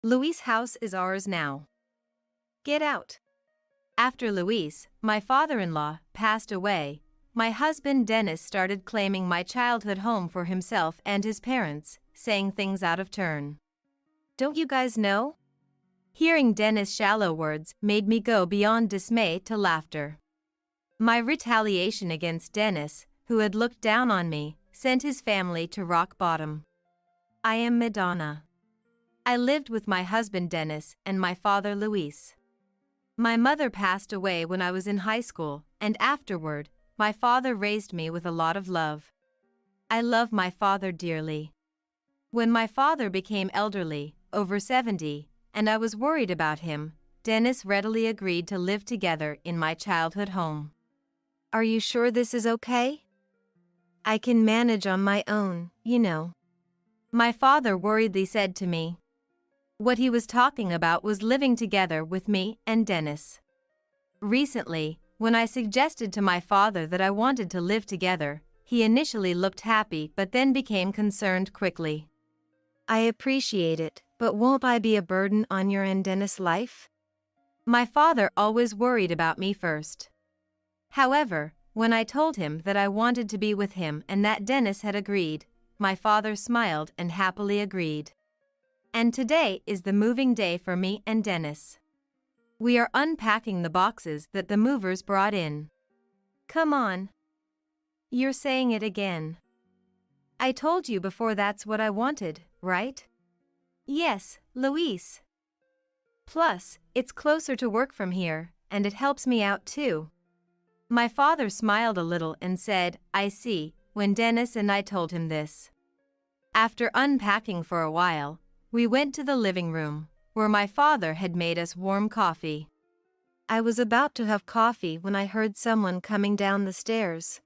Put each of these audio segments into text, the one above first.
Luis' house is ours now. Get out. After Luis, my father-in-law, passed away, my husband Dennis started claiming my childhood home for himself and his parents, saying things out of turn. Don't you guys know? Hearing Dennis' shallow words made me go beyond dismay to laughter. My retaliation against Dennis, who had looked down on me, sent his family to rock bottom. I am Madonna. I lived with my husband Dennis and my father Luis. My mother passed away when I was in high school, and afterward, my father raised me with a lot of love. I love my father dearly. When my father became elderly, over 70, and I was worried about him, Dennis readily agreed to live together in my childhood home. Are you sure this is okay? I can manage on my own, you know. My father worriedly said to me. What he was talking about was living together with me and Dennis. Recently, when I suggested to my father that I wanted to live together, he initially looked happy but then became concerned quickly. I appreciate it, but won't I be a burden on your and Dennis' life? My father always worried about me first. However, when I told him that I wanted to be with him and that Dennis had agreed, my father smiled and happily agreed. And today is the moving day for me and Dennis. We are unpacking the boxes that the movers brought in. Come on. You're saying it again. I told you before that's what I wanted, right? Yes, Luis. Plus, it's closer to work from here, and it helps me out too. My father smiled a little and said, I see, when Dennis and I told him this. After unpacking for a while, we went to the living room, where my father had made us warm coffee. I was about to have coffee when I heard someone coming down the stairs.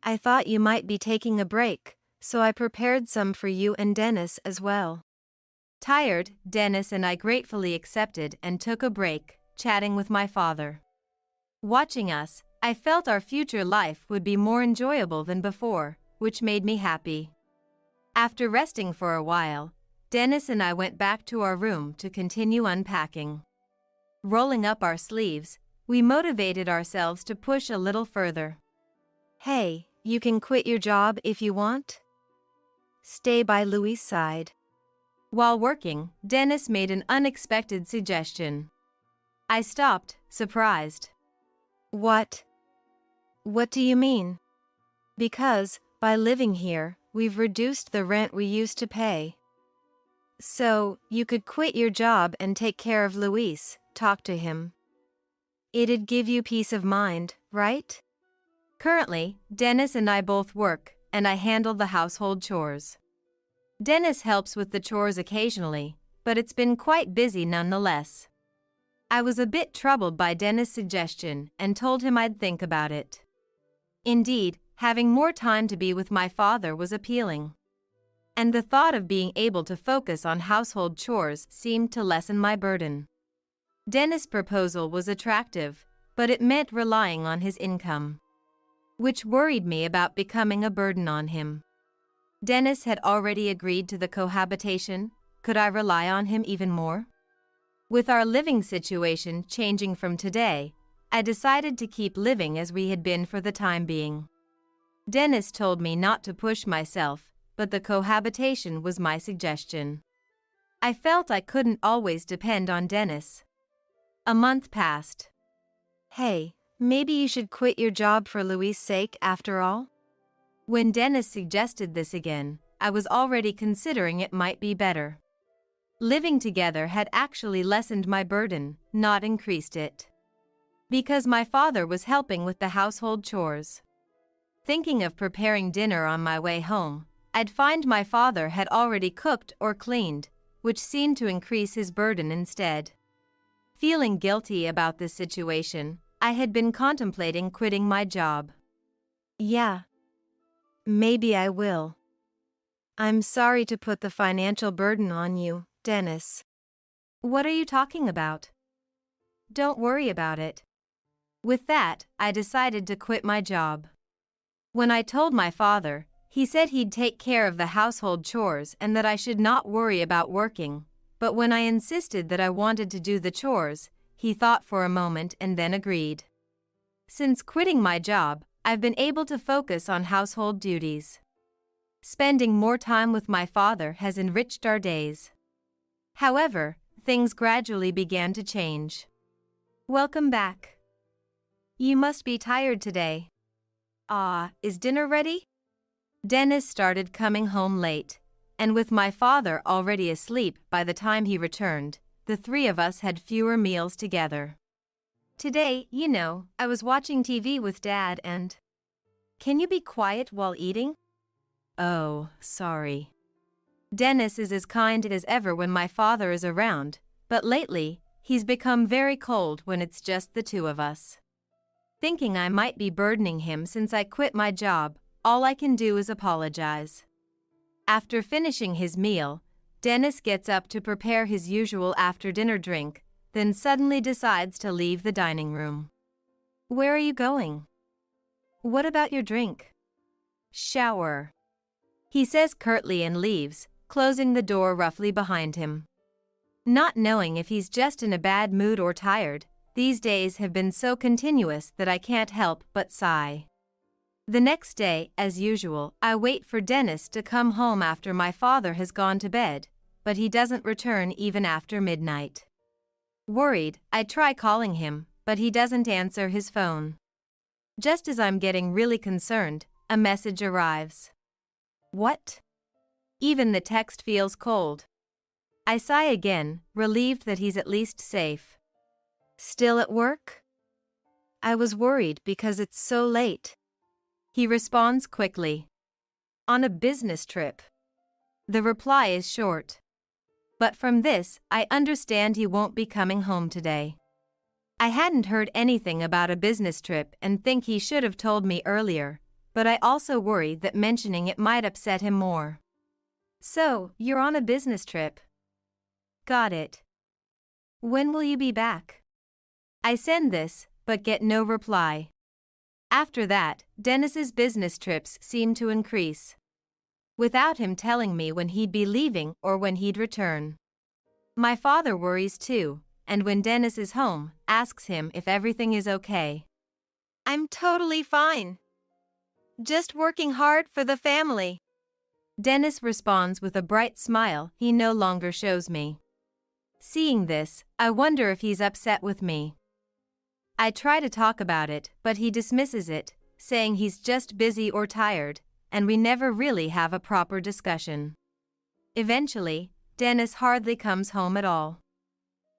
I thought you might be taking a break, so I prepared some for you and Dennis as well. Tired, Dennis and I gratefully accepted and took a break, chatting with my father. Watching us, I felt our future life would be more enjoyable than before, which made me happy. After resting for a while, Dennis and I went back to our room to continue unpacking. Rolling up our sleeves, we motivated ourselves to push a little further. Hey, you can quit your job if you want. Stay by Luis' side. While working, Dennis made an unexpected suggestion. I stopped, surprised. What? What do you mean? Because, by living here, we've reduced the rent we used to pay. So, you could quit your job and take care of Luis, talk to him. It'd give you peace of mind, right? Currently, Dennis and I both work, and I handle the household chores. Dennis helps with the chores occasionally, but it's been quite busy nonetheless. I was a bit troubled by Dennis' suggestion and told him I'd think about it. Indeed, having more time to be with my father was appealing. And the thought of being able to focus on household chores seemed to lessen my burden. Dennis' proposal was attractive, but it meant relying on his income, which worried me about becoming a burden on him. Dennis had already agreed to the cohabitation. Could I rely on him even more? With our living situation changing from today, I decided to keep living as we had been for the time being. Dennis told me not to push myself, but the cohabitation was my suggestion. I felt I couldn't always depend on Dennis. A month passed. Hey, maybe you should quit your job for Luis' sake after all? When Dennis suggested this again, I was already considering it might be better. Living together had actually lessened my burden, not increased it. Because my father was helping with the household chores. Thinking of preparing dinner on my way home, I'd find my father had already cooked or cleaned, which seemed to increase his burden instead. Feeling guilty about this situation, I had been contemplating quitting my job. Yeah. Maybe I will. I'm sorry to put the financial burden on you, Dennis. What are you talking about? Don't worry about it. With that, I decided to quit my job. When I told my father, he said he'd take care of the household chores and that I should not worry about working, but when I insisted that I wanted to do the chores, he thought for a moment and then agreed. Since quitting my job, I've been able to focus on household duties. Spending more time with my father has enriched our days. However, things gradually began to change. Welcome back. You must be tired today. Is dinner ready? Dennis started coming home late, and with my father already asleep by the time he returned, the three of us had fewer meals together. Today, I was watching TV with Dad and… Can you be quiet while eating? Oh, sorry. Dennis is as kind as ever when my father is around, but lately, he's become very cold when it's just the two of us. Thinking I might be burdening him since I quit my job, all I can do is apologize. After finishing his meal, Dennis gets up to prepare his usual after-dinner drink, then suddenly decides to leave the dining room. Where are you going? What about your drink? Shower. He says curtly and leaves, closing the door roughly behind him. Not knowing if he's just in a bad mood or tired, these days have been so continuous that I can't help but sigh. The next day, as usual, I wait for Dennis to come home after my father has gone to bed, but he doesn't return even after midnight. Worried, I try calling him, but he doesn't answer his phone. Just as I'm getting really concerned, a message arrives. What? Even the text feels cold. I sigh again, relieved that he's at least safe. Still at work? I was worried because it's so late. He responds quickly. On a business trip. The reply is short. But from this, I understand he won't be coming home today. I hadn't heard anything about a business trip and think he should have told me earlier, but I also worry that mentioning it might upset him more. So, you're on a business trip. Got it. When will you be back? I send this, but get no reply. After that, Dennis's business trips seem to increase, without him telling me when he'd be leaving or when he'd return. My father worries too, and when Dennis is home, asks him if everything is okay. I'm totally fine. Just working hard for the family. Dennis responds with a bright smile he no longer shows me. Seeing this, I wonder if he's upset with me. I try to talk about it, but he dismisses it, saying he's just busy or tired, and we never really have a proper discussion. Eventually, Dennis hardly comes home at all.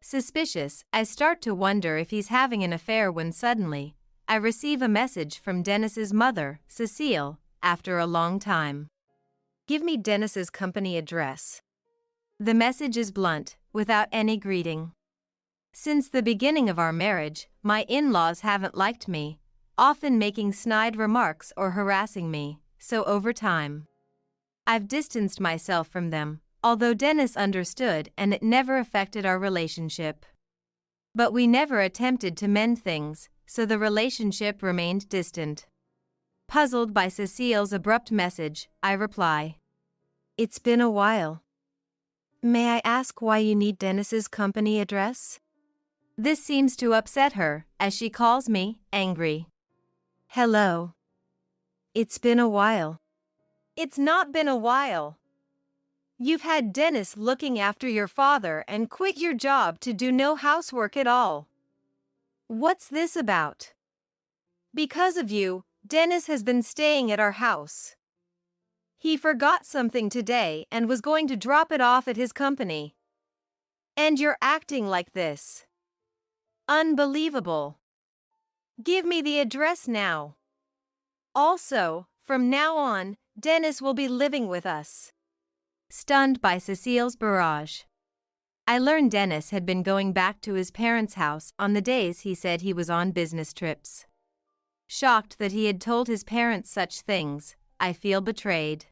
Suspicious, I start to wonder if he's having an affair when suddenly, I receive a message from Dennis's mother, Cecile, after a long time. Give me Dennis's company address. The message is blunt, without any greeting. Since the beginning of our marriage, my in-laws haven't liked me, often making snide remarks or harassing me, so over time, I've distanced myself from them, although Dennis understood and it never affected our relationship. But we never attempted to mend things, so the relationship remained distant. Puzzled by Cecile's abrupt message, I reply. It's been a while. May I ask why you need Dennis's company address? This seems to upset her, as she calls me, angry. Hello. It's been a while. It's not been a while. You've had Dennis looking after your father and quit your job to do no housework at all. What's this about? Because of you, Dennis has been staying at our house. He forgot something today and was going to drop it off at his company. And you're acting like this. Unbelievable. Give me the address now. Also, from now on, Dennis will be living with us. Stunned by Cecile's barrage, I learned Dennis had been going back to his parents' house on the days he said he was on business trips. Shocked that he had told his parents such things, I feel betrayed.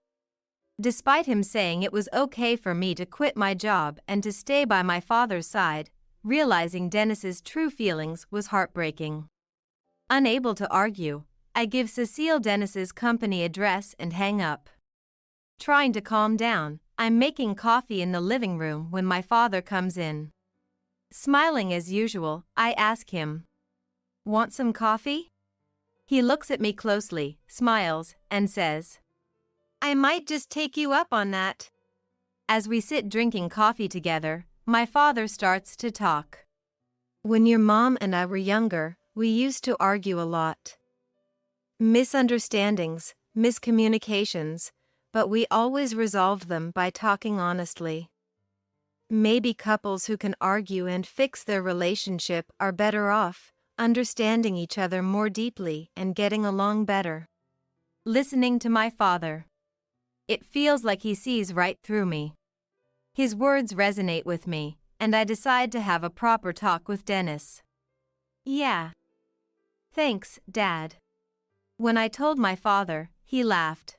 Despite him saying it was okay for me to quit my job and to stay by my father's side, realizing Dennis's true feelings was heartbreaking. Unable to argue, I give Cecile Dennis's company address and hang up. Trying to calm down, I'm making coffee in the living room when my father comes in. Smiling as usual, I ask him, "Want some coffee?" He looks at me closely, smiles, and says, "I might just take you up on that." As we sit drinking coffee together, my father starts to talk. "When your mom and I were younger, we used to argue a lot. Misunderstandings, miscommunications, but we always resolved them by talking honestly. Maybe couples who can argue and fix their relationship are better off, understanding each other more deeply and getting along better." Listening to my father, it feels like he sees right through me. His words resonate with me, and I decide to have a proper talk with Dennis. "Yeah. Thanks, Dad." When I told my father, he laughed.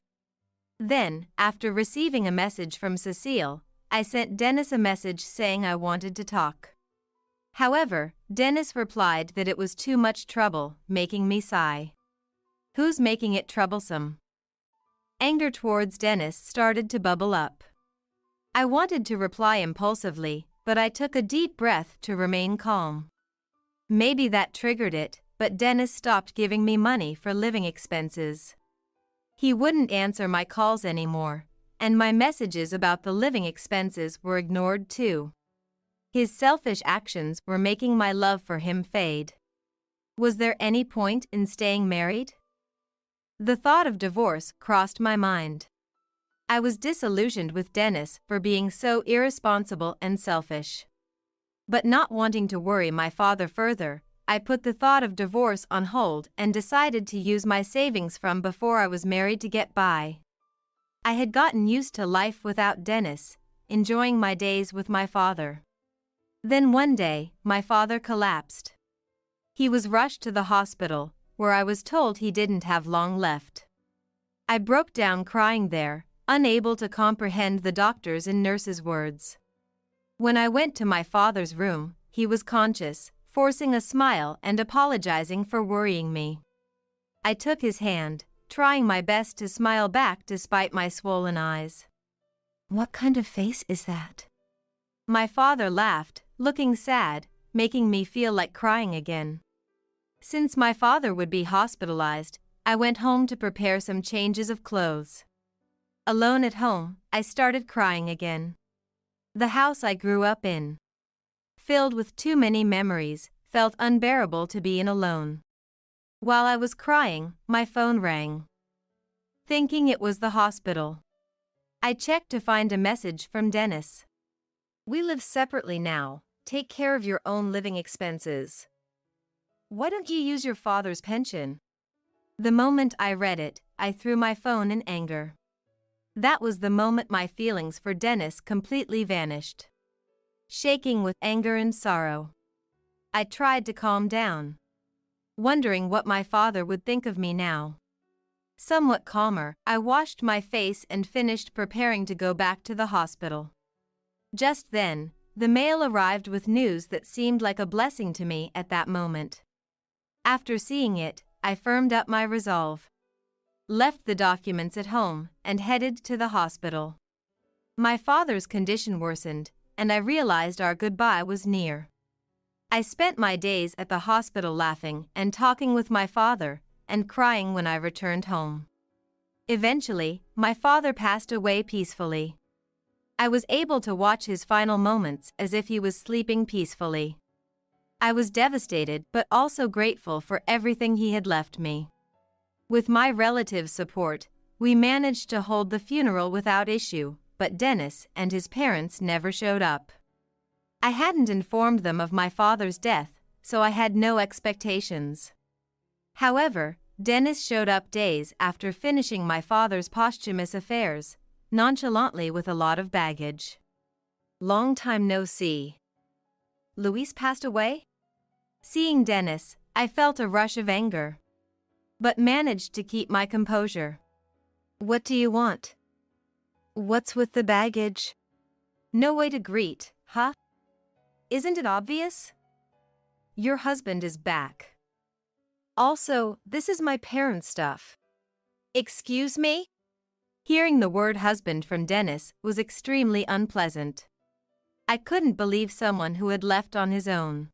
Then, after receiving a message from Cecile, I sent Dennis a message saying I wanted to talk. However, Dennis replied that it was too much trouble, making me sigh. Who's making it troublesome? Anger towards Dennis started to bubble up. I wanted to reply impulsively, but I took a deep breath to remain calm. Maybe that triggered it, but Dennis stopped giving me money for living expenses. He wouldn't answer my calls anymore, and my messages about the living expenses were ignored too. His selfish actions were making my love for him fade. Was there any point in staying married? The thought of divorce crossed my mind. I was disillusioned with Dennis for being so irresponsible and selfish. But not wanting to worry my father further, I put the thought of divorce on hold and decided to use my savings from before I was married to get by. I had gotten used to life without Dennis, enjoying my days with my father. Then one day, my father collapsed. He was rushed to the hospital, where I was told he didn't have long left. I broke down crying there, unable to comprehend the doctors' and nurses' words. When I went to my father's room, he was conscious, forcing a smile and apologizing for worrying me. I took his hand, trying my best to smile back despite my swollen eyes. "What kind of face is that?" My father laughed, looking sad, making me feel like crying again. Since my father would be hospitalized, I went home to prepare some changes of clothes. Alone at home, I started crying again. The house I grew up in, filled with too many memories, felt unbearable to be in alone. While I was crying, my phone rang. Thinking it was the hospital, I checked to find a message from Dennis. "We live separately now. Take care of your own living expenses. Why don't you use your father's pension?" The moment I read it, I threw my phone in anger. That was the moment my feelings for Dennis completely vanished. Shaking with anger and sorrow, I tried to calm down, wondering what my father would think of me now. Somewhat calmer, I washed my face and finished preparing to go back to the hospital. Just then, the mail arrived with news that seemed like a blessing to me at that moment. After seeing it, I firmed up my resolve, left the documents at home, and headed to the hospital. My father's condition worsened, and I realized our goodbye was near. I spent my days at the hospital laughing and talking with my father, and crying when I returned home. Eventually, my father passed away peacefully. I was able to watch his final moments as if he was sleeping peacefully. I was devastated but also grateful for everything he had left me. With my relatives' support, we managed to hold the funeral without issue, but Dennis and his parents never showed up. I hadn't informed them of my father's death, so I had no expectations. However, Dennis showed up days after finishing my father's posthumous affairs, nonchalantly with a lot of baggage. Long time no see. Luis passed away? Seeing Dennis, I felt a rush of anger, but managed to keep my composure. What do you want? What's with the baggage? No way to greet, huh? Isn't it obvious? Your husband is back. Also, this is my parents' stuff. Excuse me? Hearing the word husband from Dennis was extremely unpleasant. I couldn't believe someone who had left on his own,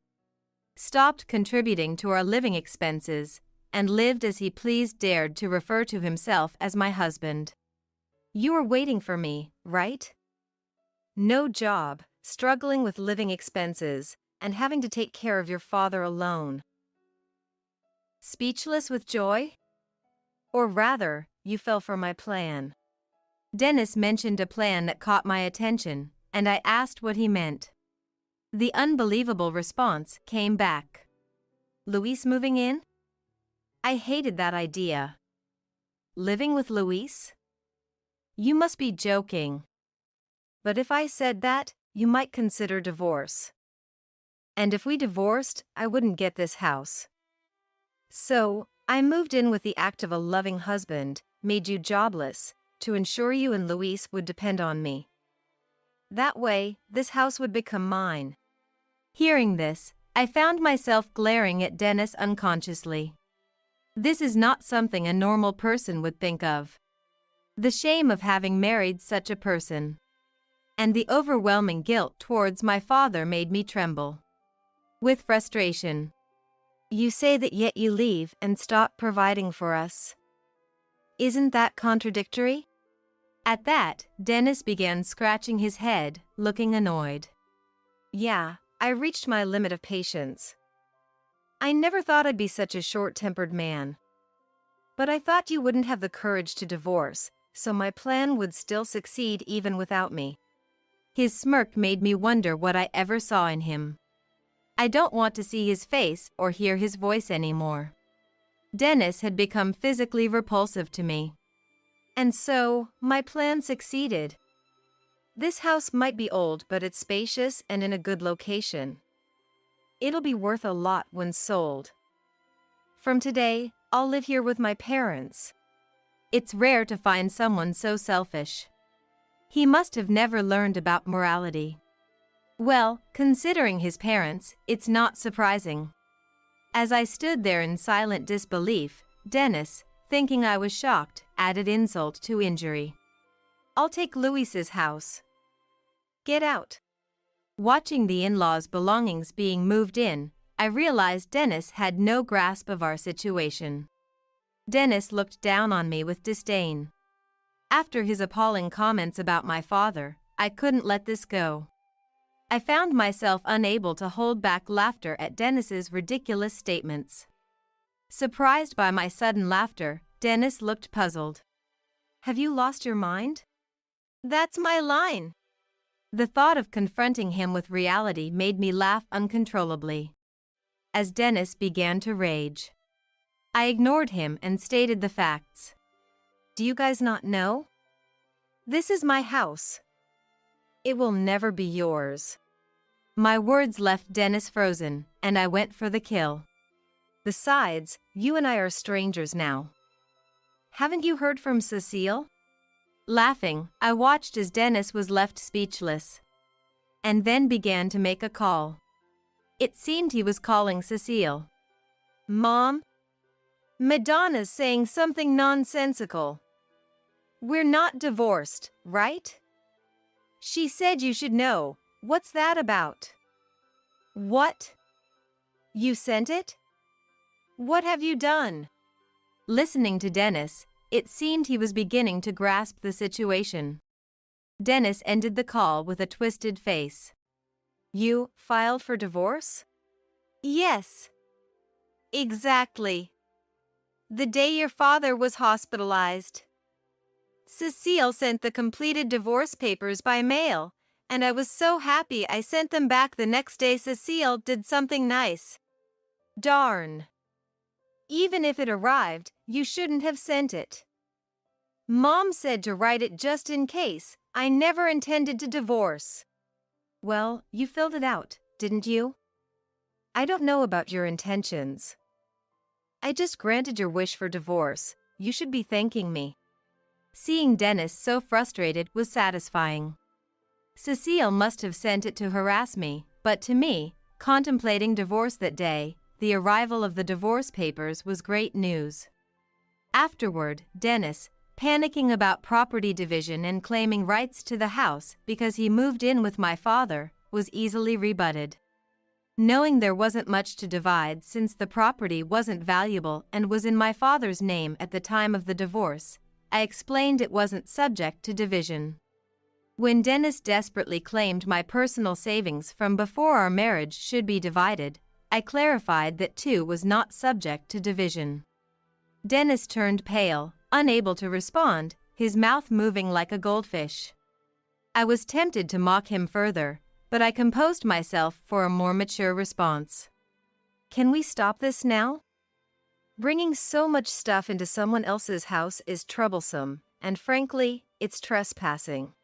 stopped contributing to our living expenses, and lived as he pleased dared to refer to himself as my husband. You were waiting for me, right? No job, struggling with living expenses, and having to take care of your father alone. Speechless with joy? Or rather, you fell for my plan. Dennis mentioned a plan that caught my attention, and I asked what he meant. The unbelievable response came back. Luis moving in? I hated that idea. Living with Luis? You must be joking. But if I said that, you might consider divorce. And if we divorced, I wouldn't get this house. So, I moved in with the act of a loving husband, made you jobless, to ensure you and Luis would depend on me. That way, this house would become mine. Hearing this, I found myself glaring at Dennis unconsciously. This is not something a normal person would think of. The shame of having married such a person, and the overwhelming guilt towards my father made me tremble with frustration. You say that yet you leave and stop providing for us. Isn't that contradictory? At that, Dennis began scratching his head, looking annoyed. Yeah, I reached my limit of patience. I never thought I'd be such a short-tempered man. But I thought you wouldn't have the courage to divorce, so my plan would still succeed even without me. His smirk made me wonder what I ever saw in him. I don't want to see his face or hear his voice anymore. Dennis had become physically repulsive to me. And so, my plan succeeded. This house might be old, but it's spacious and in a good location. It'll be worth a lot when sold. From today, I'll live here with my parents. It's rare to find someone so selfish. He must have never learned about morality. Well, considering his parents, it's not surprising. As I stood there in silent disbelief, Dennis, thinking I was shocked, added insult to injury. I'll take Luis's house. Get out. Watching the in-laws' belongings being moved in, I realized Dennis had no grasp of our situation. Dennis looked down on me with disdain. After his appalling comments about my father, I couldn't let this go. I found myself unable to hold back laughter at Dennis's ridiculous statements. Surprised by my sudden laughter, Dennis looked puzzled. Have you lost your mind? That's my line. The thought of confronting him with reality made me laugh uncontrollably. As Dennis began to rage, I ignored him and stated the facts. Do you guys not know? This is my house. It will never be yours. My words left Dennis frozen, and I went for the kill. Besides, you and I are strangers now. Haven't you heard from Cecile? Laughing, I watched as Dennis was left speechless, and then began to make a call. It seemed he was calling Cecile. Mom? Madonna's saying something nonsensical. We're not divorced, right? She said you should know. What's that about? What? You sent it? What have you done? Listening to Dennis, it seemed he was beginning to grasp the situation. Dennis ended the call with a twisted face. You filed for divorce? Yes. Exactly. The day your father was hospitalized. Cecile sent the completed divorce papers by mail, and I was so happy I sent them back the next day. Cecile did something nice. Darn. Even if it arrived, you shouldn't have sent it. Mom said to write it just in case. I never intended to divorce. Well, you filled it out, didn't you? I don't know about your intentions. I just granted your wish for divorce. You should be thanking me. Seeing Dennis so frustrated was satisfying. Cecile must have sent it to harass me, but to me, contemplating divorce that day, the arrival of the divorce papers was great news. Afterward, Dennis, panicking about property division and claiming rights to the house because he moved in with my father, was easily rebutted. Knowing there wasn't much to divide since the property wasn't valuable and was in my father's name at the time of the divorce, I explained it wasn't subject to division. When Dennis desperately claimed my personal savings from before our marriage should be divided, I clarified that too was not subject to division. Dennis turned pale, unable to respond, his mouth moving like a goldfish. I was tempted to mock him further, but I composed myself for a more mature response. Can we stop this now? Bringing so much stuff into someone else's house is troublesome, and frankly, it's trespassing.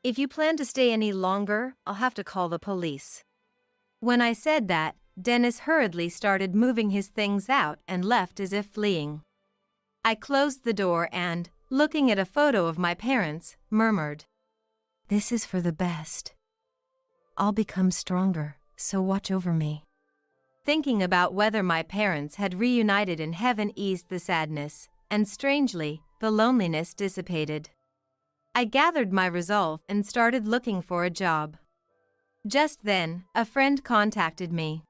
If you plan to stay any longer, I'll have to call the police. When I said that, Dennis hurriedly started moving his things out and left as if fleeing. I closed the door and, looking at a photo of my parents, murmured, "This is for the best. I'll become stronger, so watch over me." Thinking about whether my parents had reunited in heaven eased the sadness, and strangely, the loneliness dissipated. I gathered my resolve and started looking for a job. Just then, a friend contacted me.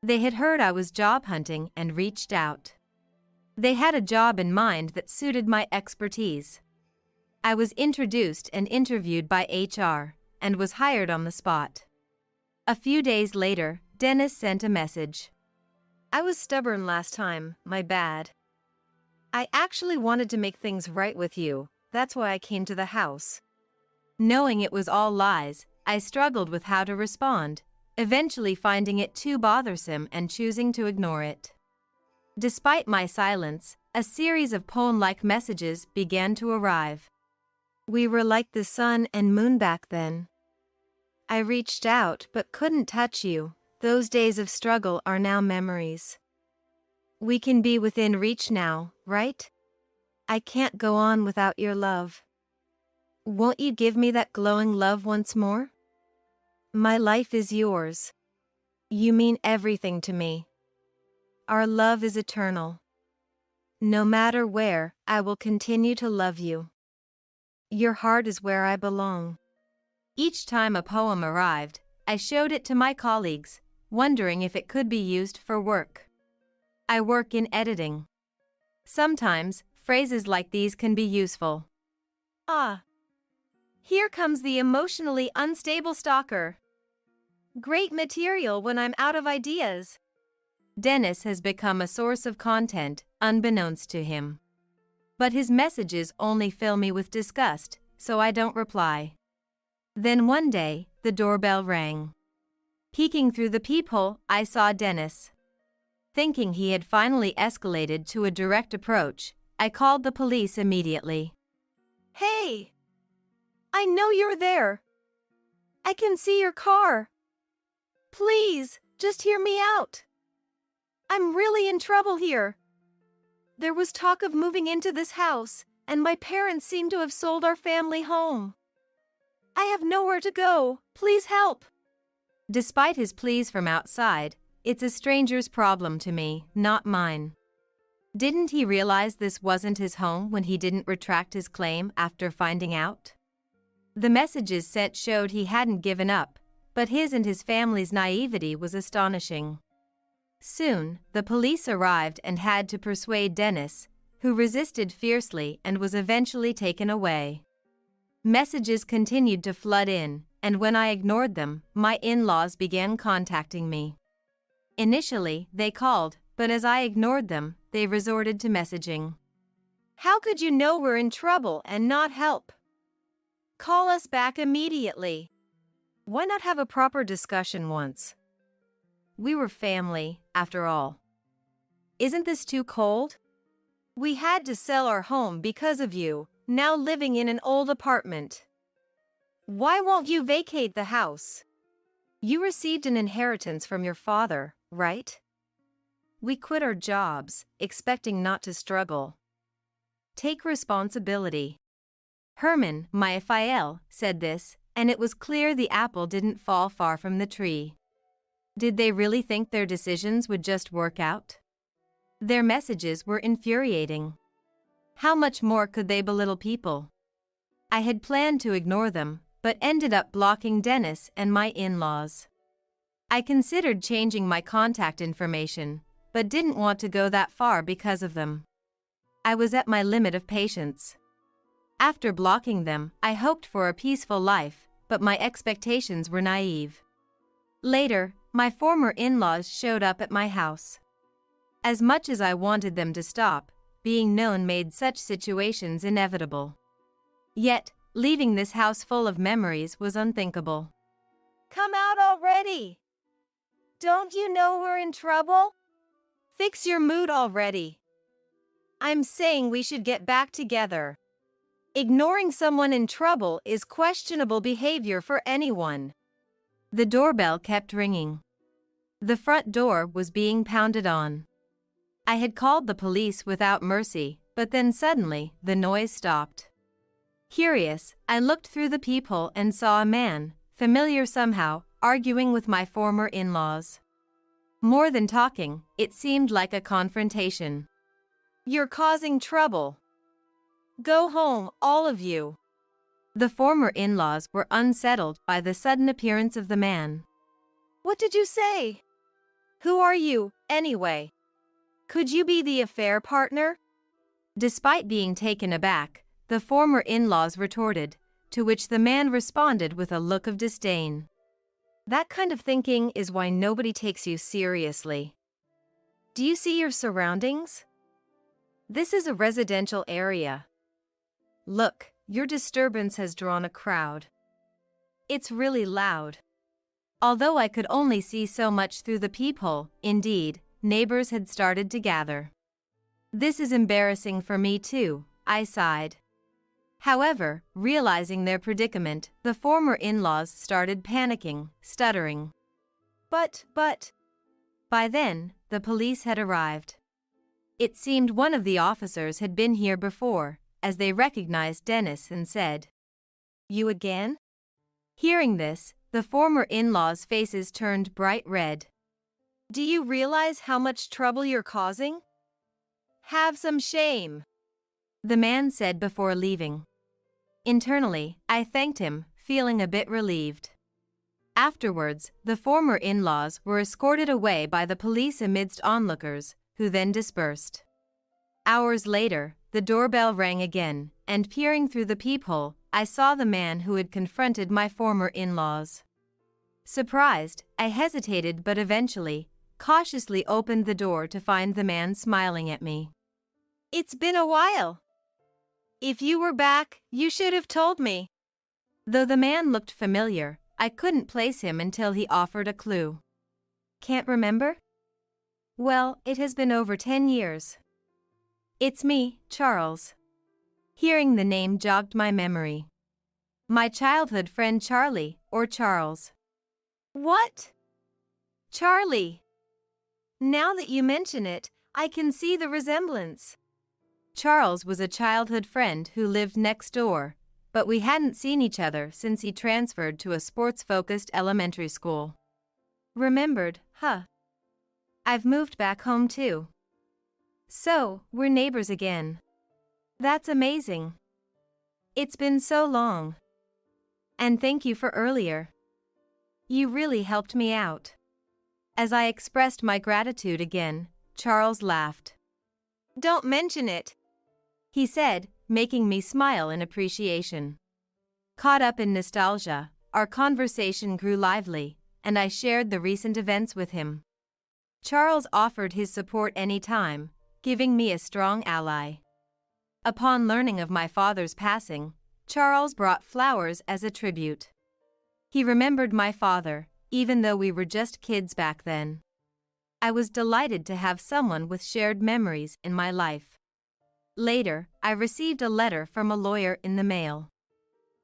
They had heard I was job hunting and reached out. They had a job in mind that suited my expertise. I was introduced and interviewed by HR, and was hired on the spot. A few days later, Dennis sent a message. "I was stubborn last time, my bad. I actually wanted to make things right with you, that's why I came to the house." Knowing it was all lies, I struggled with how to respond, eventually finding it too bothersome and choosing to ignore it. Despite my silence, a series of poem-like messages began to arrive. "We were like the sun and moon back then. I reached out but couldn't touch you. Those days of struggle are now memories. We can be within reach now, right? I can't go on without your love. Won't you give me that glowing love once more? My life is yours. You mean everything to me. Our love is eternal. No matter where, I will continue to love you. Your heart is where I belong." Each time a poem arrived, I showed it to my colleagues, wondering if it could be used for work. I work in editing. Sometimes, phrases like these can be useful. "Ah, here comes the emotionally unstable stalker. Great material when I'm out of ideas." Dennis has become a source of content, unbeknownst to him. But his messages only fill me with disgust, so I don't reply. Then one day, the doorbell rang. Peeking through the peephole, I saw Dennis. Thinking he had finally escalated to a direct approach, I called the police immediately. "Hey! I know you're there. I can see your car. Please, just hear me out. I'm really in trouble here. There was talk of moving into this house, and my parents seem to have sold our family home. I have nowhere to go. Please help." Despite his pleas from outside, it's a stranger's problem to me, not mine. Didn't he realize this wasn't his home when he didn't retract his claim after finding out? The messages sent showed he hadn't given up, but his and his family's naivety was astonishing. Soon, the police arrived and had to persuade Dennis, who resisted fiercely and was eventually taken away. Messages continued to flood in, and when I ignored them, my in-laws began contacting me. Initially, they called, but as I ignored them, they resorted to messaging. "How could you know we're in trouble and not help? Call us back immediately. Why not have a proper discussion once? We were family, after all. Isn't this too cold? We had to sell our home because of you, now living in an old apartment. Why won't you vacate the house? You received an inheritance from your father, right? We quit our jobs, expecting not to struggle. Take responsibility." Herman, my FIL, said this, and it was clear the apple didn't fall far from the tree. Did they really think their decisions would just work out? Their messages were infuriating. How much more could they belittle people? I had planned to ignore them, but ended up blocking Dennis and my in-laws. I considered changing my contact information, but didn't want to go that far because of them. I was at my limit of patience. After blocking them, I hoped for a peaceful life, but my expectations were naive. Later, my former in-laws showed up at my house. As much as I wanted them to stop, being known made such situations inevitable. Yet, leaving this house full of memories was unthinkable. Come out already! Don't you know we're in trouble? Fix your mood already. I'm saying we should get back together. Ignoring someone in trouble is questionable behavior for anyone. The doorbell kept ringing. The front door was being pounded on. I had called the police without mercy, but then suddenly, the noise stopped. Curious, I looked through the peephole and saw a man, familiar somehow, arguing with my former in-laws. More than talking, it seemed like a confrontation. You're causing trouble. Go home, all of you. The former in-laws were unsettled by the sudden appearance of the man. What did you say? Who are you, anyway? Could you be the affair partner? Despite being taken aback, the former in-laws retorted, to which the man responded with a look of disdain. That kind of thinking is why nobody takes you seriously. Do you see your surroundings? This is a residential area. Look, your disturbance has drawn a crowd. It's really loud. Although I could only see so much through the peephole, indeed, neighbors had started to gather. This is embarrassing for me too, I sighed. However, realizing their predicament, the former in-laws started panicking, stuttering. But. By then, the police had arrived. It seemed one of the officers had been here before, as they recognized Dennis and said, You again? Hearing this, the former in-laws' faces turned bright red. Do you realize how much trouble you're causing? Have some shame, the man said before leaving. Internally, I thanked him, feeling a bit relieved. Afterwards, the former in-laws were escorted away by the police amidst onlookers, who then dispersed. Hours later, the doorbell rang again, and peering through the peephole, I saw the man who had confronted my former in-laws. Surprised, I hesitated but eventually, cautiously opened the door to find the man smiling at me. It's been a while. If you were back, you should have told me. Though the man looked familiar, I couldn't place him until he offered a clue. Can't remember? Well, it has been over 10 years. It's me, Charles. Hearing the name jogged my memory. My childhood friend Charlie, or Charles. What? Charlie. Now that you mention it, I can see the resemblance. Charles was a childhood friend who lived next door, but we hadn't seen each other since he transferred to a sports-focused elementary school. Remembered, huh? I've moved back home too. So, we're neighbors again. That's amazing. It's been so long. And thank you for earlier. You really helped me out. As I expressed my gratitude again, Charles laughed. Don't mention it, he said, making me smile in appreciation. Caught up in nostalgia, our conversation grew lively, and I shared the recent events with him. Charles offered his support anytime, giving me a strong ally. Upon learning of my father's passing, Charles brought flowers as a tribute. He remembered my father, even though we were just kids back then. I was delighted to have someone with shared memories in my life. Later, I received a letter from a lawyer in the mail.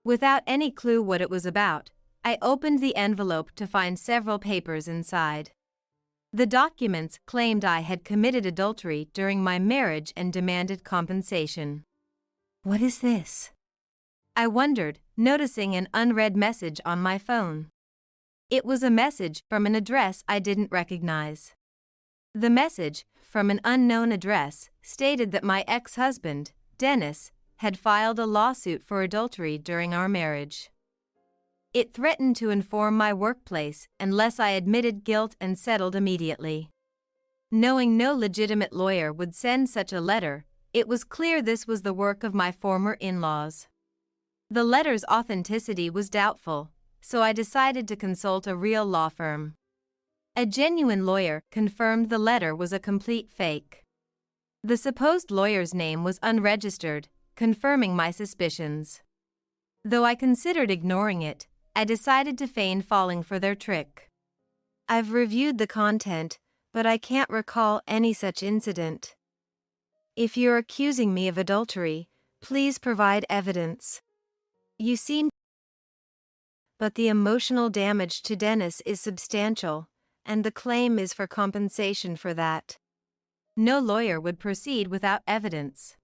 Without any clue what it was about, I opened the envelope to find several papers inside. The documents claimed I had committed adultery during my marriage and demanded compensation. What is this? I wondered, noticing an unread message on my phone. It was a message from an address I didn't recognize. The message, from an unknown address, stated that my ex-husband, Dennis, had filed a lawsuit for adultery during our marriage. It threatened to inform my workplace unless I admitted guilt and settled immediately. Knowing no legitimate lawyer would send such a letter, it was clear this was the work of my former in-laws. The letter's authenticity was doubtful, so I decided to consult a real law firm. A genuine lawyer confirmed the letter was a complete fake. The supposed lawyer's name was unregistered, confirming my suspicions. Though I considered ignoring it, I decided to feign falling for their trick. I've reviewed the content, but I can't recall any such incident. If you're accusing me of adultery, please provide evidence. You seem. But the emotional damage to Dennis is substantial, and the claim is for compensation for that. No lawyer would proceed without evidence.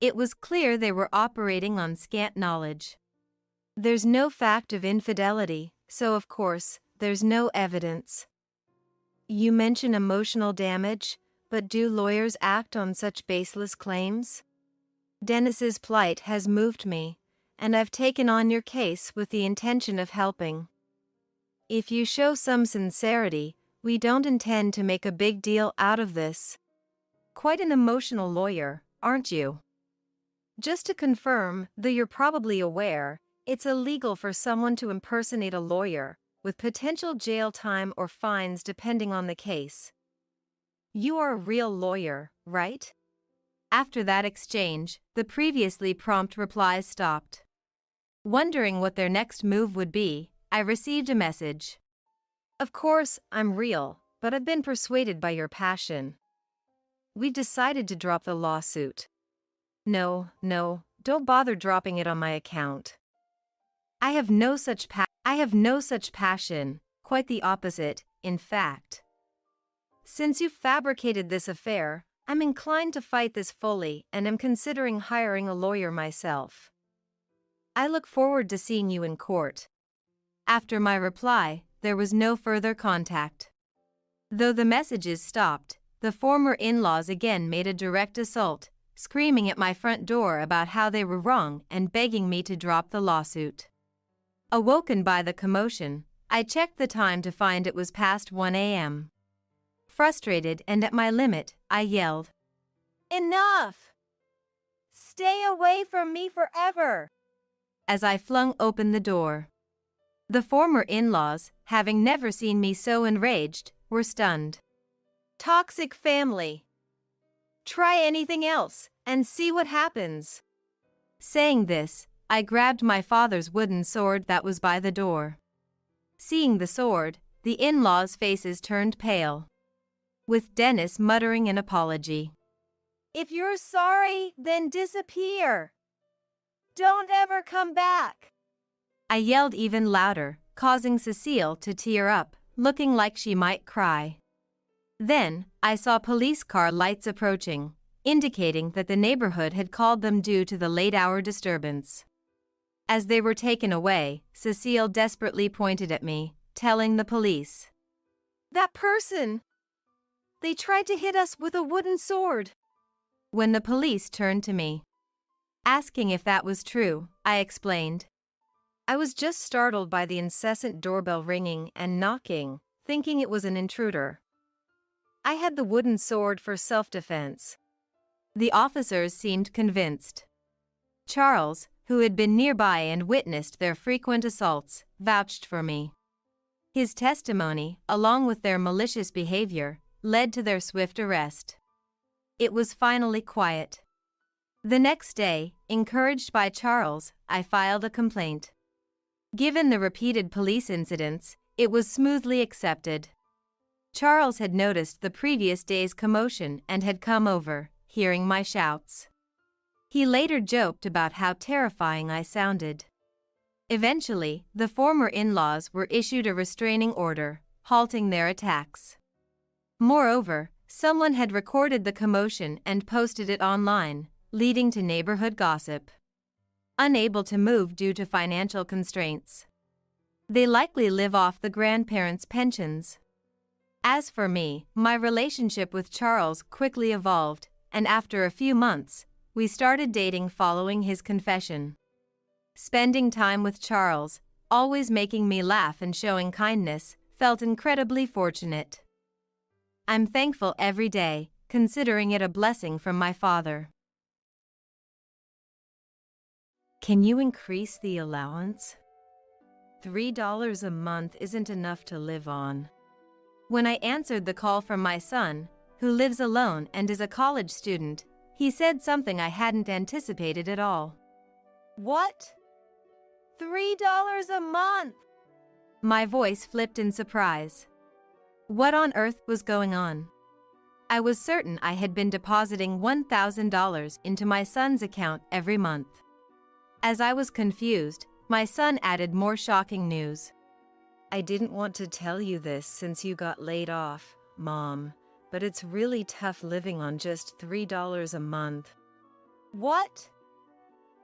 It was clear they were operating on scant knowledge. There's no fact of infidelity, so of course, there's no evidence. You mention emotional damage, but do lawyers act on such baseless claims? Dennis's plight has moved me, and I've taken on your case with the intention of helping. If you show some sincerity, we don't intend to make a big deal out of this. Quite an emotional lawyer, aren't you? Just to confirm, though you're probably aware, it's illegal for someone to impersonate a lawyer, with potential jail time or fines depending on the case. You are a real lawyer, right? After that exchange, the previously prompt replies stopped. Wondering what their next move would be, I received a message. Of course, I'm real, but I've been persuaded by your passion. We've decided to drop the lawsuit. No, don't bother dropping it on my account. I have no such passion, quite the opposite, in fact. Since you've fabricated this affair, I'm inclined to fight this fully and am considering hiring a lawyer myself. I look forward to seeing you in court. After my reply, there was no further contact. Though the messages stopped, the former in-laws again made a direct assault, screaming at my front door about how they were wrong and begging me to drop the lawsuit. Awoken by the commotion, I checked the time to find it was past 1 a.m. Frustrated and at my limit, I yelled, "Enough! Stay away from me forever!" as I flung open the door. The former in-laws, having never seen me so enraged, were stunned. Toxic family. Try anything else, and see what happens. Saying this, I grabbed my father's wooden sword that was by the door. Seeing the sword, the in-laws' faces turned pale, with Dennis muttering an apology. If you're sorry, then disappear. Don't ever come back. I yelled even louder, causing Cecile to tear up, looking like she might cry. Then, I saw police car lights approaching, indicating that the neighborhood had called them due to the late-hour disturbance. As they were taken away, Cecile desperately pointed at me, telling the police, "That person! They tried to hit us with a wooden sword." When the police turned to me, asking if that was true, I explained. I was just startled by the incessant doorbell ringing and knocking, thinking it was an intruder. I had the wooden sword for self-defense. The officers seemed convinced. Charles, who had been nearby and witnessed their frequent assaults, vouched for me. His testimony, along with their malicious behavior, led to their swift arrest. It was finally quiet. The next day, encouraged by Charles, I filed a complaint. Given the repeated police incidents, it was smoothly accepted. Charles had noticed the previous day's commotion and had come over, hearing my shouts. He later joked about how terrifying I sounded. Eventually, the former in-laws were issued a restraining order, halting their attacks. Moreover, someone had recorded the commotion and posted it online, leading to neighborhood gossip. Unable to move due to financial constraints, they likely live off the grandparents' pensions. As for me, my relationship with Charles quickly evolved, and after a few months, we started dating following his confession. Spending time with Charles, always making me laugh and showing kindness, felt incredibly fortunate. I'm thankful every day, considering it a blessing from my father. Can you increase the allowance? $3 a month isn't enough to live on. When I answered the call from my son, who lives alone and is a college student, he said something I hadn't anticipated at all. What? $3 a month? My voice flipped in surprise. What on earth was going on? I was certain I had been depositing $1,000 into my son's account every month. As I was confused, my son added more shocking news. I didn't want to tell you this since you got laid off, Mom, but it's really tough living on just $3 a month. What?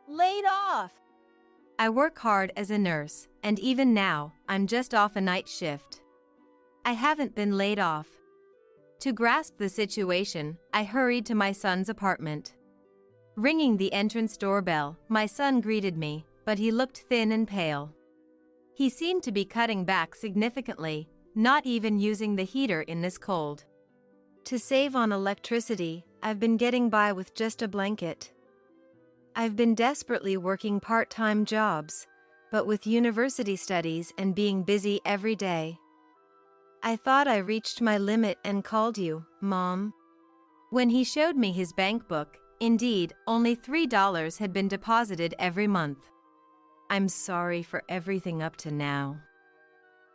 Laid off? I work hard as a nurse, and even now, I'm just off a night shift. I haven't been laid off. To grasp the situation, I hurried to my son's apartment. Ringing the entrance doorbell, my son greeted me, but he looked thin and pale. He seemed to be cutting back significantly, not even using the heater in this cold. To save on electricity, I've been getting by with just a blanket. I've been desperately working part-time jobs, but with university studies and being busy every day, I thought I reached my limit and called you, Mom. When he showed me his bank book, indeed, only $3 had been deposited every month. I'm sorry for everything up to now,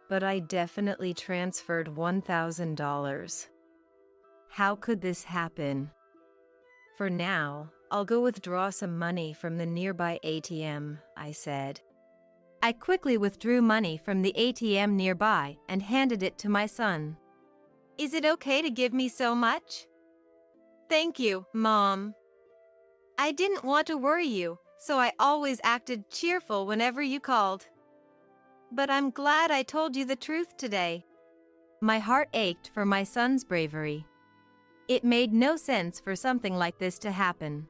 but I definitely transferred $1,000. How could this happen? For now, I'll go withdraw some money from the nearby ATM, I said. I quickly withdrew money from the ATM nearby and handed it to my son. Is it okay to give me so much? Thank you, Mom. I didn't want to worry you, so I always acted cheerful whenever you called. But I'm glad I told you the truth today. My heart ached for my son's bravery. It made no sense for something like this to happen.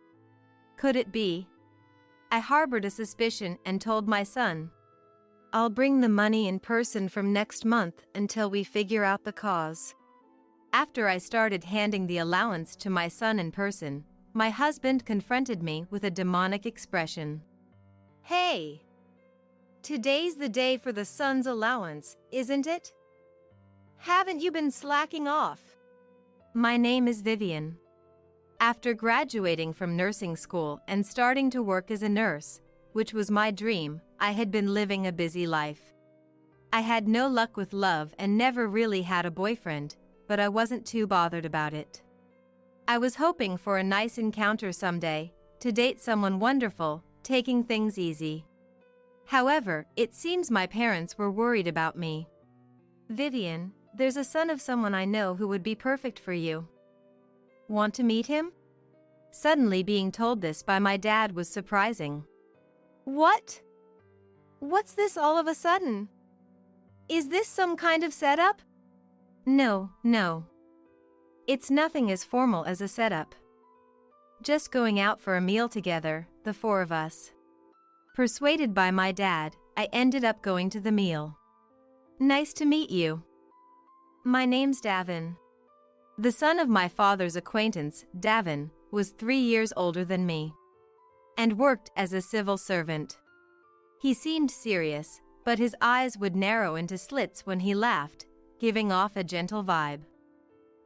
Could it be? I harbored a suspicion and told my son, I'll bring the money in person from next month until we figure out the cause. After I started handing the allowance to my son in person, my husband confronted me with a demonic expression. Hey! Today's the day for the son's allowance, isn't it? Haven't you been slacking off? My name is Vivian. After graduating from nursing school and starting to work as a nurse, which was my dream, I had been living a busy life. I had no luck with love and never really had a boyfriend, but I wasn't too bothered about it. I was hoping for a nice encounter someday, to date someone wonderful, taking things easy. However, it seems my parents were worried about me. Vivian, there's a son of someone I know who would be perfect for you. Want to meet him? Suddenly being told this by my dad was surprising. What? What's this all of a sudden? Is this some kind of setup? No. It's nothing as formal as a setup. Just going out for a meal together, the four of us. Persuaded by my dad, I ended up going to the meal. Nice to meet you. My name's Davin. The son of my father's acquaintance, Davin, was 3 years older than me and worked as a civil servant. He seemed serious, but his eyes would narrow into slits when he laughed, giving off a gentle vibe.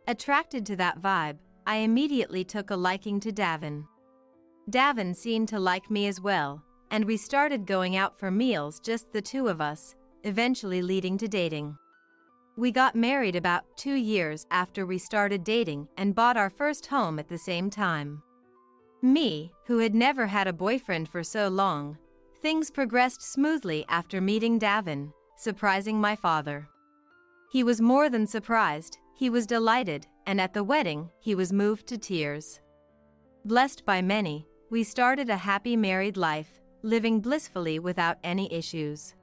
Attracted to that vibe, I immediately took a liking to Davin. Davin seemed to like me as well, and we started going out for meals, just the two of us, eventually leading to dating. We got married about 2 years after we started dating and bought our first home at the same time. Me, who had never had a boyfriend for so long, things progressed smoothly after meeting Davin, surprising my father. He was more than surprised, he was delighted, and at the wedding, he was moved to tears. Blessed by many, we started a happy married life, living blissfully without any issues.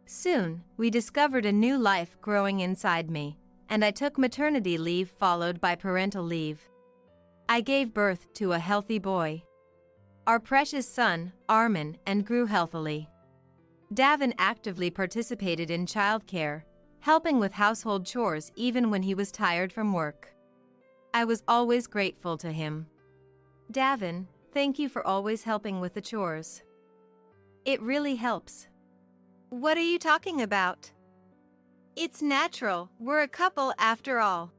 Soon, we discovered a new life growing inside me, and I took maternity leave followed by parental leave. I gave birth to a healthy boy. our precious son, Armin, and grew healthily. Davin actively participated in childcare, helping with household chores even when he was tired from work. I was always grateful to him. Davin, thank you for always helping with the chores. It really helps. What are you talking about? It's natural, we're a couple after all.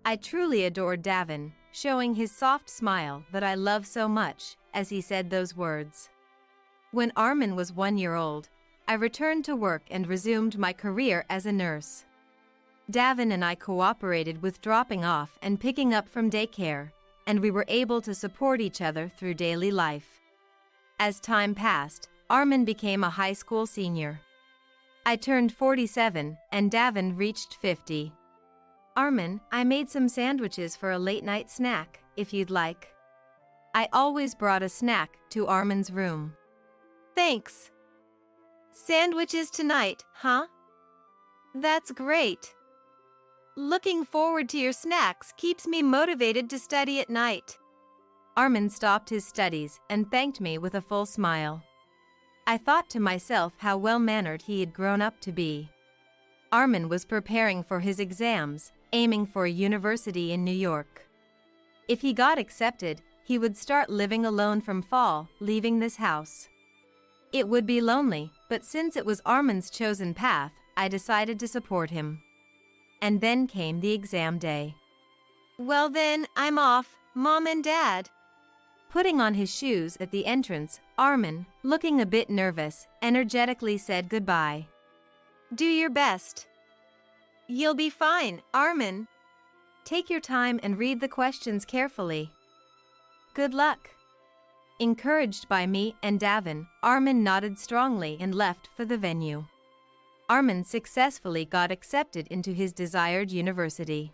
I truly adored Davin, showing his soft smile that I love so much as he said those words. When Armin was 1 year old, I returned to work and resumed my career as a nurse. Davin and I cooperated with dropping off and picking up from daycare, and we were able to support each other through daily life. As time passed, Armin became a high school senior. I turned 47 and Davin reached 50. Armin, I made some sandwiches for a late-night snack, if you'd like. I always brought a snack to Armin's room. Thanks. Sandwiches tonight, huh? That's great. Looking forward to your snacks keeps me motivated to study at night. Armin stopped his studies and thanked me with a full smile. I thought to myself how well-mannered he had grown up to be. Armin was preparing for his exams, aiming for a university in New York. If he got accepted, he would start living alone from fall, leaving this house. It would be lonely, but since it was Armin's chosen path, I decided to support him. And then came the exam day. Well then, I'm off, Mom and Dad. Putting on his shoes at the entrance, Armin, looking a bit nervous, energetically said goodbye. Do your best. You'll be fine, Armin. Take your time and read the questions carefully. Good luck. Encouraged by me and Davin, Armin nodded strongly and left for the venue. Armin successfully got accepted into his desired university.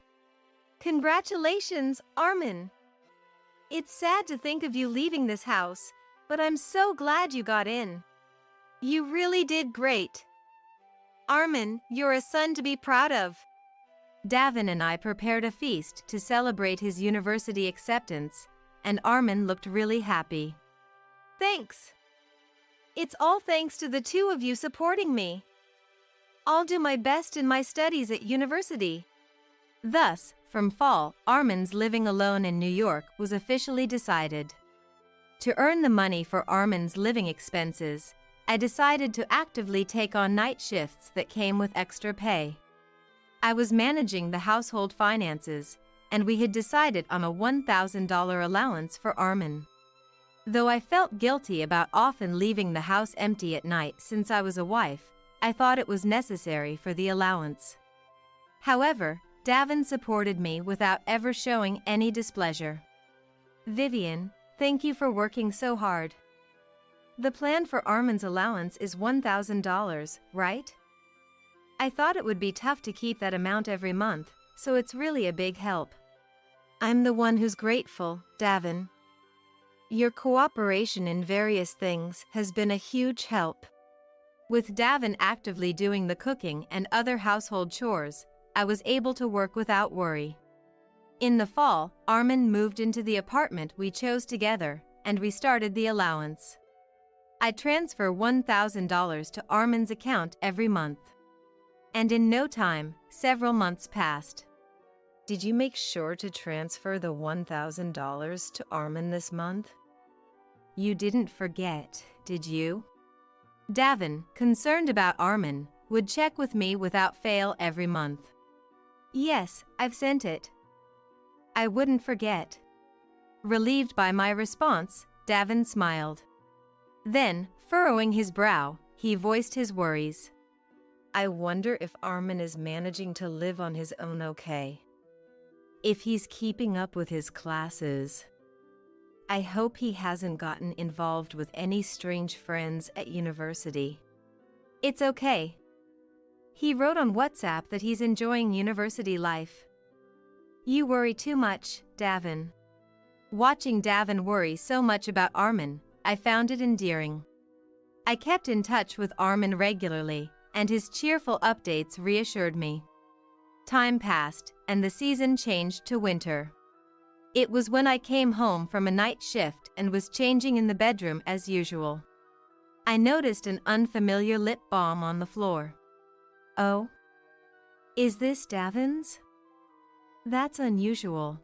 Congratulations, Armin. It's sad to think of you leaving this house, but I'm so glad you got in. You really did great. Armin, you're a son to be proud of. Davin and I prepared a feast to celebrate his university acceptance, and Armin looked really happy. Thanks. It's all thanks to the two of you supporting me. I'll do my best in my studies at university. Thus, from fall, Armin's living alone in New York was officially decided. To earn the money for Armin's living expenses, I decided to actively take on night shifts that came with extra pay. I was managing the household finances, and we had decided on a $1,000 allowance for Armin. Though I felt guilty about often leaving the house empty at night since I was a wife, I thought it was necessary for the allowance. However, Davin supported me without ever showing any displeasure. Vivian, thank you for working so hard. The plan for Armin's allowance is $1,000, right? I thought it would be tough to keep that amount every month, so it's really a big help. I'm the one who's grateful, Davin. Your cooperation in various things has been a huge help. With Davin actively doing the cooking and other household chores, I was able to work without worry. In the fall, Armin moved into the apartment we chose together, and we started the allowance. I transfer $1,000 to Armin's account every month. And in no time, several months passed. Did you make sure to transfer the $1,000 to Armin this month? You didn't forget, did you? Davin, concerned about Armin, would check with me without fail every month. Yes, I've sent it. I wouldn't forget. Relieved by my response, Davin smiled. Then, furrowing his brow, he voiced his worries. I wonder if Armin is managing to live on his own okay. If he's keeping up with his classes. I hope he hasn't gotten involved with any strange friends at university. It's okay. He wrote on WhatsApp that he's enjoying university life. You worry too much, Davin. Watching Davin worry so much about Armin, I found it endearing. I kept in touch with Armin regularly, and his cheerful updates reassured me. Time passed, and the season changed to winter. It was when I came home from a night shift and was changing in the bedroom as usual. I noticed an unfamiliar lip balm on the floor. Oh? Is this Davin's? That's unusual.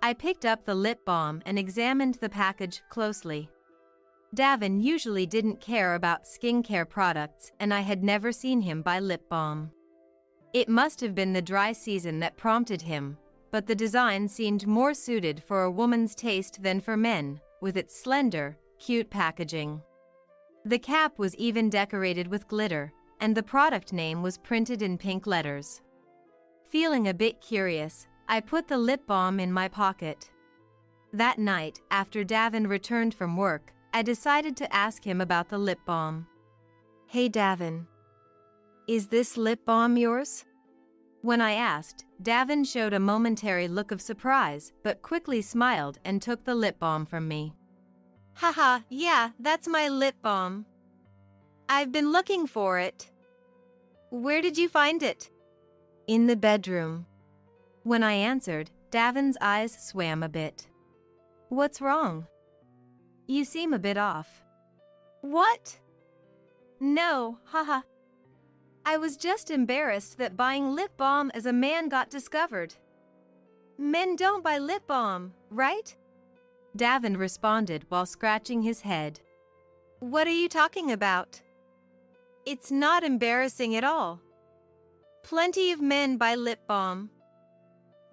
I picked up the lip balm and examined the package closely. Davin usually didn't care about skincare products, and I had never seen him buy lip balm. It must have been the dry season that prompted him, but the design seemed more suited for a woman's taste than for men, with its slender, cute packaging. The cap was even decorated with glitter, and the product name was printed in pink letters. Feeling a bit curious, I put the lip balm in my pocket. That night, after Davin returned from work, I decided to ask him about the lip balm. Hey Davin, is this lip balm yours? When I asked, Davin showed a momentary look of surprise, but quickly smiled and took the lip balm from me. Haha, yeah, that's my lip balm. I've been looking for it. Where did you find it? In the bedroom. When I answered, Davin's eyes swam a bit. What's wrong? You seem a bit off. What? No, haha. I was just embarrassed that buying lip balm as a man got discovered. Men don't buy lip balm, right? Davin responded while scratching his head. What are you talking about? It's not embarrassing at all. Plenty of men buy lip balm.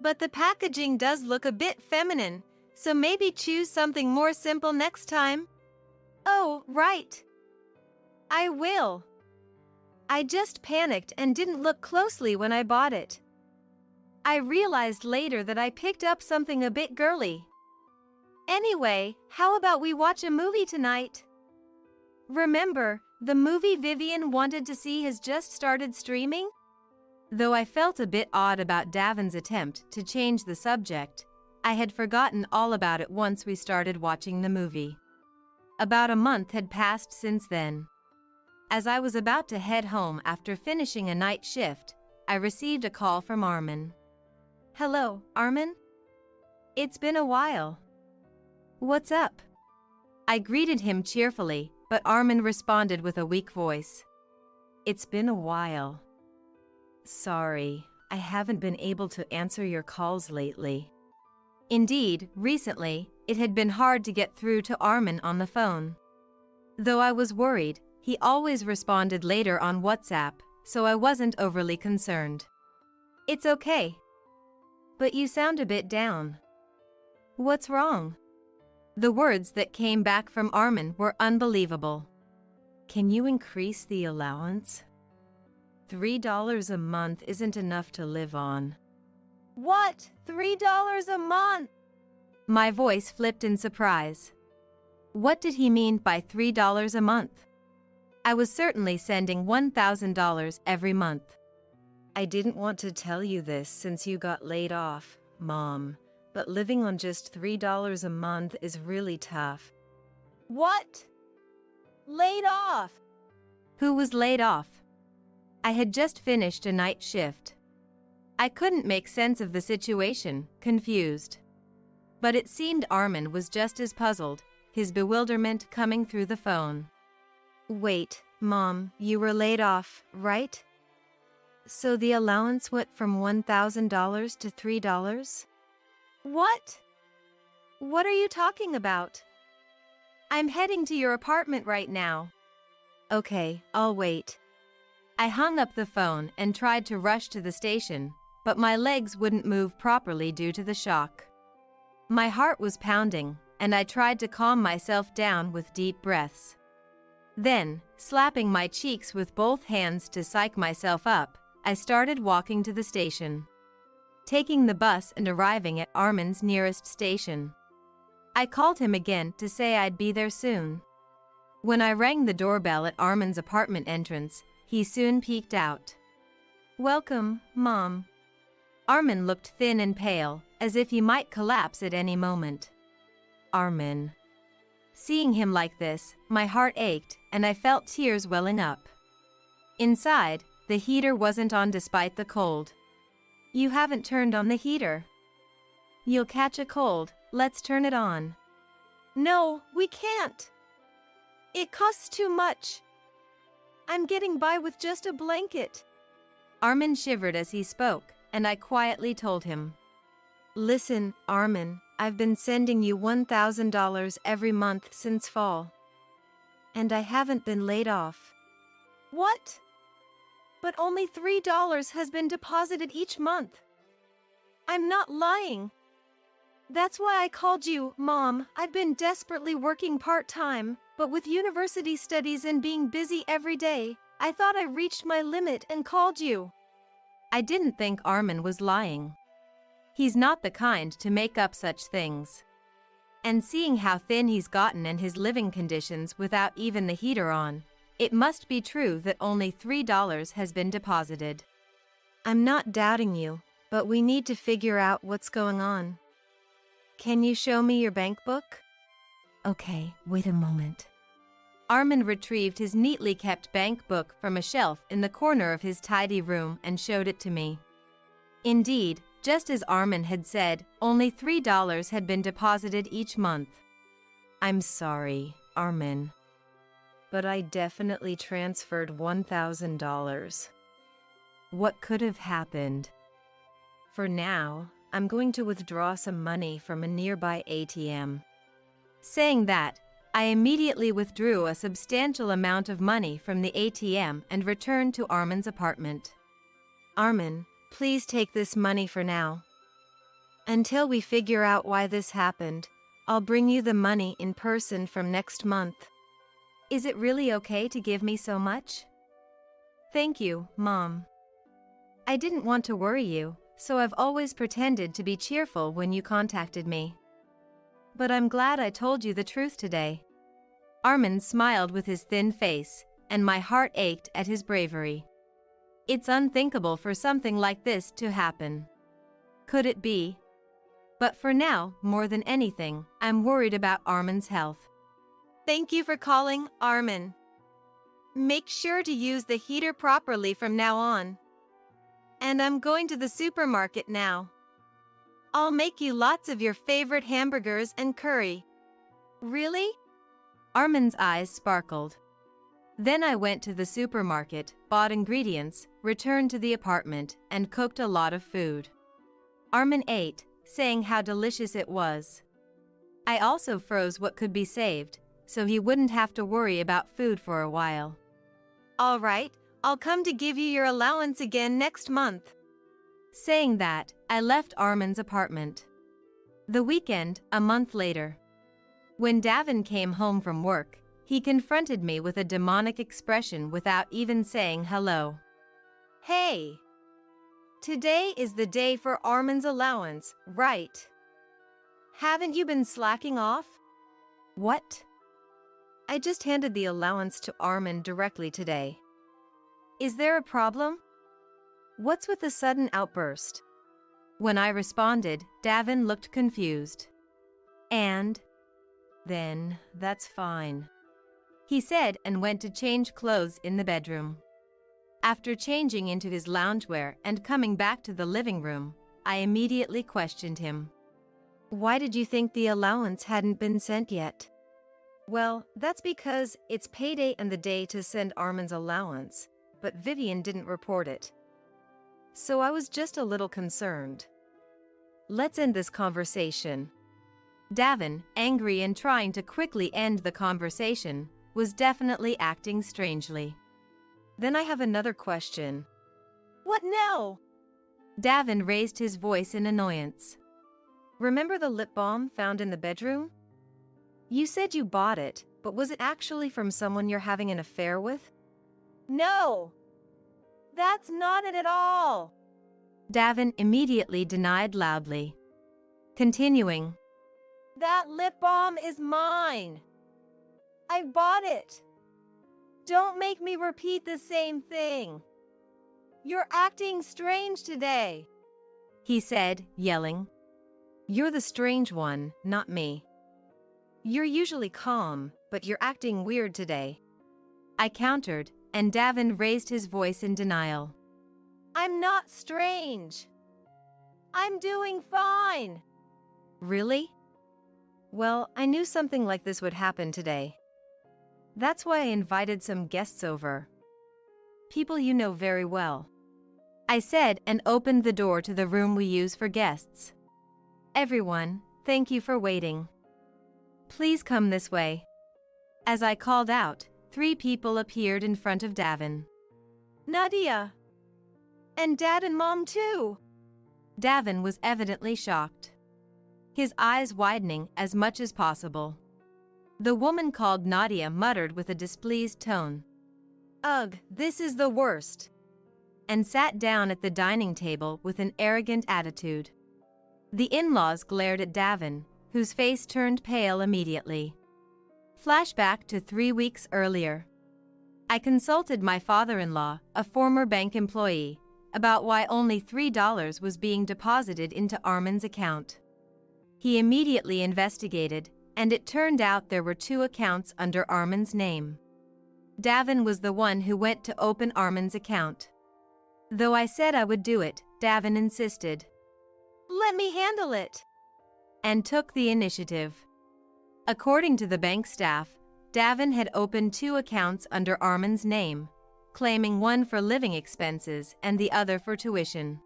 But the packaging does look a bit feminine, so maybe choose something more simple next time. Oh, right. I will. I just panicked and didn't look closely when I bought it. I realized later that I picked up something a bit girly. Anyway, how about we watch a movie tonight? Remember, the movie Vivian wanted to see has just started streaming? Though I felt a bit odd about Davin's attempt to change the subject, I had forgotten all about it once we started watching the movie. About a month had passed since then. As I was about to head home after finishing a night shift, I received a call from Armin. Hello, Armin? It's been a while. What's up? I greeted him cheerfully, but Armin responded with a weak voice. It's been a while. Sorry, I haven't been able to answer your calls lately. Indeed, recently, it had been hard to get through to Armin on the phone. Though I was worried, he always responded later on WhatsApp, so I wasn't overly concerned. It's okay. But you sound a bit down. What's wrong? The words that came back from Armin were unbelievable. Can you increase the allowance? $3 a month isn't enough to live on. What? $3 a month? My voice flipped in surprise. What did he mean by $3 a month? I was certainly sending $1,000 every month. I didn't want to tell you this since you got laid off, Mom, but living on just $3 a month is really tough. What? Laid off? Who was laid off? I had just finished a night shift. I couldn't make sense of the situation, confused. But it seemed Armin was just as puzzled, his bewilderment coming through the phone. Wait, Mom, you were laid off, right? So the allowance went from $1,000 to $3? What? What are you talking about? I'm heading to your apartment right now. Okay, I'll wait. I hung up the phone and tried to rush to the station, but my legs wouldn't move properly due to the shock. My heart was pounding, and I tried to calm myself down with deep breaths. Then, slapping my cheeks with both hands to psych myself up, I started walking to the station. Taking the bus and arriving at Armin's nearest station. I called him again to say I'd be there soon. When I rang the doorbell at Armin's apartment entrance, he soon peeked out. Welcome, Mom. Armin looked thin and pale, as if he might collapse at any moment. Armin. Seeing him like this, my heart ached, and I felt tears welling up. Inside, the heater wasn't on despite the cold. You haven't turned on the heater. You'll catch a cold, let's turn it on. No, we can't. It costs too much. I'm getting by with just a blanket. Armin shivered as he spoke, and I quietly told him. Listen, Armin, I've been sending you $1,000 every month since fall. And I haven't been laid off. What? But only $3 has been deposited each month. I'm not lying. That's why I called you, Mom. I've been desperately working part-time, but with university studies and being busy every day, I thought I reached my limit and called you. I didn't think Armin was lying. He's not the kind to make up such things. And seeing how thin he's gotten and his living conditions without even the heater on, it must be true that only $3 has been deposited. I'm not doubting you, but we need to figure out what's going on. Can you show me your bank book? Okay, wait a moment. Armin retrieved his neatly kept bank book from a shelf in the corner of his tidy room and showed it to me. Indeed, just as Armin had said, only $3 had been deposited each month. I'm sorry, Armin, but I definitely transferred $1,000. What could have happened? For now, I'm going to withdraw some money from a nearby ATM. Saying that, I immediately withdrew a substantial amount of money from the ATM and returned to Armin's apartment. Armin, please take this money for now. Until we figure out why this happened, I'll bring you the money in person from next month. Is it really okay to give me so much? Thank you, Mom. I didn't want to worry you, so I've always pretended to be cheerful when you contacted me. But I'm glad I told you the truth today. Armin smiled with his thin face, and my heart ached at his bravery. It's unthinkable for something like this to happen. Could it be? But for now, more than anything, I'm worried about Armin's health. Thank you for calling, Armin. Make sure to use the heater properly from now on. And I'm going to the supermarket now. I'll make you lots of your favorite hamburgers and curry. Really? Armin's eyes sparkled. Then I went to the supermarket, bought ingredients, returned to the apartment, and cooked a lot of food. Armin ate, saying how delicious it was. I also froze what could be saved, so he wouldn't have to worry about food for a while. All right, I'll come to give you your allowance again next month. Saying that, I left Armin's apartment. The weekend, a month later. When Davin came home from work, he confronted me with a demonic expression without even saying hello. Hey! Today is the day for Armin's allowance, right? Haven't you been slacking off? What? I just handed the allowance to Armin directly today. Is there a problem? What's with the sudden outburst? When I responded, Davin looked confused. And? Then, that's fine, he said and went to change clothes in the bedroom. After changing into his loungewear and coming back to the living room, I immediately questioned him. Why did you think the allowance hadn't been sent yet? Well, that's because it's payday and the day to send Armin's allowance, but Vivian didn't report it. So I was just a little concerned. Let's end this conversation. Davin, angry and trying to quickly end the conversation, was definitely acting strangely. Then I have another question. What now? Davin raised his voice in annoyance. Remember the lip balm found in the bedroom? You said you bought it, but was it actually from someone you're having an affair with? No! That's not it at all! Davin immediately denied loudly. Continuing. That lip balm is mine! I bought it! Don't make me repeat the same thing! You're acting strange today! He said, yelling. You're the strange one, not me. You're usually calm, but you're acting weird today. I countered, and Davin raised his voice in denial. I'm not strange. I'm doing fine. Really? Well, I knew something like this would happen today. That's why I invited some guests over. People you know very well. I said and opened the door to the room we use for guests. Everyone, thank you for waiting. Please come this way. As I called out, 3 people appeared in front of Davin. Nadia! And Dad and Mom too! Davin was evidently shocked, his eyes widening as much as possible. The woman called Nadia muttered with a displeased tone, "Ugh, this is the worst," and sat down at the dining table with an arrogant attitude. The in-laws glared at Davin, whose face turned pale immediately. Flashback to 3 weeks earlier. I consulted my father-in-law, a former bank employee, about why only $3 was being deposited into Armin's account. He immediately investigated, and it turned out there were 2 accounts under Armin's name. Davin was the one who went to open Armin's account. Though I said I would do it, Davin insisted. "Let me handle it," and took the initiative. According to the bank staff, Davin had opened 2 accounts under Armin's name, claiming one for living expenses and the other for tuition.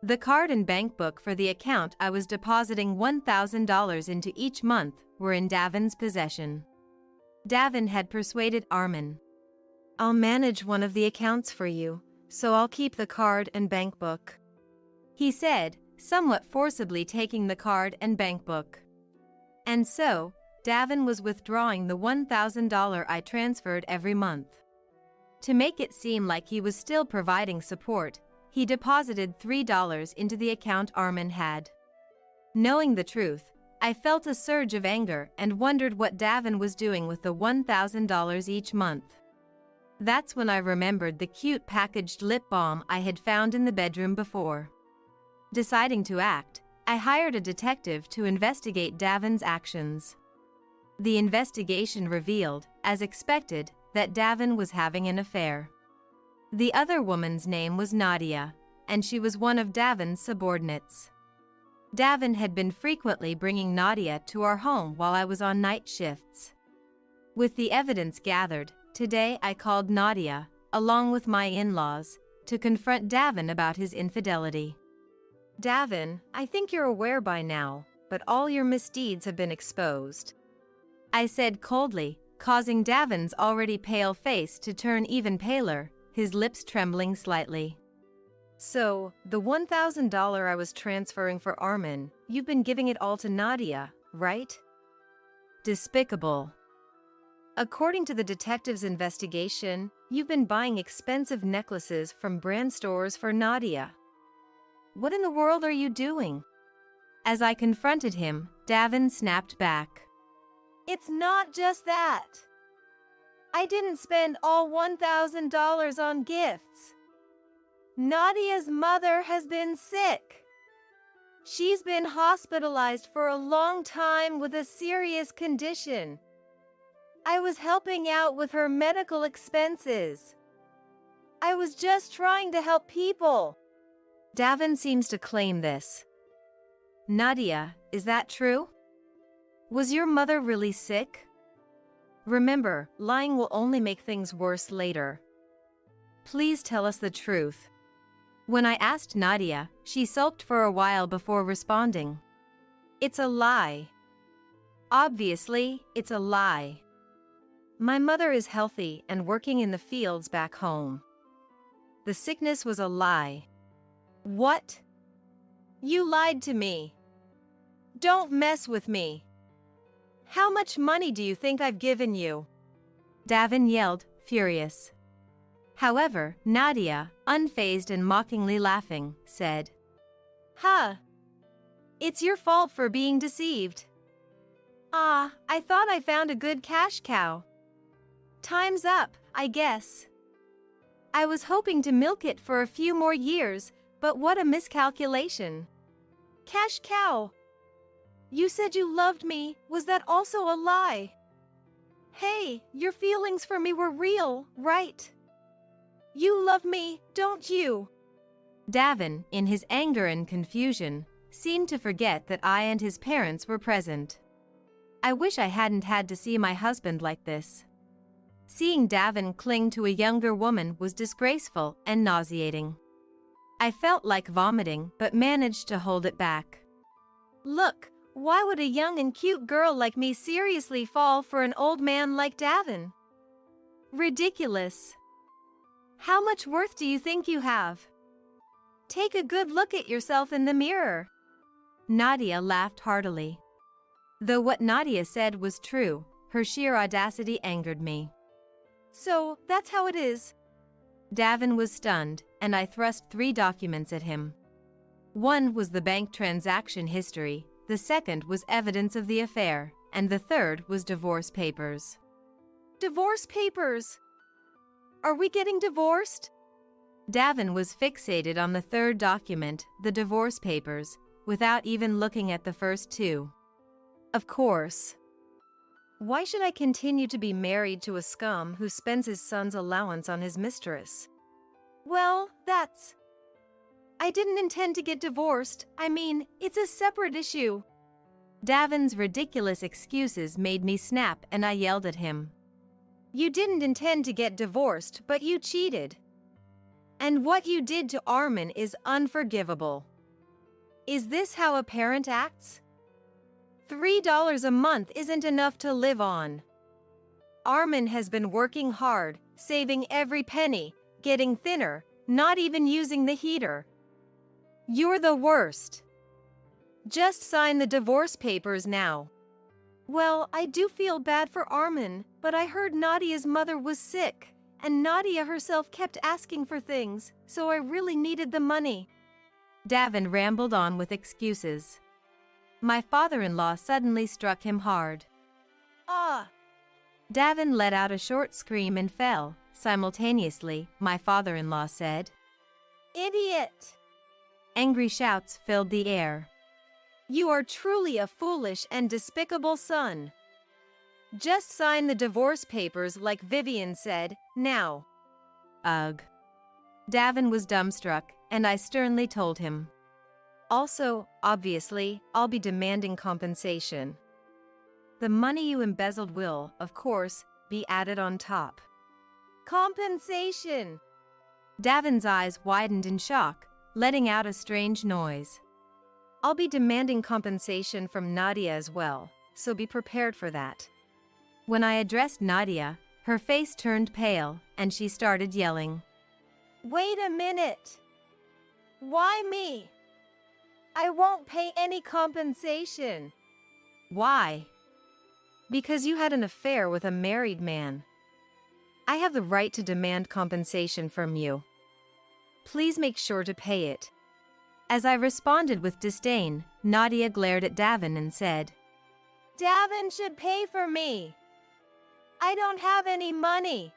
The card and bank book for the account I was depositing $1,000 into each month were in Davin's possession. Davin had persuaded Armin. "I'll manage one of the accounts for you, so I'll keep the card and bank book," he said, somewhat forcibly taking the card and bank book. And so, Davin was withdrawing the $1,000 I transferred every month. To make it seem like he was still providing support, he deposited $3 into the account Armin had. Knowing the truth, I felt a surge of anger and wondered what Davin was doing with the $1,000 each month. That's when I remembered the cute packaged lip balm I had found in the bedroom before. Deciding to act, I hired a detective to investigate Davin's actions. The investigation revealed, as expected, that Davin was having an affair. The other woman's name was Nadia, and she was one of Davin's subordinates. Davin had been frequently bringing Nadia to our home while I was on night shifts. With the evidence gathered, today I called Nadia, along with my in-laws, to confront Davin about his infidelity. "Davin, I think you're aware by now, but all your misdeeds have been exposed," I said coldly, causing Davin's already pale face to turn even paler, his lips trembling slightly. "So, the $1,000 I was transferring for Armin, you've been giving it all to Nadia, right?" Despicable. According to the detective's investigation, you've been buying expensive necklaces from brand stores for Nadia. What in the world are you doing? As I confronted him, Davin snapped back. "It's not just that. I didn't spend all $1,000 on gifts. Nadia's mother has been sick. She's been hospitalized for a long time with a serious condition. I was helping out with her medical expenses. I was just trying to help people." Davin seems to claim this. Nadia, is that true? Was your mother really sick? Remember, lying will only make things worse later. Please tell us the truth. When I asked Nadia, she sulked for a while before responding. "It's a lie. Obviously, it's a lie. My mother is healthy and working in the fields back home. The sickness was a lie." "What? You lied to me. Don't mess with me. How much money do you think I've given you?" Davin yelled, furious. However, Nadia, unfazed and mockingly laughing, said, "Huh. It's your fault for being deceived. Ah, I thought I found a good cash cow. Time's up, I guess. I was hoping to milk it for a few more years, but what a miscalculation. Cash cow. You said you loved me, was that also a lie? Hey, your feelings for me were real, right? You love me, don't you?" Davin, in his anger and confusion, seemed to forget that I and his parents were present. I wish I hadn't had to see my husband like this. Seeing Davin cling to a younger woman was disgraceful and nauseating. I felt like vomiting but managed to hold it back. Look, why would a young and cute girl like me seriously fall for an old man like Davin? Ridiculous. How much worth do you think you have? Take a good look at yourself in the mirror. Nadia laughed heartily. Though what Nadia said was true, her sheer audacity angered me. So, that's how it is. Davin was stunned, and I thrust 3 documents at him. One was the bank transaction history, the second was evidence of the affair, and the third was divorce papers. Divorce papers? Are we getting divorced? Davin was fixated on the third document, the divorce papers, without even looking at the first 2. Of course. Why should I continue to be married to a scum who spends his son's allowance on his mistress? Well, I didn't intend to get divorced. I mean, it's a separate issue. Davin's ridiculous excuses made me snap and I yelled at him. You didn't intend to get divorced, but you cheated. And what you did to Armin is unforgivable. Is this how a parent acts? $3 a month isn't enough to live on. Armin has been working hard, saving every penny, getting thinner, not even using the heater. You're the worst. Just sign the divorce papers now. Well, I do feel bad for Armin, but I heard Nadia's mother was sick, and Nadia herself kept asking for things, so I really needed the money. Davin rambled on with excuses. My father-in-law suddenly struck him hard. Ah! Davin let out a short scream and fell. Simultaneously, my father-in-law said, Idiot! Angry shouts filled the air. You are truly a foolish and despicable son. Just sign the divorce papers like Vivian said, now. Ugh. Davin was dumbstruck, and I sternly told him. Also, obviously, I'll be demanding compensation. The money you embezzled will, of course, be added on top. Compensation! Davin's eyes widened in shock, letting out a strange noise. I'll be demanding compensation from Nadia as well, so be prepared for that. When I addressed Nadia, her face turned pale, and she started yelling. Wait a minute! Why me? I won't pay any compensation. Why? Because you had an affair with a married man. I have the right to demand compensation from you. Please make sure to pay it. As I responded with disdain, Nadia glared at Davin and said, Davin should pay for me. I don't have any money.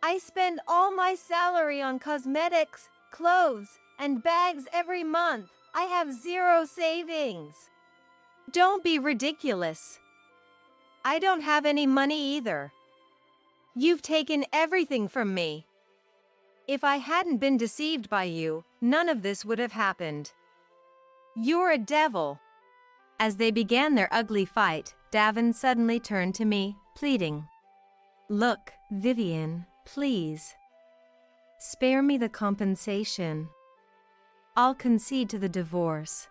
I spend all my salary on cosmetics, clothes, and bags every month. I have 0 savings. Don't be ridiculous. I don't have any money either. You've taken everything from me. If I hadn't been deceived by you, none of this would have happened. You're a devil. As they began their ugly fight, Davin suddenly turned to me, pleading. Look, Vivian, please. Spare me the compensation. I'll concede to the divorce.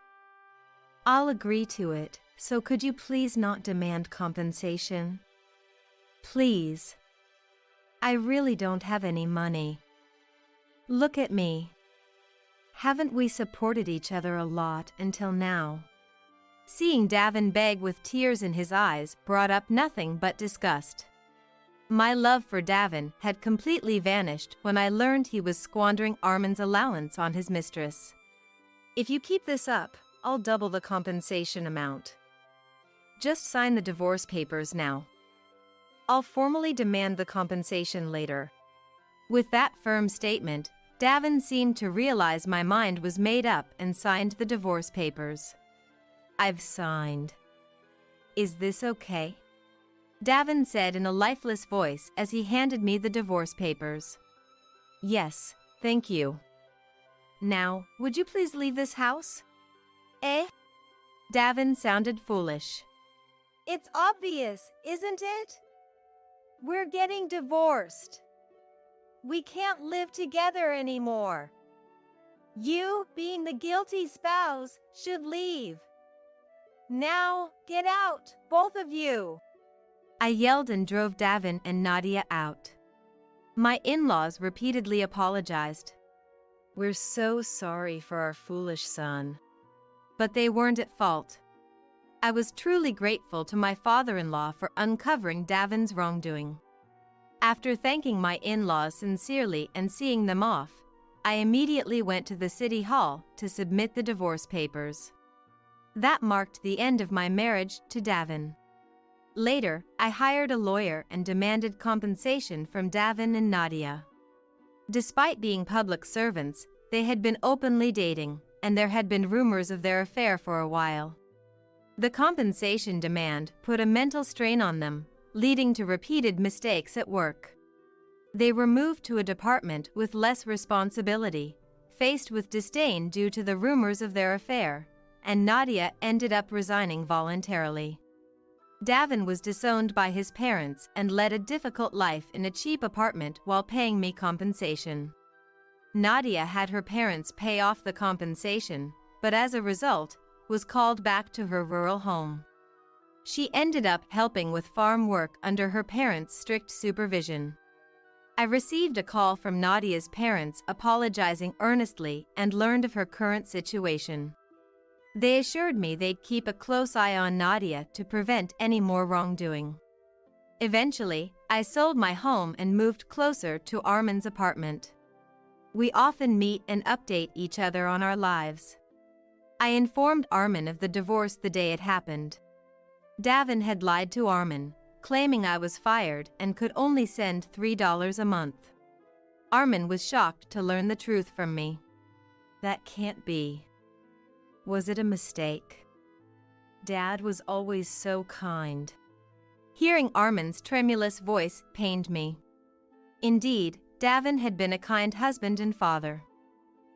I'll agree to it, so could you please not demand compensation? Please. I really don't have any money. Look at me. Haven't we supported each other a lot until now? Seeing Davin beg with tears in his eyes brought up nothing but disgust. My love for Davin had completely vanished when I learned he was squandering Armin's allowance on his mistress. If you keep this up, I'll double the compensation amount. Just sign the divorce papers now. I'll formally demand the compensation later. With that firm statement, Davin seemed to realize my mind was made up and signed the divorce papers. I've signed. Is this okay? Davin said in a lifeless voice as he handed me the divorce papers. Yes, thank you. Now, would you please leave this house? Eh? Davin sounded foolish. It's obvious, isn't it? We're getting divorced. We can't live together anymore. You, being the guilty spouse, should leave. Now, get out, both of you. I yelled and drove Davin and Nadia out. My in-laws repeatedly apologized. We're so sorry for our foolish son. But they weren't at fault. I was truly grateful to my father-in-law for uncovering Davin's wrongdoing. After thanking my in-laws sincerely and seeing them off, I immediately went to the city hall to submit the divorce papers. That marked the end of my marriage to Davin. Later, I hired a lawyer and demanded compensation from Davin and Nadia. Despite being public servants, they had been openly dating, and there had been rumors of their affair for a while. The compensation demand put a mental strain on them, leading to repeated mistakes at work. They were moved to a department with less responsibility, faced with disdain due to the rumors of their affair, and Nadia ended up resigning voluntarily. Davin was disowned by his parents and led a difficult life in a cheap apartment while paying me compensation. Nadia had her parents pay off the compensation, but as a result, was called back to her rural home. She ended up helping with farm work under her parents' strict supervision. I received a call from Nadia's parents apologizing earnestly and learned of her current situation. They assured me they'd keep a close eye on Nadia to prevent any more wrongdoing. Eventually, I sold my home and moved closer to Armin's apartment. We often meet and update each other on our lives. I informed Armin of the divorce the day it happened. Davin had lied to Armin, claiming I was fired and could only send $3 a month. Armin was shocked to learn the truth from me. That can't be. Was it a mistake? Dad was always so kind. Hearing Armin's tremulous voice pained me. Indeed, Davin had been a kind husband and father.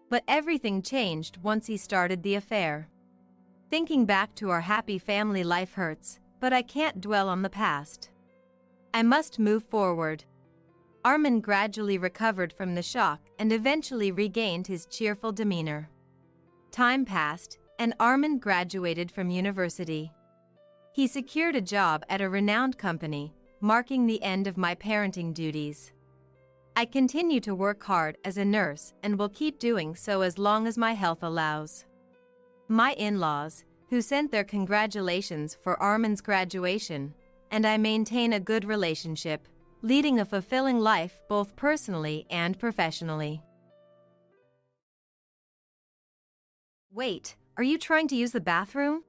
But everything changed once he started the affair. Thinking back to our happy family life hurts, but I can't dwell on the past. I must move forward. Armin gradually recovered from the shock and eventually regained his cheerful demeanor. Time passed, and Armin graduated from university. He secured a job at a renowned company, marking the end of my parenting duties. I continue to work hard as a nurse and will keep doing so as long as my health allows. My in-laws, who sent their congratulations for Armin's graduation, and I maintain a good relationship, leading a fulfilling life both personally and professionally. Wait, are you trying to use the bathroom?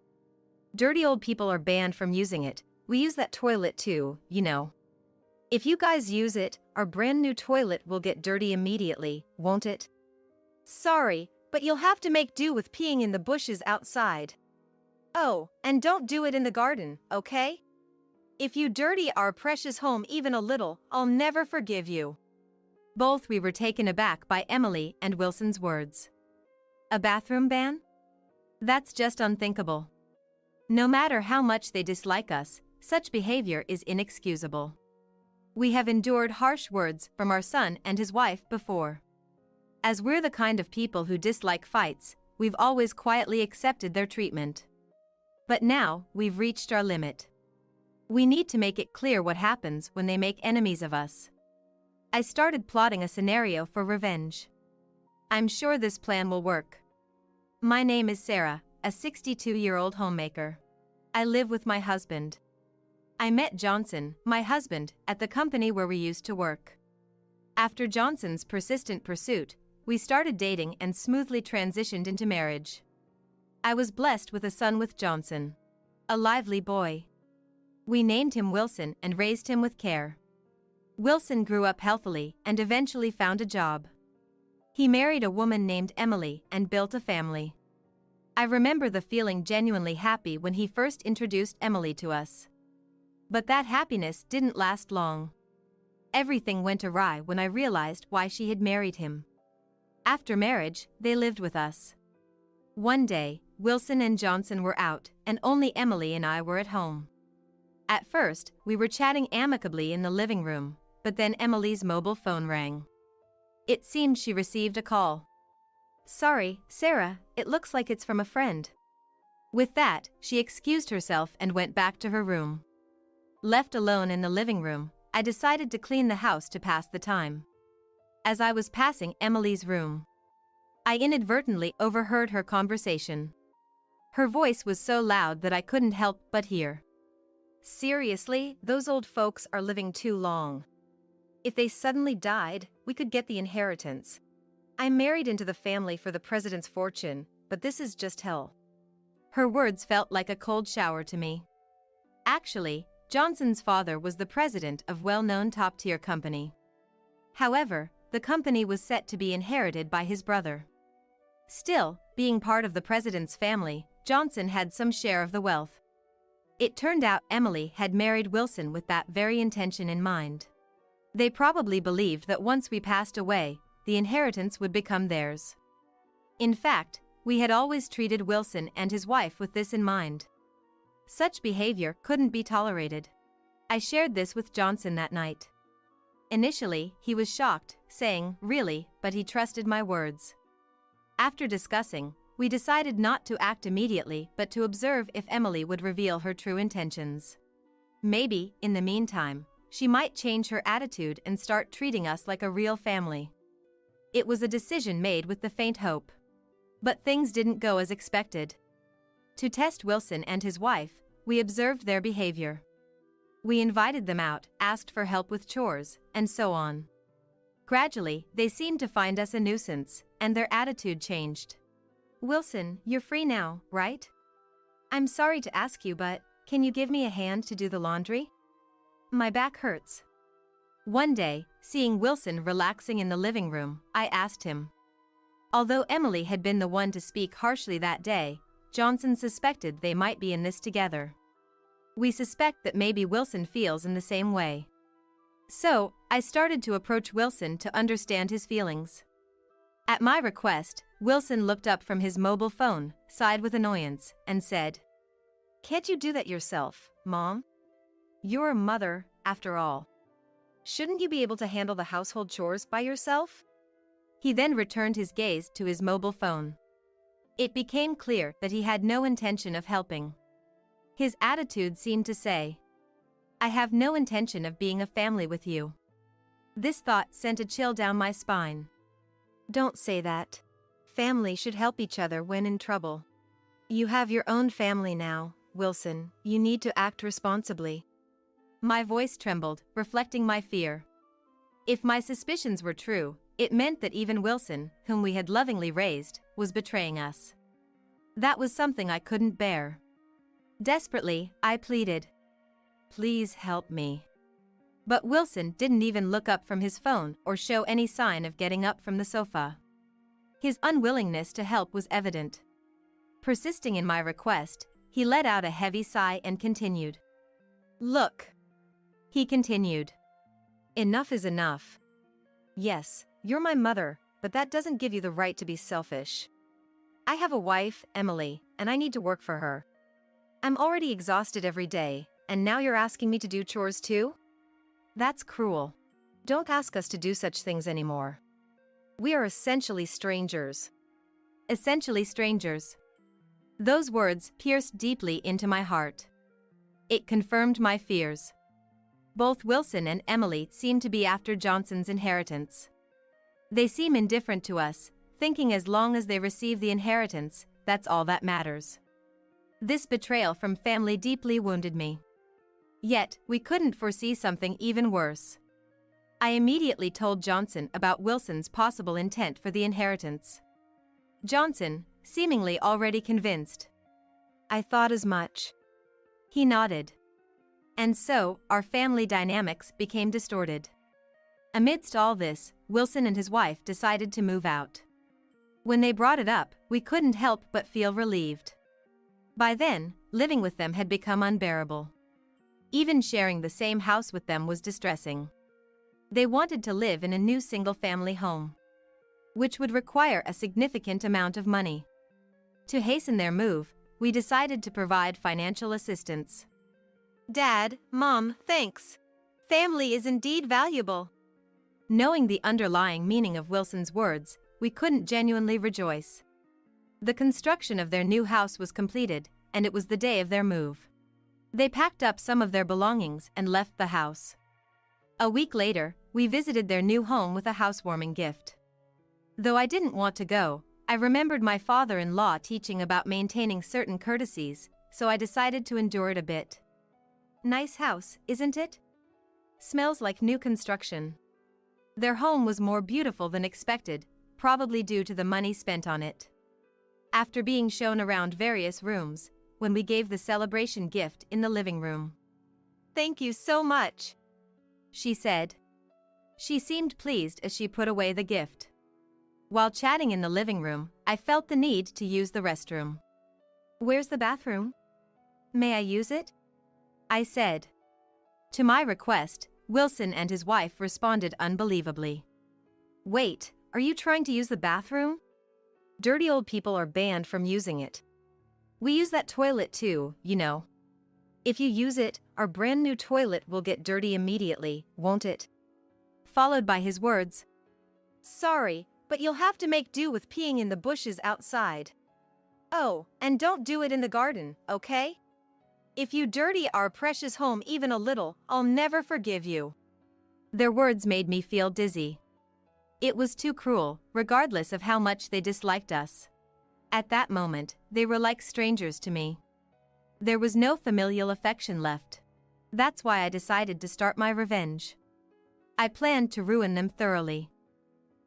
Dirty old people are banned from using it. We use that toilet too, you know. If you guys use it, our brand new toilet will get dirty immediately, won't it? Sorry, but you'll have to make do with peeing in the bushes outside. Oh, and don't do it in the garden, okay? If you dirty our precious home even a little, I'll never forgive you. Both we were taken aback by Emily and Wilson's words. A bathroom ban? That's just unthinkable. No matter how much they dislike us, such behavior is inexcusable. We have endured harsh words from our son and his wife before. As we're the kind of people who dislike fights, we've always quietly accepted their treatment. But now, we've reached our limit. We need to make it clear what happens when they make enemies of us. I started plotting a scenario for revenge. I'm sure this plan will work. My name is Sarah, a 62-year-old homemaker. I live with my husband. I met Johnson, my husband, at the company where we used to work. After Johnson's persistent pursuit, we started dating and smoothly transitioned into marriage. I was blessed with a son with Johnson. A lively boy. We named him Wilson and raised him with care. Wilson grew up healthily and eventually found a job. He married a woman named Emily and built a family. I remember the feeling genuinely happy when he first introduced Emily to us. But that happiness didn't last long. Everything went awry when I realized why she had married him. After marriage, they lived with us. One day, Wilson and Johnson were out, and only Emily and I were at home. At first, we were chatting amicably in the living room, but then Emily's mobile phone rang. It seemed she received a call. "Sorry, Sarah, it looks like it's from a friend." With that, she excused herself and went back to her room. Left alone in the living room, I decided to clean the house to pass the time. As I was passing Emily's room, I inadvertently overheard her conversation. Her voice was so loud that I couldn't help but hear. "Seriously, those old folks are living too long. If they suddenly died, we could get the inheritance. I married into the family for the president's fortune, but this is just hell." Her words felt like a cold shower to me. Actually, Johnson's father was the president of well-known top-tier company. However, the company was set to be inherited by his brother. Still, being part of the president's family, Johnson had some share of the wealth. It turned out Emily had married Wilson with that very intention in mind. They probably believed that once we passed away, the inheritance would become theirs. In fact, we had always treated Wilson and his wife with this in mind. Such behavior couldn't be tolerated. I shared this with Johnson that night. Initially, he was shocked, saying, "Really?" but he trusted my words. After discussing, we decided not to act immediately but to observe if Emily would reveal her true intentions. Maybe, in the meantime, she might change her attitude and start treating us like a real family. It was a decision made with the faint hope. But things didn't go as expected. To test Wilson and his wife, we observed their behavior. We invited them out, asked for help with chores, and so on. Gradually, they seemed to find us a nuisance, and their attitude changed. "Wilson, you're free now, right? I'm sorry to ask you, but can you give me a hand to do the laundry? My back hurts." One day, seeing Wilson relaxing in the living room, I asked him. Although Emily had been the one to speak harshly that day, Johnson suspected they might be in this together. We suspect that maybe Wilson feels in the same way. So, I started to approach Wilson to understand his feelings. At my request, Wilson looked up from his mobile phone, sighed with annoyance, and said, "Can't you do that yourself, Mom? You're a mother, after all. Shouldn't you be able to handle the household chores by yourself?" He then returned his gaze to his mobile phone. It became clear that he had no intention of helping. His attitude seemed to say, "I have no intention of being a family with you." This thought sent a chill down my spine. Don't say that. Family should help each other when in trouble. You have your own family now, Wilson. You need to act responsibly. My voice trembled, reflecting my fear. If my suspicions were true, it meant that even Wilson, whom we had lovingly raised, was betraying us. That was something I couldn't bear. Desperately, I pleaded, "Please help me." But Wilson didn't even look up from his phone or show any sign of getting up from the sofa. His unwillingness to help was evident. Persisting in my request, he let out a heavy sigh and continued. "Look," he continued. "Enough is enough. Yes, you're my mother, but that doesn't give you the right to be selfish. I have a wife, Emily, and I need to work for her. I'm already exhausted every day, and now you're asking me to do chores too? That's cruel. Don't ask us to do such things anymore. We are essentially strangers." Essentially strangers. Those words pierced deeply into my heart. It confirmed my fears. Both Wilson and Emily seem to be after Johnson's inheritance. They seem indifferent to us, thinking as long as they receive the inheritance, that's all that matters. This betrayal from family deeply wounded me. Yet, we couldn't foresee something even worse. I immediately told Johnson about Wilson's possible intent for the inheritance. Johnson, seemingly already convinced. "I thought as much." He nodded. And so, our family dynamics became distorted. Amidst all this, Wilson and his wife decided to move out. When they brought it up, we couldn't help but feel relieved. By then, living with them had become unbearable. Even sharing the same house with them was distressing. They wanted to live in a new single-family home, which would require a significant amount of money. To hasten their move, we decided to provide financial assistance. Dad, Mom, thanks. Family is indeed valuable. Knowing the underlying meaning of Wilson's words, we couldn't genuinely rejoice. The construction of their new house was completed, and it was the day of their move. They packed up some of their belongings and left the house. A week later, we visited their new home with a housewarming gift. Though I didn't want to go, I remembered my father-in-law teaching about maintaining certain courtesies, so I decided to endure it a bit. Nice house, isn't it? Smells like new construction. Their home was more beautiful than expected, probably due to the money spent on it. After being shown around various rooms, when we gave the celebration gift in the living room. Thank you so much, she said. She seemed pleased as she put away the gift. While chatting in the living room, I felt the need to use the restroom. Where's the bathroom? May I use it? I said. To my request, Wilson and his wife responded unbelievably. Wait, are you trying to use the bathroom? Dirty old people are banned from using it. We use that toilet too, you know. If you use it, our brand new toilet will get dirty immediately, won't it? Followed by his words. Sorry, but you'll have to make do with peeing in the bushes outside. Oh, and don't do it in the garden, okay? If you dirty our precious home even a little, I'll never forgive you. Their words made me feel dizzy. It was too cruel, regardless of how much they disliked us. At that moment, they were like strangers to me. There was no familial affection left. That's why I decided to start my revenge. I planned to ruin them thoroughly.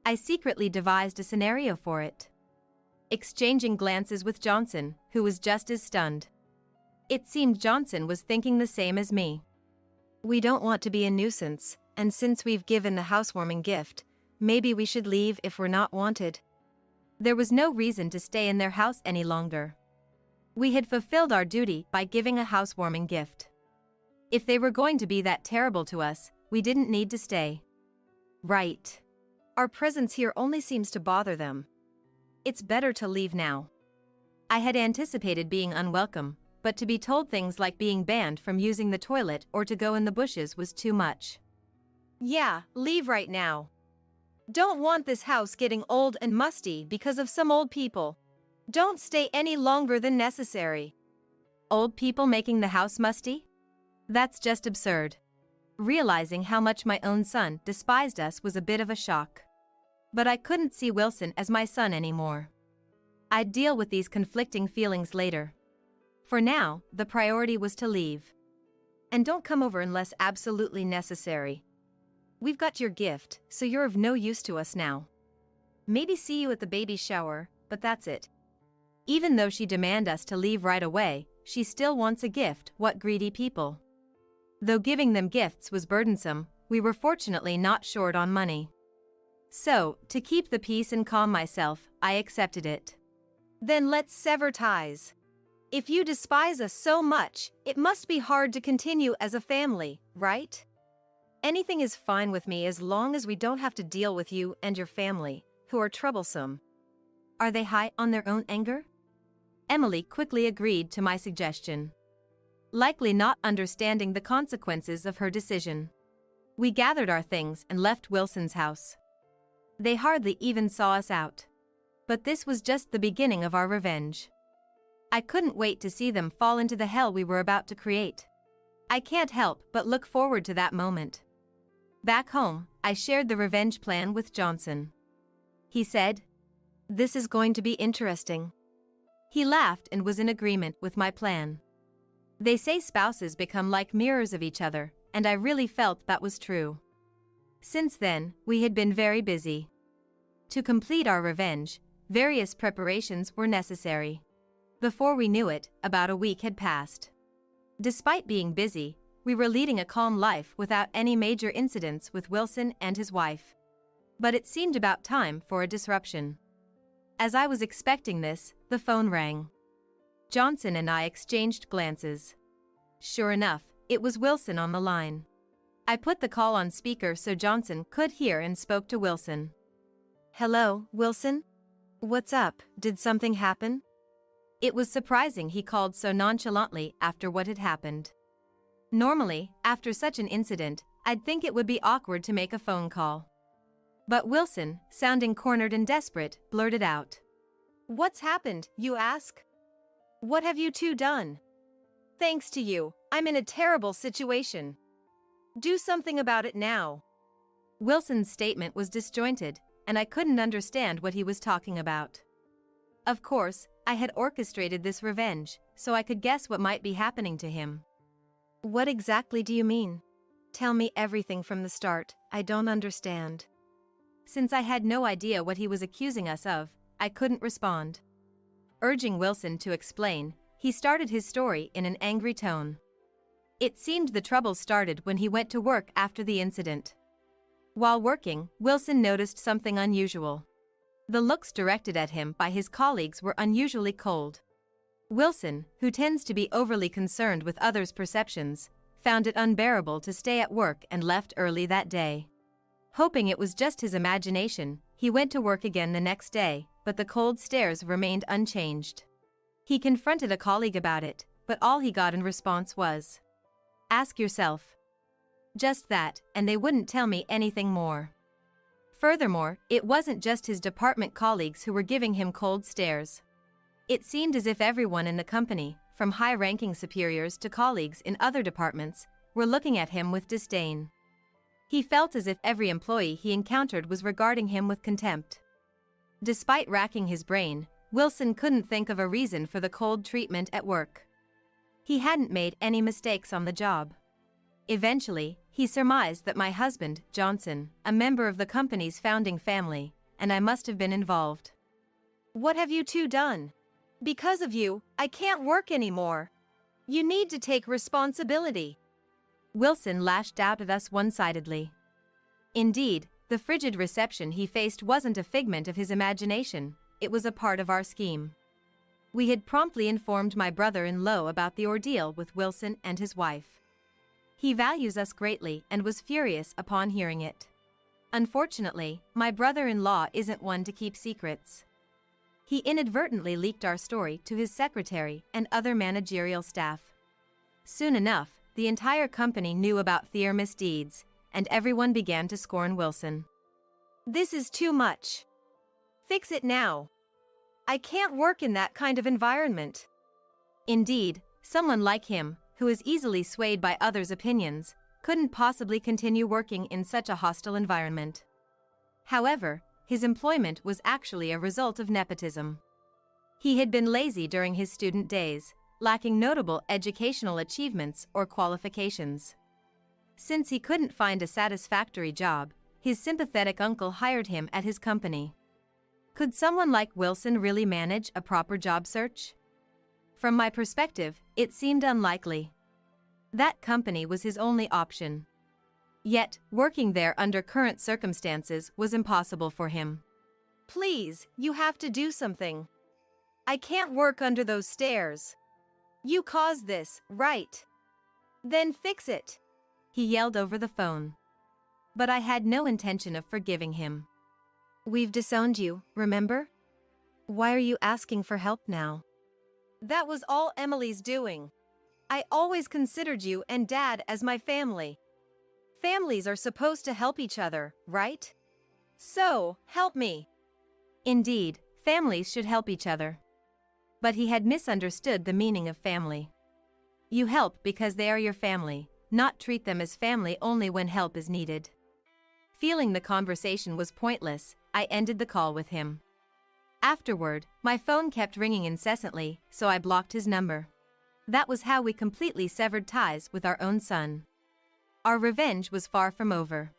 I secretly devised a scenario for it. Exchanging glances with Johnson, who was just as stunned. It seemed Johnson was thinking the same as me. We don't want to be a nuisance, and since we've given the housewarming gift, maybe we should leave if we're not wanted. There was no reason to stay in their house any longer. We had fulfilled our duty by giving a housewarming gift. If they were going to be that terrible to us, we didn't need to stay. Right. Our presence here only seems to bother them. It's better to leave now. I had anticipated being unwelcome, but to be told things like being banned from using the toilet or to go in the bushes was too much. Yeah, leave right now. Don't want this house getting old and musty because of some old people. Don't stay any longer than necessary. Old people making the house musty? That's just absurd. Realizing how much my own son despised us was a bit of a shock. But I couldn't see Wilson as my son anymore. I'd deal with these conflicting feelings later. For now, the priority was to leave. And don't come over unless absolutely necessary. We've got your gift, so you're of no use to us now. Maybe see you at the baby shower, but that's it. Even though she demanded us to leave right away, she still wants a gift, what greedy people. Though giving them gifts was burdensome, we were fortunately not short on money. So, to keep the peace and calm myself, I accepted it. Then let's sever ties. If you despise us so much, it must be hard to continue as a family, right? Anything is fine with me as long as we don't have to deal with you and your family, who are troublesome. Are they high on their own anger? Emily quickly agreed to my suggestion. Likely not understanding the consequences of her decision. We gathered our things and left Wilson's house. They hardly even saw us out. But this was just the beginning of our revenge. I couldn't wait to see them fall into the hell we were about to create. I can't help but look forward to that moment. Back home, I shared the revenge plan with Johnson. He said, "This is going to be interesting." He laughed and was in agreement with my plan. They say spouses become like mirrors of each other, and I really felt that was true. Since then, we had been very busy. To complete our revenge, various preparations were necessary. Before we knew it, about a week had passed. Despite being busy, we were leading a calm life without any major incidents with Wilson and his wife. But it seemed about time for a disruption. As I was expecting this, the phone rang. Johnson and I exchanged glances. Sure enough, it was Wilson on the line. I put the call on speaker so Johnson could hear and spoke to Wilson. "Hello, Wilson? What's up? Did something happen?" It was surprising he called so nonchalantly after what had happened. Normally, after such an incident, I'd think it would be awkward to make a phone call. But Wilson, sounding cornered and desperate, blurted out. "What's happened, you ask? What have you two done? Thanks to you, I'm in a terrible situation. Do something about it now." Wilson's statement was disjointed, and I couldn't understand what he was talking about. Of course, I had orchestrated this revenge, so I could guess what might be happening to him. "What exactly do you mean? Tell me everything from the start, I don't understand." Since I had no idea what he was accusing us of, I couldn't respond. Urging Wilson to explain, he started his story in an angry tone. It seemed the trouble started when he went to work after the incident. While working, Wilson noticed something unusual. The looks directed at him by his colleagues were unusually cold. Wilson, who tends to be overly concerned with others' perceptions, found it unbearable to stay at work and left early that day. Hoping it was just his imagination, he went to work again the next day, but the cold stares remained unchanged. He confronted a colleague about it, but all he got in response was, "Ask yourself." Just that, and they wouldn't tell me anything more. Furthermore, it wasn't just his department colleagues who were giving him cold stares. It seemed as if everyone in the company, from high-ranking superiors to colleagues in other departments, were looking at him with disdain. He felt as if every employee he encountered was regarding him with contempt. Despite racking his brain, Wilson couldn't think of a reason for the cold treatment at work. He hadn't made any mistakes on the job. Eventually, he surmised that my husband, Johnson, a member of the company's founding family, and I must have been involved. "What have you two done? Because of you, I can't work anymore. You need to take responsibility." Wilson lashed out at us one-sidedly. Indeed, the frigid reception he faced wasn't a figment of his imagination, it was a part of our scheme. We had promptly informed my brother-in-law about the ordeal with Wilson and his wife. He values us greatly and was furious upon hearing it. Unfortunately, my brother-in-law isn't one to keep secrets. He inadvertently leaked our story to his secretary and other managerial staff. Soon enough, the entire company knew about their misdeeds, and everyone began to scorn Wilson. "This is too much. Fix it now. I can't work in that kind of environment." Indeed, someone like him, who is easily swayed by others' opinions, couldn't possibly continue working in such a hostile environment. However, his employment was actually a result of nepotism. He had been lazy during his student days, lacking notable educational achievements or qualifications. Since he couldn't find a satisfactory job, his sympathetic uncle hired him at his company. Could someone like Wilson really manage a proper job search? From my perspective, it seemed unlikely. That company was his only option. Yet, working there under current circumstances was impossible for him. "Please, you have to do something. I can't work under those stairs. You caused this, right? Then fix it," he yelled over the phone. But I had no intention of forgiving him. "We've disowned you, remember? Why are you asking for help now?" "That was all Emily's doing. I always considered you and Dad as my family. Families are supposed to help each other, right? So, help me." Indeed, families should help each other. But he had misunderstood the meaning of family. You help because they are your family, not treat them as family only when help is needed. Feeling the conversation was pointless, I ended the call with him. Afterward, my phone kept ringing incessantly, so I blocked his number. That was how we completely severed ties with our own son. Our revenge was far from over.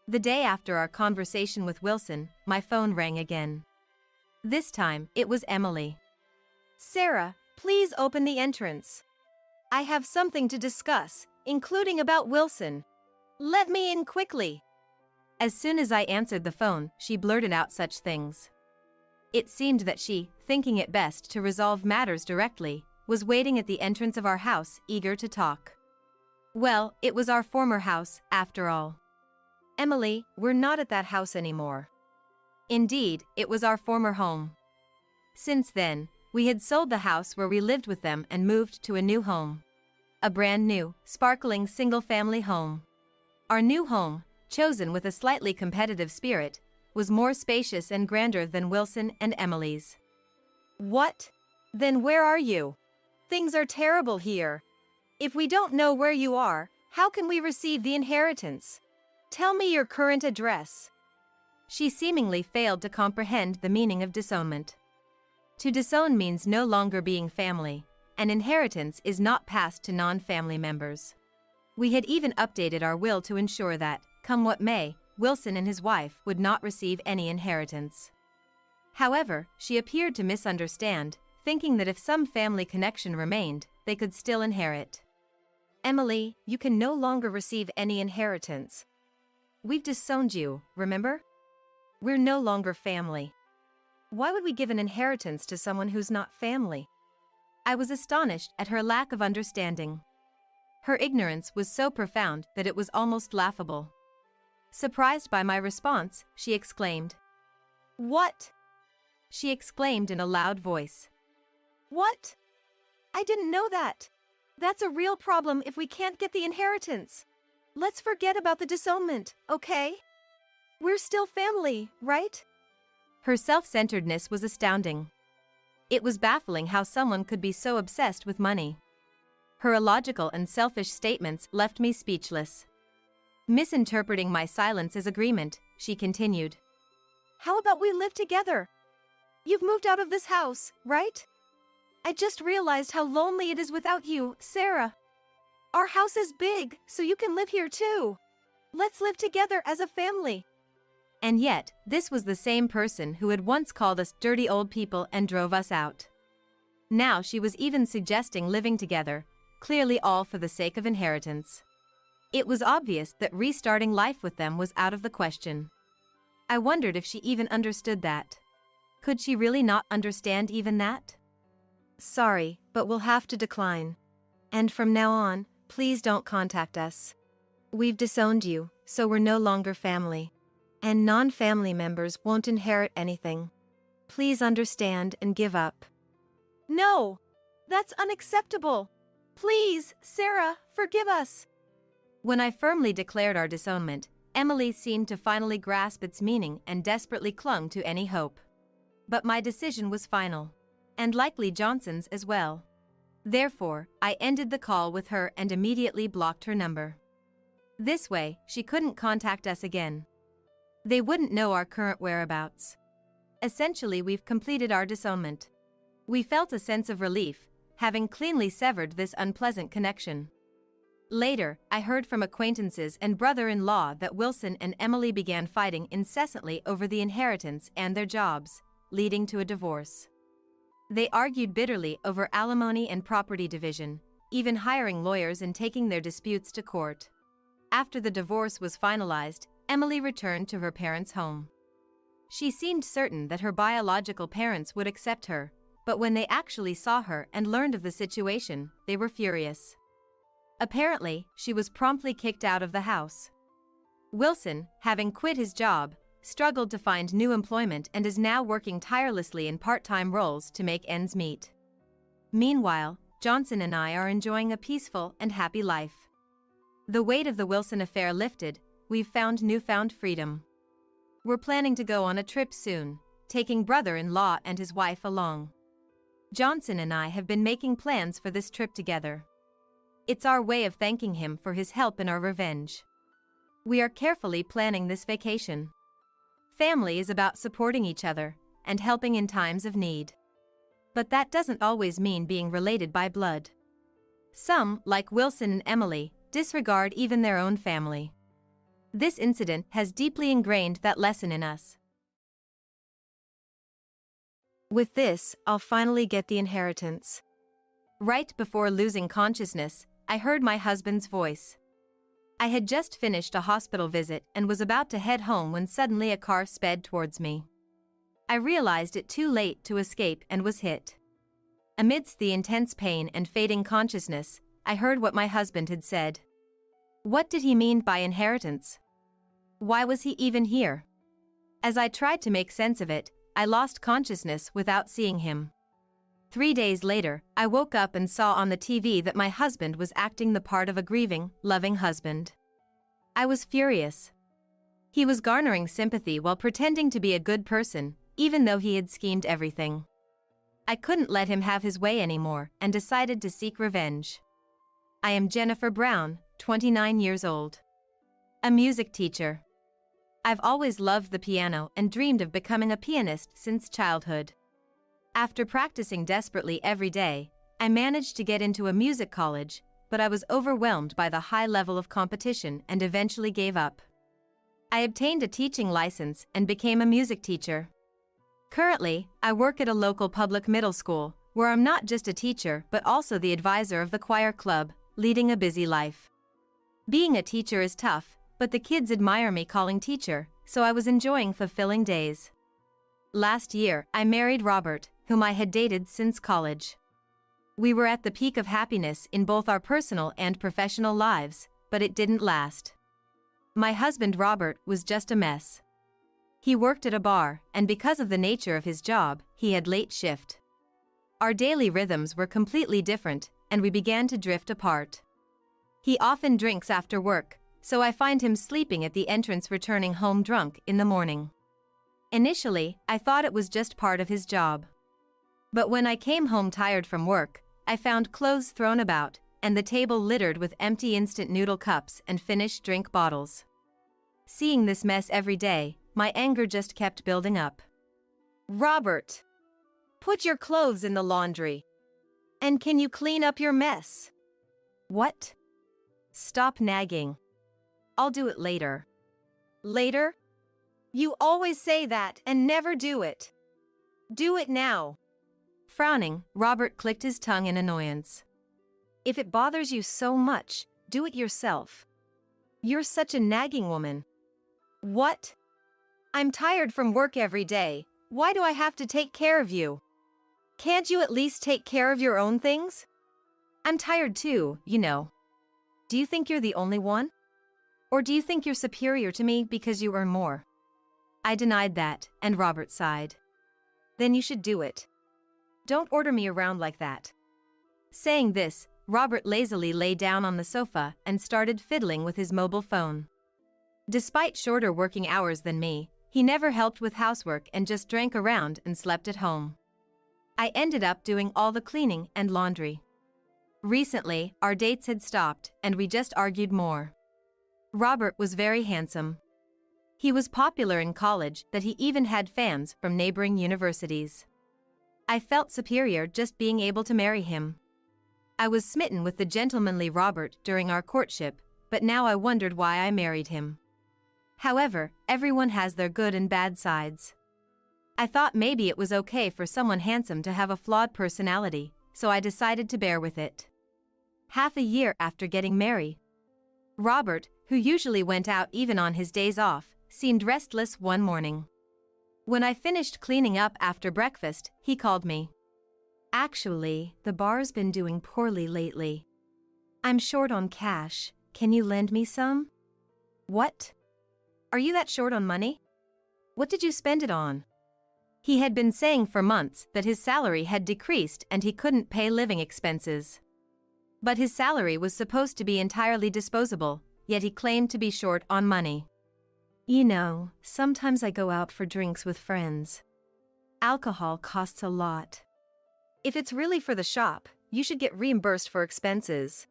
The day after our conversation with Wilson, my phone rang again. This time, it was Emily. "Sarah, please open the entrance. I have something to discuss, including about Wilson. Let me in quickly." As soon as I answered the phone, she blurted out such things. It seemed that she, thinking it best to resolve matters directly, was waiting at the entrance of our house, eager to talk. Well, it was our former house, after all. "Emily, we're not at that house anymore." Indeed, it was our former home. Since then, We had sold the house where we lived with them and moved to a new home. A brand new, sparkling single-family home. Our new home, chosen with a slightly competitive spirit, was more spacious and grander than Wilson and Emily's. What? Then where are you? Things are terrible here. If we don't know where you are, how can we receive the inheritance? Tell me your current address. She seemingly failed to comprehend the meaning of disownment. To disown means no longer being family. An inheritance is not passed to non-family members. We had even updated our will to ensure that, come what may, Wilson and his wife would not receive any inheritance. However, she appeared to misunderstand, thinking that if some family connection remained, they could still inherit. Emily, you can no longer receive any inheritance. We've disowned you, remember? We're no longer family. Why would we give an inheritance to someone who's not family? I was astonished at her lack of understanding. Her ignorance was so profound that it was almost laughable. Surprised by my response, she exclaimed. What? She exclaimed in a loud voice. What? I didn't know that. That's a real problem if we can't get the inheritance. Let's forget about the disownment, okay? We're still family, right? Her self-centeredness was astounding. It was baffling how someone could be so obsessed with money. Her illogical and selfish statements left me speechless. Misinterpreting my silence as agreement, she continued. How about we live together? You've moved out of this house, right? I just realized how lonely it is without you, Sarah. Our house is big, so you can live here too. Let's live together as a family. And yet, this was the same person who had once called us dirty old people and drove us out. Now she was even suggesting living together, clearly all for the sake of inheritance. It was obvious that restarting life with them was out of the question. I wondered if she even understood that. Could she really not understand even that? Sorry, but we'll have to decline. And from now on, please don't contact us. We've disowned you, so we're no longer family. And non-family members won't inherit anything. Please understand and give up. No! That's unacceptable! Please, Sarah, forgive us! When I firmly declared our disownment, Emily seemed to finally grasp its meaning and desperately clung to any hope. But my decision was final. And likely Johnson's as well. Therefore, I ended the call with her and immediately blocked her number. This way, she couldn't contact us again. They wouldn't know our current whereabouts. Essentially, we've completed our disownment. We felt a sense of relief, having cleanly severed this unpleasant connection. Later, I heard from acquaintances and brother-in-law that Wilson and Emily began fighting incessantly over the inheritance and their jobs, leading to a divorce. They argued bitterly over alimony and property division, even hiring lawyers and taking their disputes to court. After the divorce was finalized, Emily returned to her parents' home. She seemed certain that her biological parents would accept her, but when they actually saw her and learned of the situation, they were furious. Apparently, she was promptly kicked out of the house. Wilson, having quit his job, struggled to find new employment and is now working tirelessly in part-time roles to make ends meet. Meanwhile, Johnson and I are enjoying a peaceful and happy life. The weight of the Wilson affair lifted, we've found newfound freedom. We're planning to go on a trip soon, taking brother-in-law and his wife along. Johnson and I have been making plans for this trip together. It's our way of thanking him for his help in our revenge. We are carefully planning this vacation. Family is about supporting each other and helping in times of need. But that doesn't always mean being related by blood. Some, like Wilson and Emily, disregard even their own family. This incident has deeply ingrained that lesson in us. With this, I'll finally get the inheritance. Right before losing consciousness, I heard my husband's voice. I had just finished a hospital visit and was about to head home when suddenly a car sped towards me. I realized it too late to escape and was hit. Amidst the intense pain and fading consciousness, I heard what my husband had said. What did he mean by inheritance? Why was he even here? As I tried to make sense of it, I lost consciousness without seeing him. 3 days later, I woke up and saw on the TV that my husband was acting the part of a grieving, loving husband. I was furious. He was garnering sympathy while pretending to be a good person, even though he had schemed everything. I couldn't let him have his way anymore and decided to seek revenge. I am Jennifer Brown, 29 years old. A music teacher. I've always loved the piano and dreamed of becoming a pianist since childhood. After practicing desperately every day, I managed to get into a music college, but I was overwhelmed by the high level of competition and eventually gave up. I obtained a teaching license and became a music teacher. Currently, I work at a local public middle school, where I'm not just a teacher but also the advisor of the choir club, leading a busy life. Being a teacher is tough, but the kids admire me calling teacher, so I was enjoying fulfilling days. Last year, I married Robert, whom I had dated since college. We were at the peak of happiness in both our personal and professional lives, but it didn't last. My husband Robert was just a mess. He worked at a bar, and because of the nature of his job, he had late shift. Our daily rhythms were completely different, and we began to drift apart. He often drinks after work, so I find him sleeping at the entrance returning home drunk in the morning. Initially, I thought it was just part of his job. But when I came home tired from work, I found clothes thrown about, and the table littered with empty instant noodle cups and finished drink bottles. Seeing this mess every day, my anger just kept building up. Robert, put your clothes in the laundry. And can you clean up your mess? What? Stop nagging. I'll do it later. Later? You always say that and never do it. Do it now. Frowning, Robert clicked his tongue in annoyance. If it bothers you so much, do it yourself. You're such a nagging woman. What? I'm tired from work every day. Why do I have to take care of you? Can't you at least take care of your own things? I'm tired too, you know. Do you think you're the only one? Or do you think you're superior to me because you earn more? I denied that, and Robert sighed. Then you should do it. Don't order me around like that. Saying this, Robert lazily lay down on the sofa and started fiddling with his mobile phone. Despite shorter working hours than me, he never helped with housework and just drank around and slept at home. I ended up doing all the cleaning and laundry. Recently, our dates had stopped and we just argued more. Robert was very handsome. He was popular in college that he even had fans from neighboring universities. I felt superior just being able to marry him. I was smitten with the gentlemanly Robert during our courtship, but now I wondered why I married him. However, everyone has their good and bad sides. I thought maybe it was okay for someone handsome to have a flawed personality, so I decided to bear with it. Half a year after getting married, Robert, who usually went out even on his days off, seemed restless one morning. When I finished cleaning up after breakfast, he called me. Actually, the bar's been doing poorly lately. I'm short on cash. Can you lend me some? What? Are you that short on money? What did you spend it on? He had been saying for months that his salary had decreased and he couldn't pay living expenses. But his salary was supposed to be entirely disposable, yet he claimed to be short on money. You know, sometimes I go out for drinks with friends. Alcohol costs a lot. If it's really for the shop, you should get reimbursed for expenses.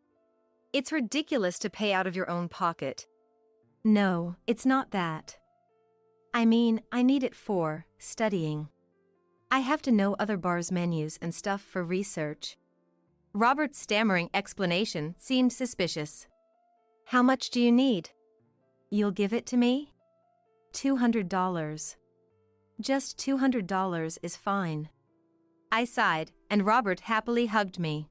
It's ridiculous to pay out of your own pocket. No, it's not that. I mean, I need it for studying. I have to know other bars' menus and stuff for research. Robert's stammering explanation seemed suspicious. How much do you need? You'll give it to me? $200. Just $200 is fine. I sighed, and Robert happily hugged me.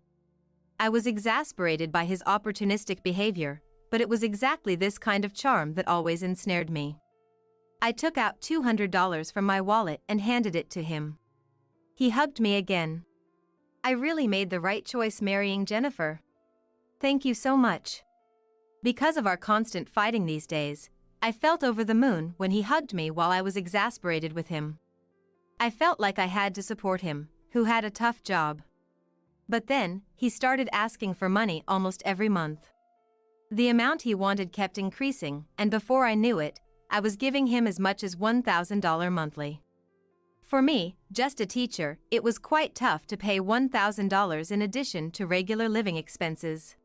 I was exasperated by his opportunistic behavior, but it was exactly this kind of charm that always ensnared me. I took out $200 from my wallet and handed it to him. He hugged me again. I really made the right choice marrying Jennifer. Thank you so much. Because of our constant fighting these days, I felt over the moon when he hugged me while I was exasperated with him. I felt like I had to support him, who had a tough job. But then, he started asking for money almost every month. The amount he wanted kept increasing, and before I knew it, I was giving him as much as $1,000 monthly. For me, just a teacher, it was quite tough to pay $1,000 in addition to regular living expenses.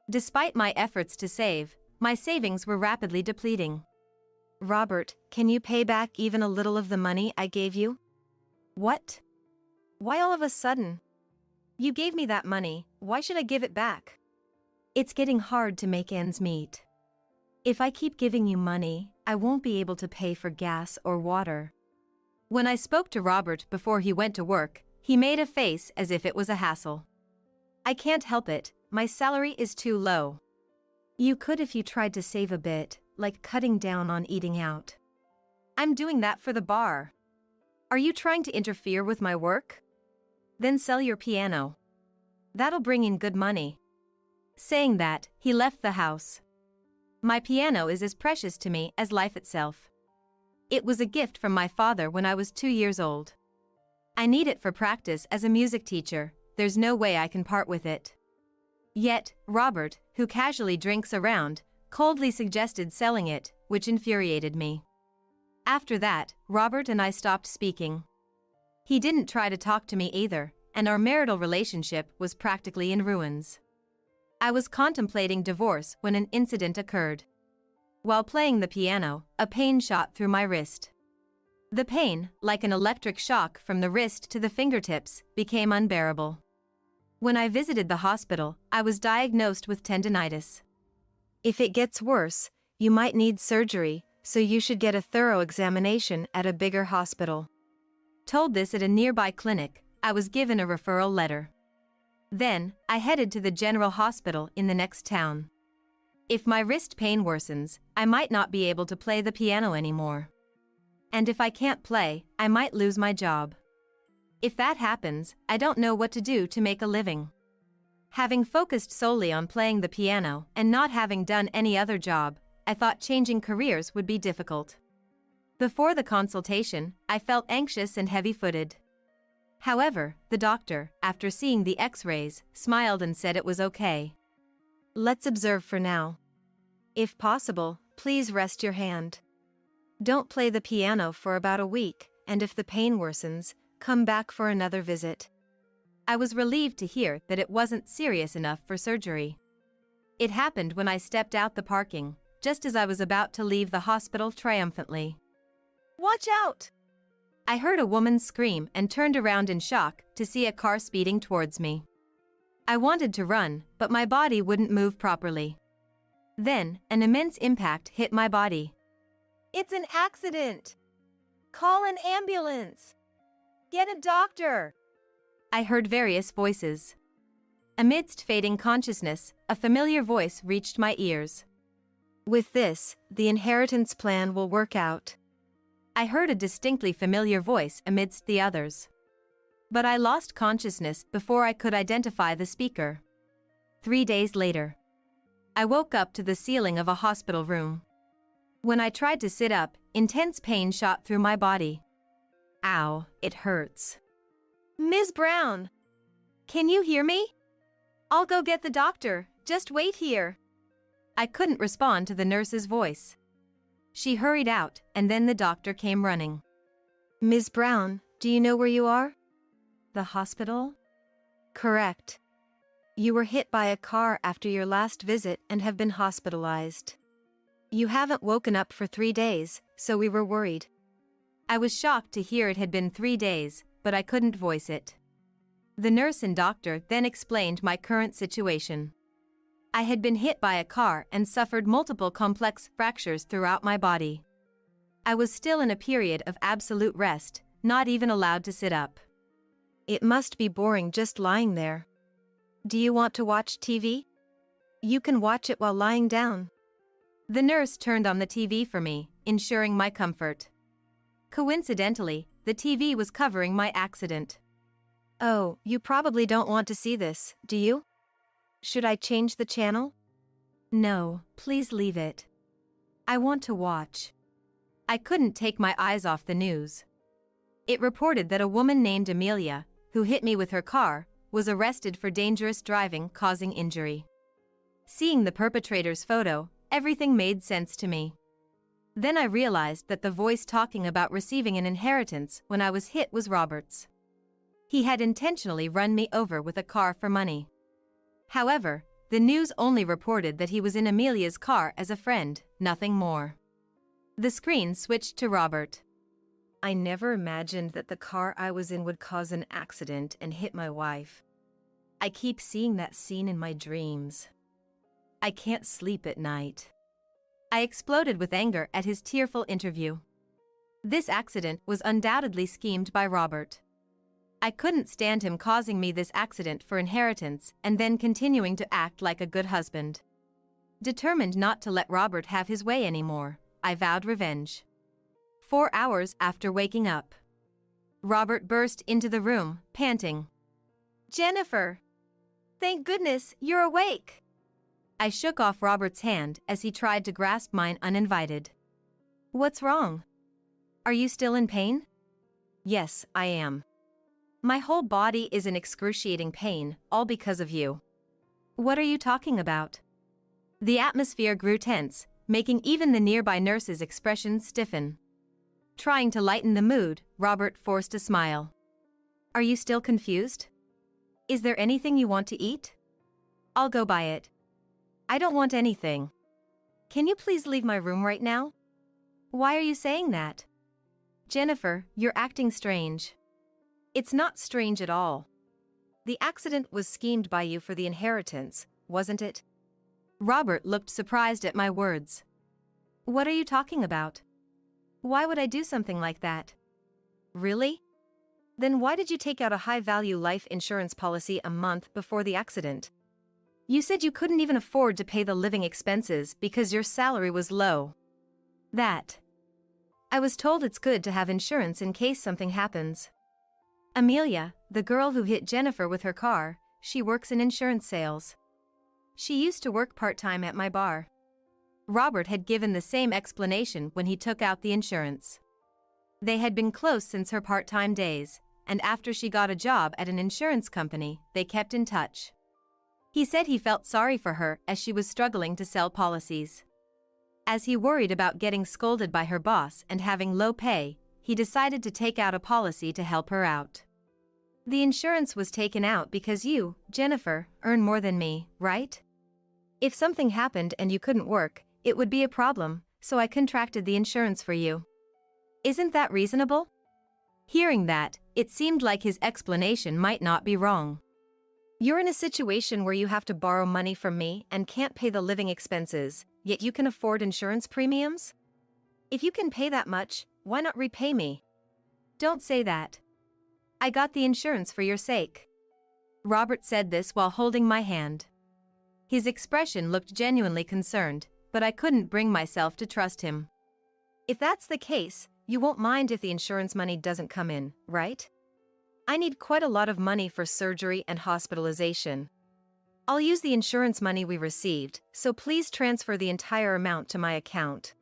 Despite my efforts to save, my savings were rapidly depleting. Robert, can you pay back even a little of the money I gave you? What? Why all of a sudden? You gave me that money, why should I give it back? It's getting hard to make ends meet. If I keep giving you money, I won't be able to pay for gas or water. When I spoke to Robert before he went to work, he made a face as if it was a hassle. I can't help it, my salary is too low. You could if you tried to save a bit, like cutting down on eating out. I'm doing that for the bar. Are you trying to interfere with my work? Then sell your piano. That'll bring in good money. Saying that, he left the house. My piano is as precious to me as life itself. It was a gift from my father when I was 2 years old. I need it for practice as a music teacher, there's no way I can part with it. Yet, Robert, who casually drinks around, coldly suggested selling it, which infuriated me. After that, Robert and I stopped speaking. He didn't try to talk to me either, and our marital relationship was practically in ruins. I was contemplating divorce when an incident occurred. While playing the piano, a pain shot through my wrist. The pain, like an electric shock from the wrist to the fingertips, became unbearable. When I visited the hospital, I was diagnosed with tendinitis. If it gets worse, you might need surgery, so you should get a thorough examination at a bigger hospital. Told this at a nearby clinic, I was given a referral letter. Then, I headed to the general hospital in the next town. If my wrist pain worsens, I might not be able to play the piano anymore. And if I can't play, I might lose my job. If that happens, I don't know what to do to make a living. Having focused solely on playing the piano and not having done any other job, I thought changing careers would be difficult. Before the consultation, I felt anxious and heavy-footed. However, the doctor, after seeing the X-rays, smiled and said it was okay. Let's observe for now. If possible, please rest your hand. Don't play the piano for about a week, and if the pain worsens, come back for another visit. I was relieved to hear that it wasn't serious enough for surgery. It happened when I stepped out the parking, just as I was about to leave the hospital triumphantly. Watch out! I heard a woman scream and turned around in shock to see a car speeding towards me. I wanted to run, but my body wouldn't move properly. Then, an immense impact hit my body. It's an accident! Call an ambulance! Get a doctor! I heard various voices. Amidst fading consciousness, a familiar voice reached my ears. With this, the inheritance plan will work out. I heard a distinctly familiar voice amidst the others. But I lost consciousness before I could identify the speaker. 3 days later, I woke up to the ceiling of a hospital room. When I tried to sit up, intense pain shot through my body. Ow, it hurts. Ms. Brown! Can you hear me? I'll go get the doctor, just wait here. I couldn't respond to the nurse's voice. She hurried out, and then the doctor came running. Ms. Brown, do you know where you are? The hospital? Correct. You were hit by a car after your last visit and have been hospitalized. You haven't woken up for 3 days, so we were worried. I was shocked to hear it had been 3 days, but I couldn't voice it. The nurse and doctor then explained my current situation. I had been hit by a car and suffered multiple complex fractures throughout my body. I was still in a period of absolute rest, not even allowed to sit up. It must be boring just lying there. Do you want to watch TV? You can watch it while lying down. The nurse turned on the TV for me, ensuring my comfort. Coincidentally, the TV was covering my accident. Oh, you probably don't want to see this, do you? Should I change the channel? No, please leave it. I want to watch. I couldn't take my eyes off the news. It reported that a woman named Amelia, who hit me with her car, was arrested for dangerous driving causing injury. Seeing the perpetrator's photo, everything made sense to me. Then I realized that the voice talking about receiving an inheritance when I was hit was Robert's. He had intentionally run me over with a car for money. However, the news only reported that he was in Amelia's car as a friend, nothing more. The screen switched to Robert. I never imagined that the car I was in would cause an accident and hit my wife. I keep seeing that scene in my dreams. I can't sleep at night. I exploded with anger at his tearful interview. This accident was undoubtedly schemed by Robert. I couldn't stand him causing me this accident for inheritance and then continuing to act like a good husband. Determined not to let Robert have his way anymore, I vowed revenge. 4 hours after waking up, Robert burst into the room, panting. Jennifer! Thank goodness you're awake! I shook off Robert's hand as he tried to grasp mine uninvited. What's wrong? Are you still in pain? Yes, I am. My whole body is in excruciating pain, all because of you. What are you talking about? The atmosphere grew tense, making even the nearby nurse's expressions stiffen. Trying to lighten the mood, Robert forced a smile. Are you still confused? Is there anything you want to eat? I'll go buy it. I don't want anything. Can you please leave my room right now? Why are you saying that? Jennifer, you're acting strange. It's not strange at all. The accident was schemed by you for the inheritance, wasn't it? Robert looked surprised at my words. What are you talking about? Why would I do something like that? Really? Then why did you take out a high-value life insurance policy a month before the accident? You said you couldn't even afford to pay the living expenses because your salary was low. I was told it's good to have insurance in case something happens. Amelia, the girl who hit Jennifer with her car, she works in insurance sales. She used to work part-time at my bar. Robert had given the same explanation when he took out the insurance. They had been close since her part-time days, and after she got a job at an insurance company, they kept in touch. He said he felt sorry for her as she was struggling to sell policies. As he worried about getting scolded by her boss and having low pay, he decided to take out a policy to help her out. The insurance was taken out because you, Jennifer, earn more than me, right? If something happened and you couldn't work, it would be a problem, so I contracted the insurance for you. Isn't that reasonable? Hearing that, it seemed like his explanation might not be wrong. You're in a situation where you have to borrow money from me and can't pay the living expenses, yet you can afford insurance premiums? If you can pay that much, why not repay me? Don't say that. I got the insurance for your sake. Robert said this while holding my hand. His expression looked genuinely concerned, but I couldn't bring myself to trust him. If that's the case, you won't mind if the insurance money doesn't come in, right? I need quite a lot of money for surgery and hospitalization. I'll use the insurance money we received, so please transfer the entire amount to my account.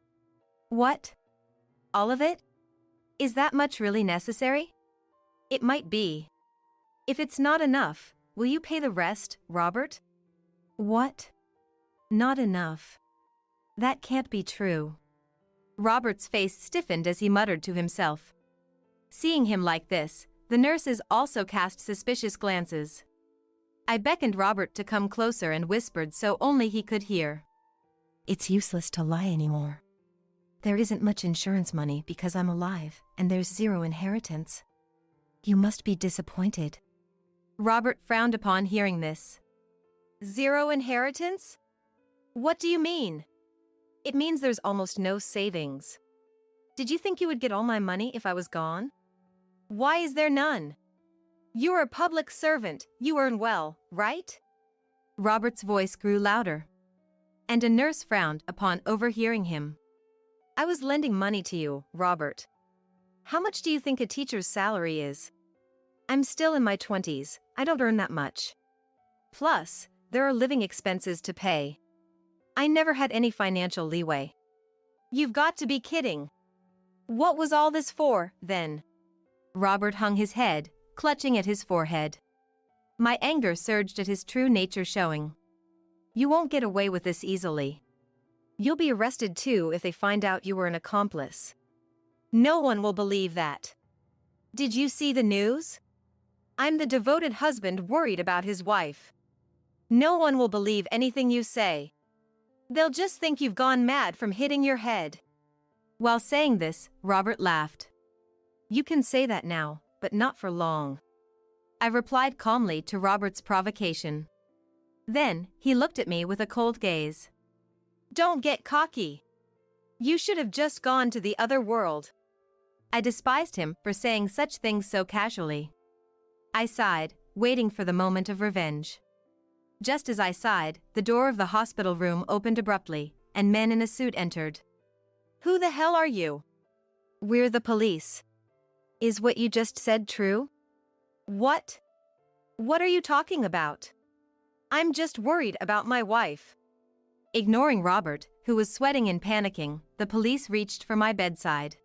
What? All of it? Is that much really necessary? It might be. If it's not enough, will you pay the rest, Robert? What? Not enough. That can't be true. Robert's face stiffened as he muttered to himself. Seeing him like this, the nurses also cast suspicious glances. I beckoned Robert to come closer and whispered so only he could hear. It's useless to lie anymore. There isn't much insurance money because I'm alive, and there's zero inheritance. You must be disappointed. Robert frowned upon hearing this. Zero inheritance? What do you mean? It means there's almost no savings. Did you think you would get all my money if I was gone? Why is there none? You're a public servant, you earn well, right? Robert's voice grew louder, and a nurse frowned upon overhearing him. I was lending money to you, Robert. How much do you think a teacher's salary is? I'm still in my 20s, I don't earn that much. Plus, there are living expenses to pay. I never had any financial leeway. You've got to be kidding. What was all this for, then? Robert hung his head, clutching at his forehead. My anger surged at his true nature showing. You won't get away with this easily. You'll be arrested too if they find out you were an accomplice. No one will believe that. Did you see the news? I'm the devoted husband worried about his wife. No one will believe anything you say. They'll just think you've gone mad from hitting your head. While saying this, Robert laughed. You can say that now, but not for long. I replied calmly to Robert's provocation. Then, he looked at me with a cold gaze. Don't get cocky. You should have just gone to the other world. I despised him for saying such things so casually. I sighed, waiting for the moment of revenge. Just as I sighed, the door of the hospital room opened abruptly, and men in a suit entered. Who the hell are you? We're the police. Is what you just said true? What? What are you talking about? I'm just worried about my wife. Ignoring Robert, who was sweating and panicking, the police reached for my bedside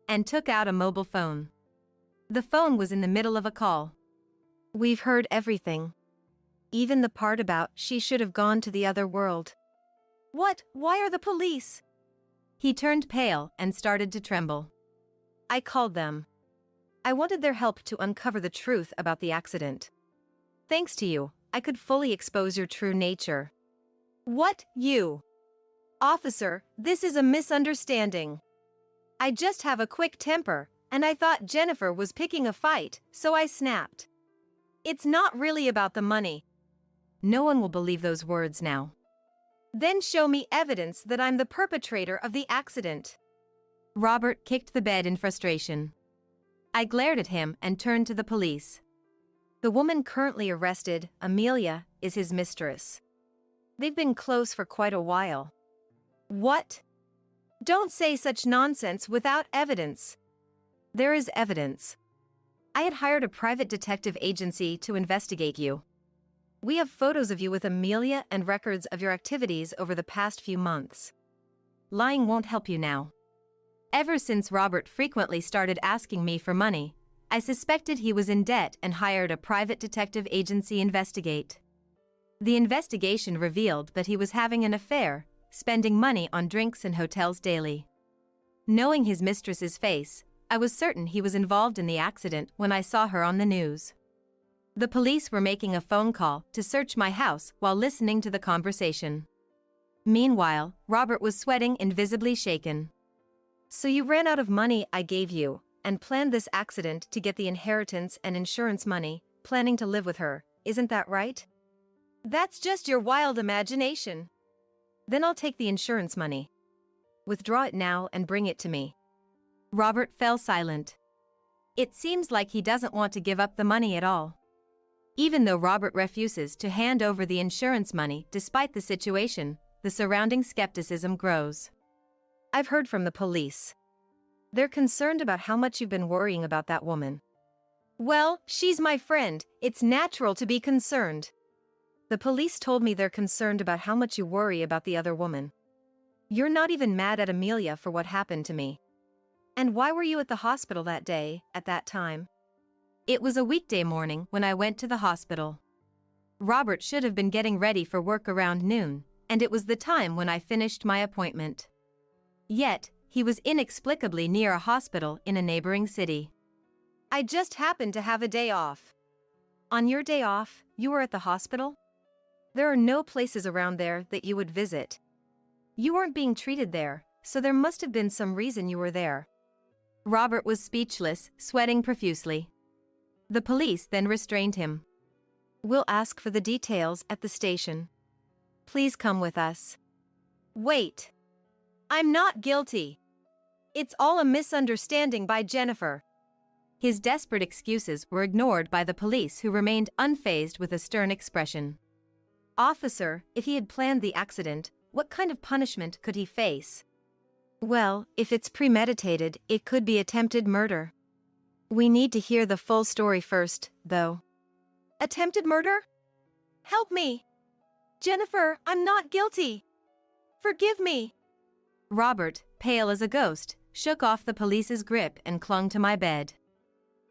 and took out a mobile phone. The phone was in the middle of a call. We've heard everything. Even the part about she should have gone to the other world. What? Why are the police? He turned pale and started to tremble. I called them. I wanted their help to uncover the truth about the accident. Thanks to you, I could fully expose your true nature. What, you? Officer, this is a misunderstanding. I just have a quick temper, and I thought Jennifer was picking a fight, so I snapped. It's not really about the money. No one will believe those words now. Then show me evidence that I'm the perpetrator of the accident. Robert kicked the bed in frustration. I glared at him and turned to the police. The woman currently arrested, Amelia, is his mistress. They've been close for quite a while. What? Don't say such nonsense without evidence. There is evidence. I had hired a private detective agency to investigate you. We have photos of you with Amelia and records of your activities over the past few months. Lying won't help you now. Ever since Robert frequently started asking me for money, I suspected he was in debt and hired a private detective agency investigate. The investigation revealed that he was having an affair, spending money on drinks and hotels daily. Knowing his mistress's face, I was certain he was involved in the accident when I saw her on the news. The police were making a phone call to search my house while listening to the conversation. Meanwhile, Robert was sweating and visibly shaken. So you ran out of money I gave you, and planned this accident to get the inheritance and insurance money, planning to live with her, isn't that right? That's just your wild imagination. Then I'll take the insurance money. Withdraw it now and bring it to me. Robert fell silent. It seems like he doesn't want to give up the money at all. Even though Robert refuses to hand over the insurance money despite the situation, the surrounding skepticism grows. I've heard from the police. They're concerned about how much you've been worrying about that woman. Well, she's my friend, it's natural to be concerned. The police told me they're concerned about how much you worry about the other woman. You're not even mad at Amelia for what happened to me. And why were you at the hospital that day, at that time? It was a weekday morning when I went to the hospital. Robert should have been getting ready for work around noon, and it was the time when I finished my appointment. Yet, he was inexplicably near a hospital in a neighboring city. I just happened to have a day off. On your day off, you were at the hospital? There are no places around there that you would visit. You weren't being treated there, so there must have been some reason you were there. Robert was speechless, sweating profusely. The police then restrained him. We'll ask for the details at the station. Please come with us. Wait. I'm not guilty. It's all a misunderstanding by Jennifer. His desperate excuses were ignored by the police, who remained unfazed with a stern expression. Officer, if he had planned the accident, what kind of punishment could he face? Well, if it's premeditated, it could be attempted murder. We need to hear the full story first, though. Attempted murder? Help me! Jennifer, I'm not guilty! Forgive me! Robert, pale as a ghost, shook off the police's grip and clung to my bed.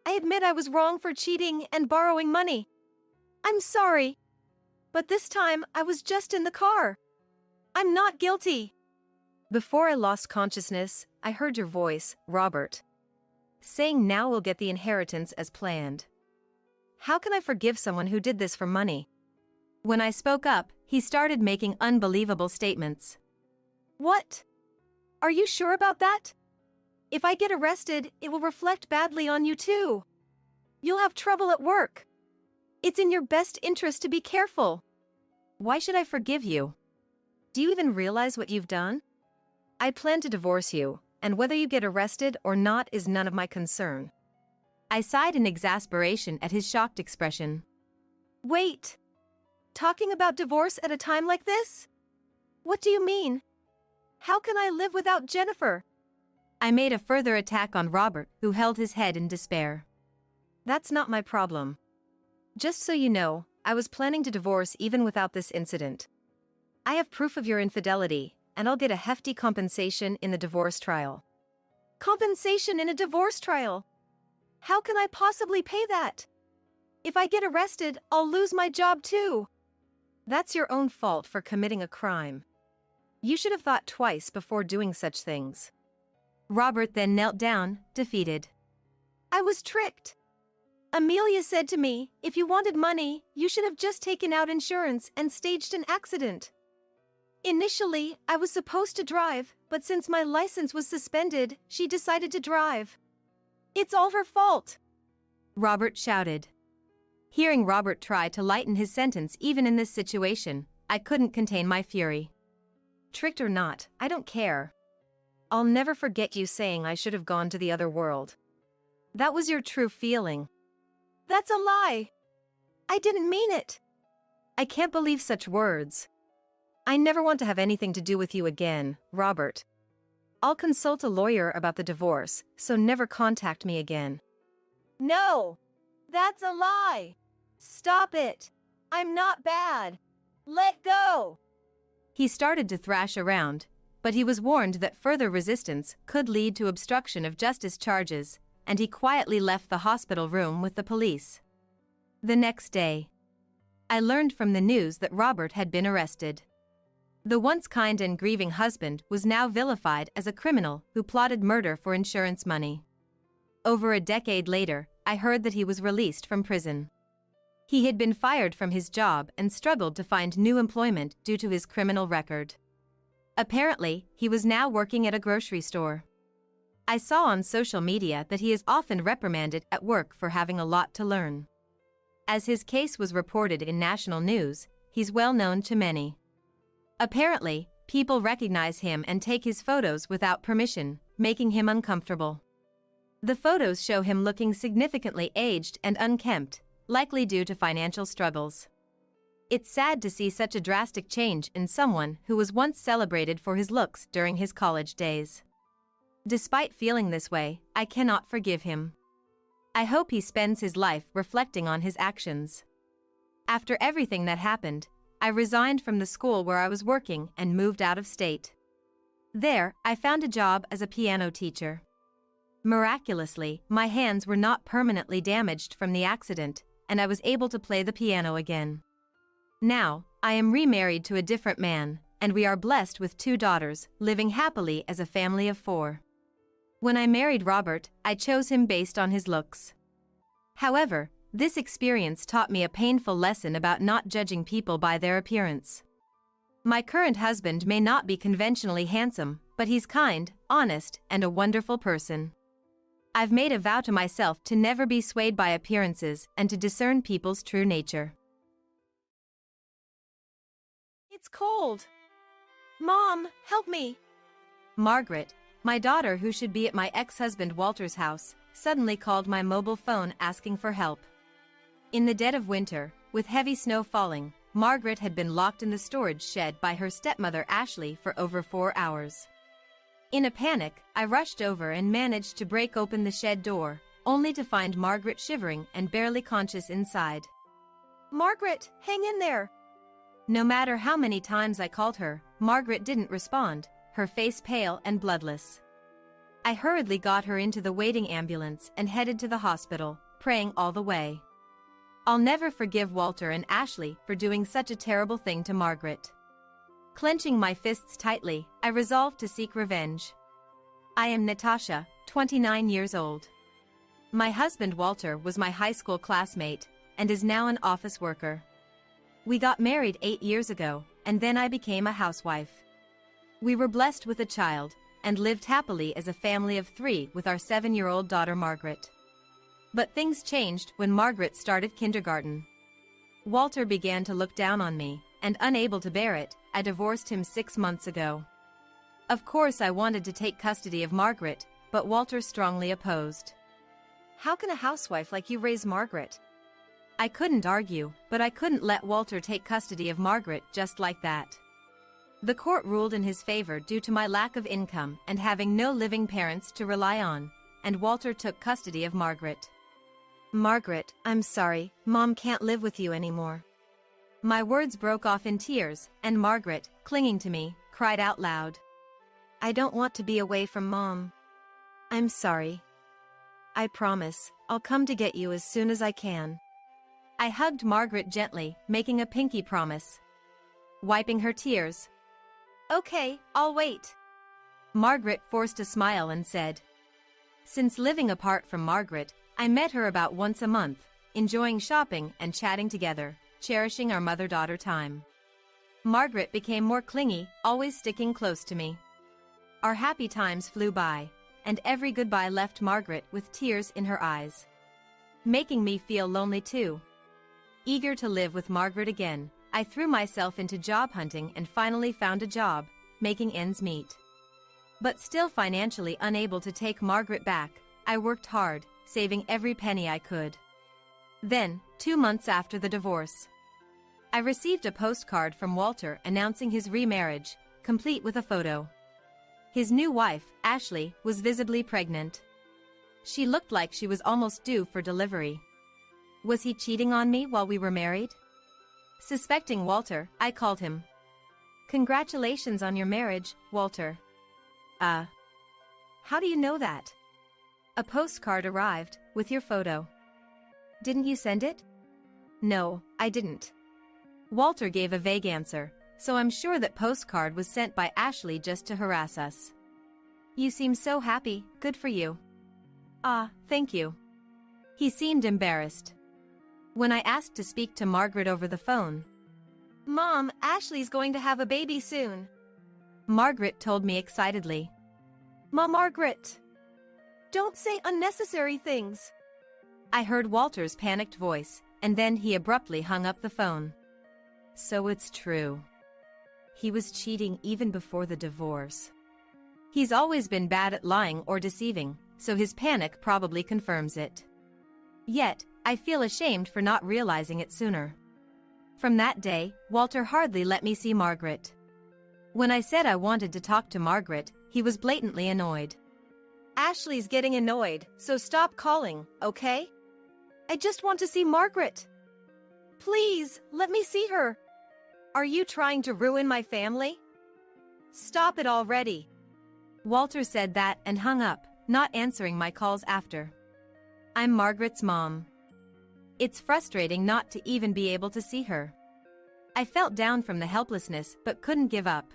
I admit I was wrong for cheating and borrowing money. I'm sorry. But this time, I was just in the car. I'm not guilty. Before I lost consciousness, I heard your voice, Robert, saying now we'll get the inheritance as planned. How can I forgive someone who did this for money? When I spoke up, he started making unbelievable statements. What? Are you sure about that? If I get arrested, it will reflect badly on you too. You'll have trouble at work. It's in your best interest to be careful. Why should I forgive you? Do you even realize what you've done? I plan to divorce you, and whether you get arrested or not is none of my concern. I sighed in exasperation at his shocked expression. Wait. Talking about divorce at a time like this? What do you mean? How can I live without Jennifer? I made a further attack on Robert, who held his head in despair. That's not my problem. Just so you know, I was planning to divorce even without this incident. I have proof of your infidelity, and I'll get a hefty compensation in the divorce trial. Compensation in a divorce trial? How can I possibly pay that? If I get arrested, I'll lose my job too. That's your own fault for committing a crime. You should have thought twice before doing such things. Robert then knelt down, defeated. I was tricked. Amelia said to me, if you wanted money, you should have just taken out insurance and staged an accident. Initially, I was supposed to drive, but since my license was suspended, she decided to drive. It's all her fault. Robert shouted. Hearing Robert try to lighten his sentence even in this situation, I couldn't contain my fury. Tricked or not, I don't care. I'll never forget you saying I should have gone to the other world. That was your true feeling. That's a lie. I didn't mean it. I can't believe such words. I never want to have anything to do with you again, Robert. I'll consult a lawyer about the divorce, so never contact me again. No, that's a lie. Stop it. I'm not bad. Let go. He started to thrash around, but he was warned that further resistance could lead to obstruction of justice charges, and he quietly left the hospital room with the police. The next day, I learned from the news that Robert had been arrested. The once kind and grieving husband was now vilified as a criminal who plotted murder for insurance money. Over a decade later, I heard that he was released from prison. He had been fired from his job and struggled to find new employment due to his criminal record. Apparently, he was now working at a grocery store. I saw on social media that he is often reprimanded at work for having a lot to learn. As his case was reported in national news, he's well known to many. Apparently, people recognize him and take his photos without permission, making him uncomfortable. The photos show him looking significantly aged and unkempt, likely due to financial struggles. It's sad to see such a drastic change in someone who was once celebrated for his looks during his college days. Despite feeling this way, I cannot forgive him. I hope he spends his life reflecting on his actions. After everything that happened, I resigned from the school where I was working and moved out of state. There, I found a job as a piano teacher. Miraculously, my hands were not permanently damaged from the accident, and I was able to play the piano again. Now, I am remarried to a different man, and we are blessed with 2 daughters, living happily as a family of 4. When I married Robert, I chose him based on his looks. However, this experience taught me a painful lesson about not judging people by their appearance. My current husband may not be conventionally handsome, but he's kind, honest, and a wonderful person. I've made a vow to myself to never be swayed by appearances and to discern people's true nature. It's cold. Mom, help me. Margaret, my daughter who should be at my ex-husband Walter's house, suddenly called my mobile phone asking for help. In the dead of winter, with heavy snow falling, Margaret had been locked in the storage shed by her stepmother Ashley for over 4 hours. In a panic, I rushed over and managed to break open the shed door, only to find Margaret shivering and barely conscious inside. Margaret, hang in there. No matter how many times I called her, Margaret didn't respond, her face pale and bloodless. I hurriedly got her into the waiting ambulance and headed to the hospital, praying all the way. I'll never forgive Walter and Ashley for doing such a terrible thing to Margaret. Clenching my fists tightly, I resolved to seek revenge. I am Natasha, 29 years old. My husband Walter was my high school classmate and is now an office worker. We got married 8 years ago, and then I became a housewife. We were blessed with a child and lived happily as a family of 3 with our 7-year-old daughter Margaret. But things changed when Margaret started kindergarten. Walter began to look down on me, and unable to bear it, I divorced him 6 months ago. Of course I wanted to take custody of Margaret, but Walter strongly opposed. How can a housewife like you raise Margaret? I couldn't argue, but I couldn't let Walter take custody of Margaret just like that. The court ruled in his favor due to my lack of income and having no living parents to rely on, and Walter took custody of Margaret. Margaret, I'm sorry, Mom can't live with you anymore. My words broke off in tears, and Margaret, clinging to me, cried out loud. I don't want to be away from Mom. I'm sorry. I promise, I'll come to get you as soon as I can. I hugged Margaret gently, making a pinky promise. Wiping her tears. Okay, I'll wait. Margaret forced a smile and said. Since living apart from Margaret, I met her about once a month, enjoying shopping and chatting together, cherishing our mother-daughter time. Margaret became more clingy, always sticking close to me. Our happy times flew by, and every goodbye left Margaret with tears in her eyes, making me feel lonely too. Eager to live with Margaret again, I threw myself into job hunting and finally found a job, making ends meet. But still financially unable to take Margaret back, I worked hard, saving every penny I could. Then, 2 months after the divorce, I received a postcard from Walter announcing his remarriage, complete with a photo. His new wife, Ashley, was visibly pregnant. She looked like she was almost due for delivery. Was he cheating on me while we were married? Suspecting Walter, I called him. Congratulations on your marriage, Walter. How do you know that? A postcard arrived, with your photo. Didn't you send it? No, I didn't. Walter gave a vague answer, so I'm sure that postcard was sent by Ashley just to harass us. You seem so happy, good for you. Thank you. He seemed embarrassed. When I asked to speak to Margaret over the phone, Mom, Ashley's going to have a baby soon. Margaret told me excitedly. Margaret! Don't say unnecessary things. I heard Walter's panicked voice, and then he abruptly hung up the phone. So it's true. He was cheating even before the divorce. He's always been bad at lying or deceiving, so his panic probably confirms it. Yet, I feel ashamed for not realizing it sooner. From that day, Walter hardly let me see Margaret. When I said I wanted to talk to Margaret, he was blatantly annoyed. Ashley's getting annoyed, so stop calling, okay? I just want to see Margaret. Please, let me see her. Are you trying to ruin my family? Stop it already. Walter said that and hung up, not answering my calls after. I'm Margaret's mom. It's frustrating not to even be able to see her. I felt down from the helplessness but couldn't give up.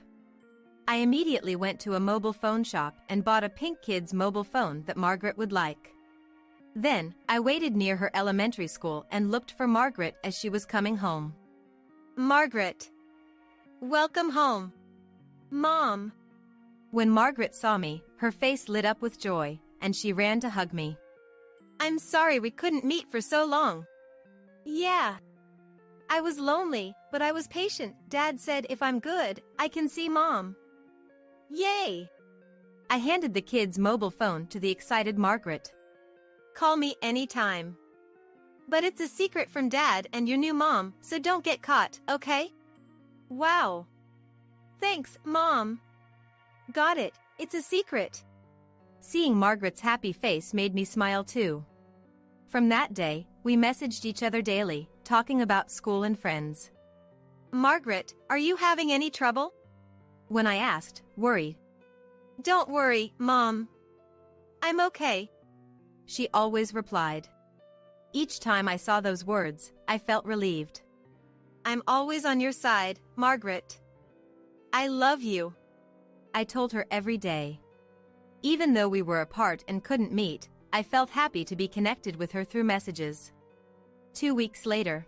I immediately went to a mobile phone shop and bought a pink kid's mobile phone that Margaret would like. Then, I waited near her elementary school and looked for Margaret as she was coming home. Margaret! Welcome home. Mom! When Margaret saw me, her face lit up with joy, and she ran to hug me. I'm sorry we couldn't meet for so long. Yeah. I was lonely, but I was patient. Dad said if I'm good, I can see Mom. Yay! I handed the kid's mobile phone to the excited Margaret. Call me anytime. But it's a secret from Dad and your new mom, so don't get caught, okay? Wow. Thanks, Mom. Got it, it's a secret. Seeing Margaret's happy face made me smile too. From that day, we messaged each other daily, talking about school and friends. Margaret, are you having any trouble? When I asked, worried. Don't worry, Mom. I'm okay, she always replied. Each time I saw those words, I felt relieved. I'm always on your side, Margaret. I love you, I told her every day. Even though we were apart and couldn't meet, I felt happy to be connected with her through messages. 2 weeks later.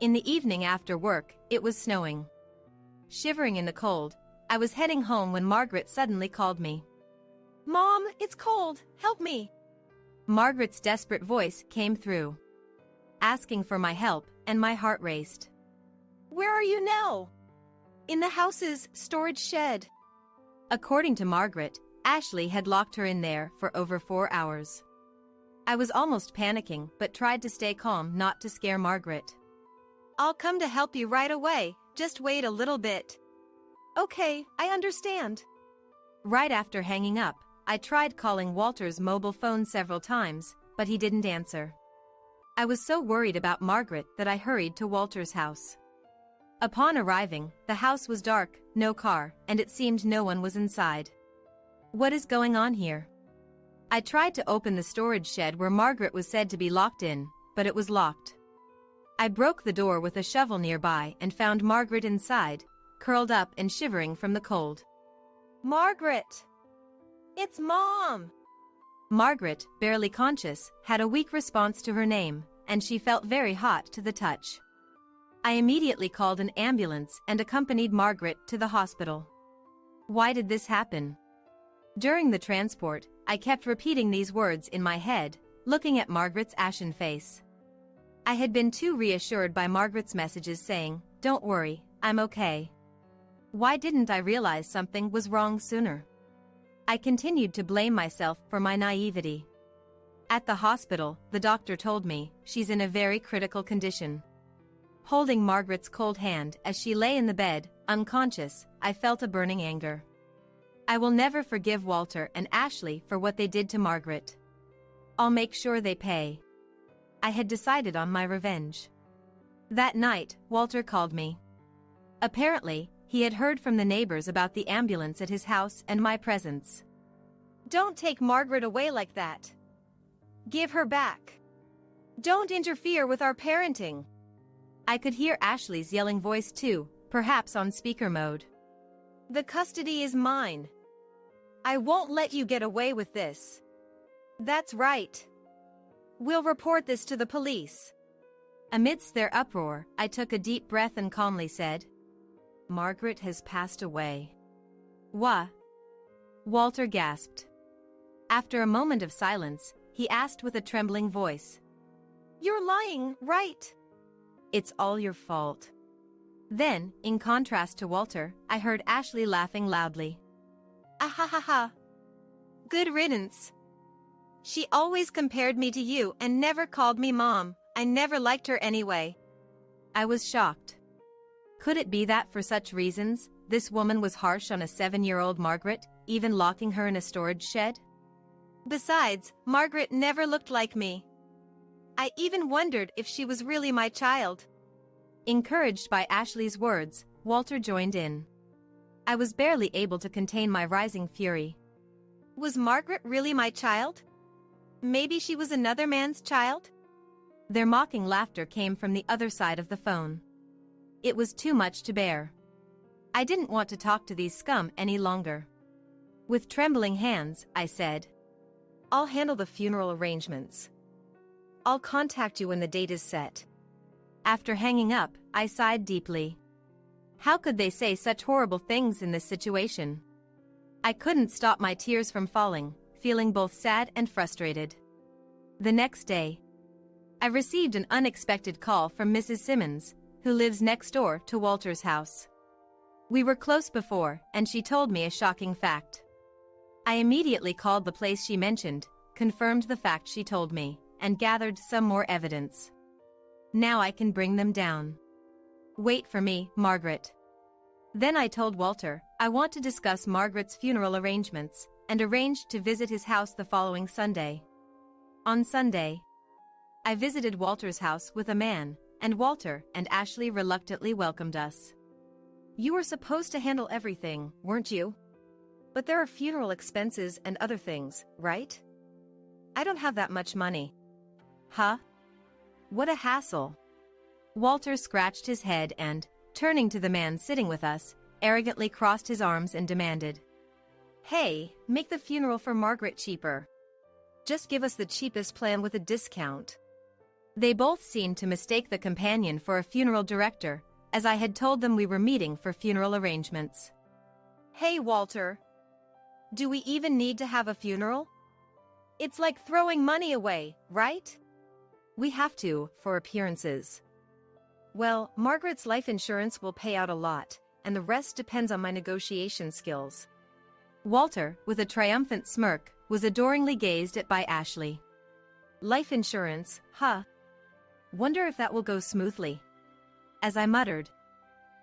In the evening after work, it was snowing. Shivering in the cold, I was heading home when Margaret suddenly called me. Mom, it's cold, help me. Margaret's desperate voice came through, asking for my help, and my heart raced. Where are you now? In the house's storage shed. According to Margaret, Ashley had locked her in there for over 4 hours. I was almost panicking but tried to stay calm not to scare Margaret. I'll come to help you right away, just wait a little bit. Okay, I understand. Right after hanging up, I tried calling Walter's mobile phone several times, but he didn't answer. I was so worried about Margaret that I hurried to Walter's house. Upon arriving, the house was dark, no car, and it seemed no one was inside. What is going on here? I tried to open the storage shed where Margaret was said to be locked in, but it was locked. I broke the door with a shovel nearby and found Margaret inside, curled up and shivering from the cold. Margaret! It's Mom! Margaret, barely conscious, had a weak response to her name, and she felt very hot to the touch. I immediately called an ambulance and accompanied Margaret to the hospital. Why did this happen? During the transport, I kept repeating these words in my head, looking at Margaret's ashen face. I had been too reassured by Margaret's messages saying, "Don't worry, I'm okay." Why didn't I realize something was wrong sooner? I continued to blame myself for my naivety. At the hospital, the doctor told me, she's in a very critical condition. Holding Margaret's cold hand as she lay in the bed, unconscious, I felt a burning anger. I will never forgive Walter and Ashley for what they did to Margaret. I'll make sure they pay. I had decided on my revenge. That night, Walter called me. Apparently, he had heard from the neighbors about the ambulance at his house and my presence. Don't take Margaret away like that. Give her back. Don't interfere with our parenting. I could hear Ashley's yelling voice too, perhaps on speaker mode. The custody is mine. I won't let you get away with this. That's right. We'll report this to the police. Amidst their uproar, I took a deep breath and calmly said, "Margaret has passed away." "What?" Walter gasped. After a moment of silence, he asked with a trembling voice, "You're lying, right?" "It's all your fault." Then, in contrast to Walter, I heard Ashley laughing loudly. Ah ha ha ha. Good riddance. She always compared me to you and never called me Mom. I never liked her anyway. I was shocked. Could it be that for such reasons, this woman was harsh on a 7-year-old Margaret, even locking her in a storage shed? Besides, Margaret never looked like me. I even wondered if she was really my child. Encouraged by Ashley's words, Walter joined in. I was barely able to contain my rising fury. Was Margaret really my child? Maybe she was another man's child? Their mocking laughter came from the other side of the phone. It was too much to bear. I didn't want to talk to these scum any longer. With trembling hands, I said, "I'll handle the funeral arrangements. I'll contact you when the date is set." After hanging up, I sighed deeply. How could they say such horrible things in this situation? I couldn't stop my tears from falling, feeling both sad and frustrated. The next day, I received an unexpected call from Mrs. Simmons, who lives next door to Walter's house. We were close before, and she told me a shocking fact. I immediately called the place she mentioned, confirmed the fact she told me, and gathered some more evidence. Now I can bring them down. Wait for me, Margaret. Then I told Walter I want to discuss Margaret's funeral arrangements, and arranged to visit his house the following Sunday. On Sunday, I visited Walter's house with a man, and Walter and Ashley reluctantly welcomed us. "You were supposed to handle everything, weren't you?" But there are funeral expenses and other things, right? I don't have that much money. Huh? What a hassle. Walter scratched his head and, turning to the man sitting with us, arrogantly crossed his arms and demanded, "Hey, make the funeral for Margaret cheaper. Just give us the cheapest plan with a discount." They both seemed to mistake the companion for a funeral director, as I had told them we were meeting for funeral arrangements. Hey Walter. Do we even need to have a funeral? It's like throwing money away, right? We have to, for appearances. Well, Margaret's life insurance will pay out a lot, and the rest depends on my negotiation skills. Walter, with a triumphant smirk, was adoringly gazed at by Ashley. Life insurance, huh? Wonder if that will go smoothly. As I muttered.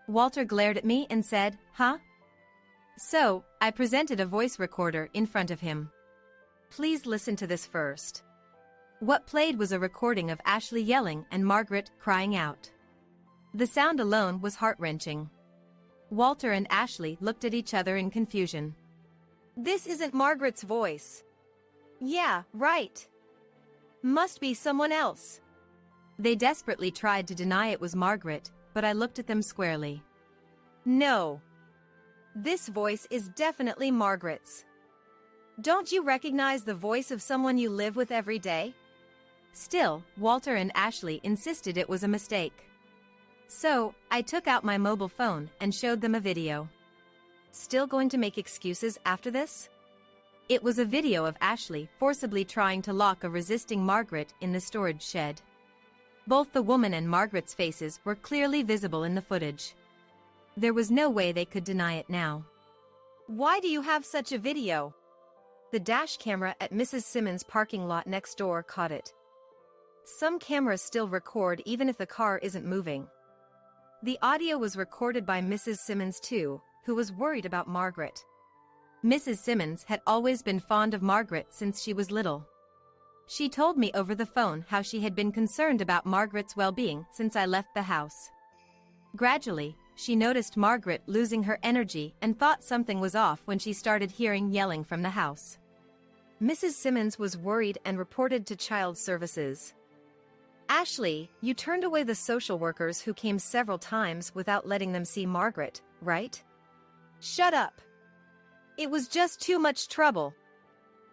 Walter glared at me and said, "Huh?" So, I presented a voice recorder in front of him. Please listen to this first. What played was a recording of Ashley yelling and Margaret crying out. The sound alone was heart-wrenching. Walter and Ashley looked at each other in confusion. This isn't Margaret's voice. Yeah, right. Must be someone else. They desperately tried to deny it was Margaret, but I looked at them squarely. No. This voice is definitely Margaret's. Don't you recognize the voice of someone you live with every day? Still, Walter and Ashley insisted it was a mistake. So, I took out my mobile phone and showed them a video. Still going to make excuses after this? It was a video of Ashley forcibly trying to lock a resisting Margaret in the storage shed. Both the woman and Margaret's faces were clearly visible in the footage. There was no way they could deny it now. Why do you have such a video? The dash camera at Mrs. Simmons' parking lot next door caught it. Some cameras still record even if the car isn't moving. The audio was recorded by Mrs. Simmons too, who was worried about Margaret. Mrs. Simmons had always been fond of Margaret since she was little. She told me over the phone how she had been concerned about Margaret's well-being since I left the house. Gradually, she noticed Margaret losing her energy and thought something was off when she started hearing yelling from the house. Mrs. Simmons was worried and reported to Child Services. Ashley, you turned away the social workers who came several times without letting them see Margaret, right? Shut up. It was just too much trouble.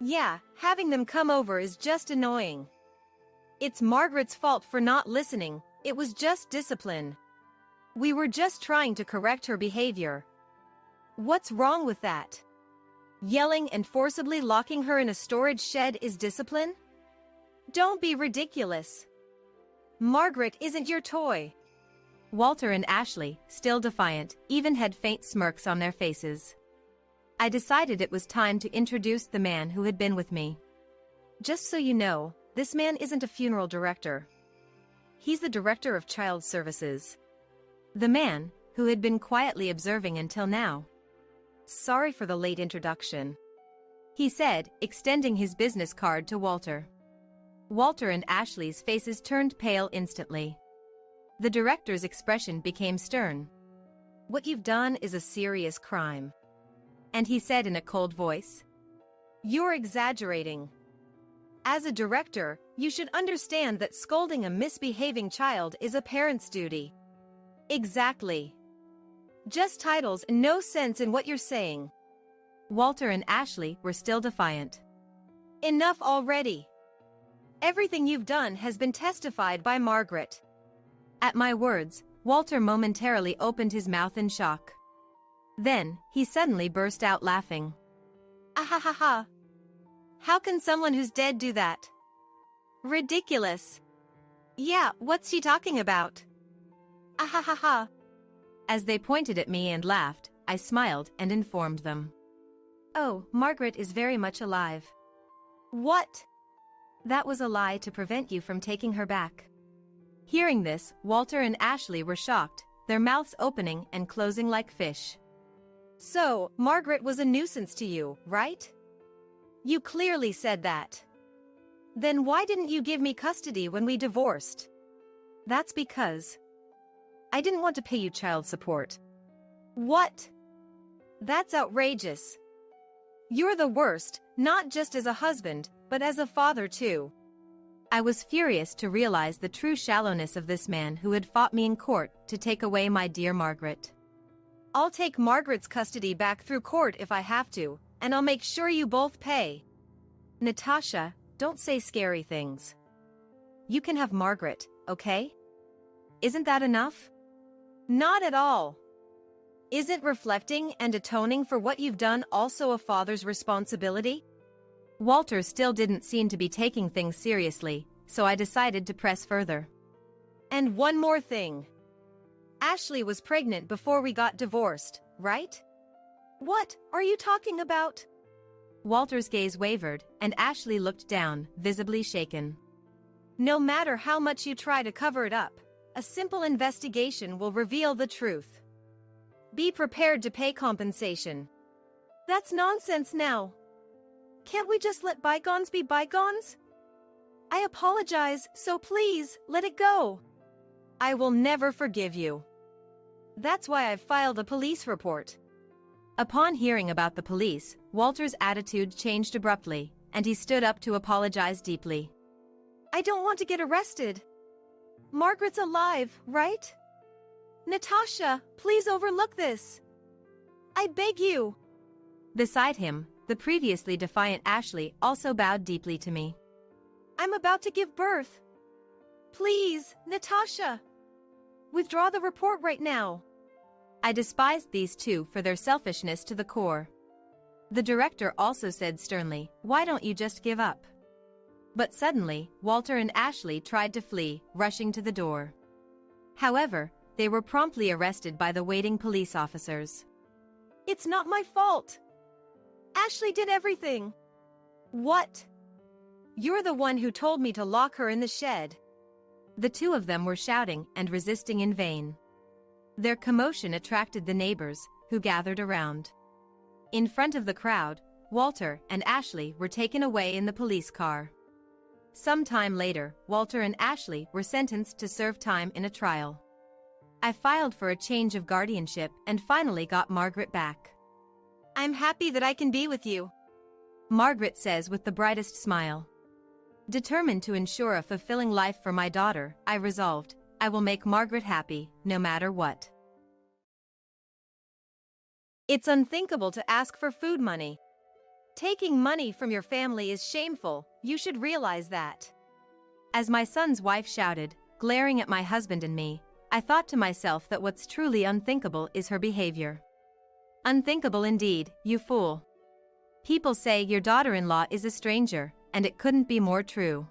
Yeah, having them come over is just annoying. It's Margaret's fault for not listening, it was just discipline. We were just trying to correct her behavior. What's wrong with that? Yelling and forcibly locking her in a storage shed is discipline? Don't be ridiculous. Margaret isn't your toy. Walter and Ashley, still defiant, even had faint smirks on their faces. I decided it was time to introduce the man who had been with me. Just so you know, this man isn't a funeral director. He's the director of Child Services. The man, who had been quietly observing until now. Sorry for the late introduction, he said, extending his business card to Walter. Walter and Ashley's faces turned pale instantly. The director's expression became stern. What you've done is a serious crime. And he said in a cold voice, You're exaggerating. As a director, you should understand that scolding a misbehaving child is a parent's duty. Exactly. Just titles and no sense in what you're saying. Walter and Ashley were still defiant. Enough already. Everything you've done has been testified by Margaret. At my words, Walter momentarily opened his mouth in shock. Then, he suddenly burst out laughing. Ahahaha. How can someone who's dead do that? Ridiculous. Yeah, what's she talking about? Ahahaha. As they pointed at me and laughed, I smiled and informed them. Oh, Margaret is very much alive. What? That was a lie to prevent you from taking her back. Hearing this, Walter and Ashley were shocked, their mouths opening and closing like fish. So, Margaret was a nuisance to you, right? You clearly said that. Then why didn't you give me custody when we divorced? That's because I didn't want to pay you child support. What? That's outrageous. You're the worst, not just as a husband, but as a father too. I was furious to realize the true shallowness of this man who had fought me in court to take away my dear Margaret. I'll take Margaret's custody back through court if I have to, and I'll make sure you both pay. Natasha, don't say scary things. You can have Margaret, okay? Isn't that enough? Not at all. Isn't reflecting and atoning for what you've done also a father's responsibility? Walter still didn't seem to be taking things seriously, so I decided to press further. And one more thing. Ashley was pregnant before we got divorced, right? What are you talking about? Walter's gaze wavered, and Ashley looked down, visibly shaken. No matter how much you try to cover it up, a simple investigation will reveal the truth. Be prepared to pay compensation. That's nonsense now. Can't we just let bygones be bygones? I apologize, so please, let it go. I will never forgive you. That's why I've filed a police report. Upon hearing about the police, Walter's attitude changed abruptly, and he stood up to apologize deeply. I don't want to get arrested. Margaret's alive, right? Natasha, please overlook this. I beg you. Beside him, the previously defiant Ashley also bowed deeply to me. I'm about to give birth. Please, Natasha. Withdraw the report right now. I despised these two for their selfishness to the core. The director also said sternly, "Why don't you just give up?" But suddenly, Walter and Ashley tried to flee, rushing to the door. However, they were promptly arrested by the waiting police officers. It's not my fault. Ashley did everything. What? You're the one who told me to lock her in the shed. The two of them were shouting and resisting in vain. Their commotion attracted the neighbors, who gathered around. In front of the crowd, Walter and Ashley were taken away in the police car. Some time later, Walter and Ashley were sentenced to serve time in a trial. I filed for a change of guardianship and finally got Margaret back. I'm happy that I can be with you, Margaret says with the brightest smile. Determined to ensure a fulfilling life for my daughter, I resolved, I will make Margaret happy, no matter what. It's unthinkable to ask for food money. Taking money from your family is shameful, you should realize that. As my son's wife shouted, glaring at my husband and me, I thought to myself that what's truly unthinkable is her behavior. Unthinkable indeed, you fool. People say your daughter-in-law is a stranger, and it couldn't be more true.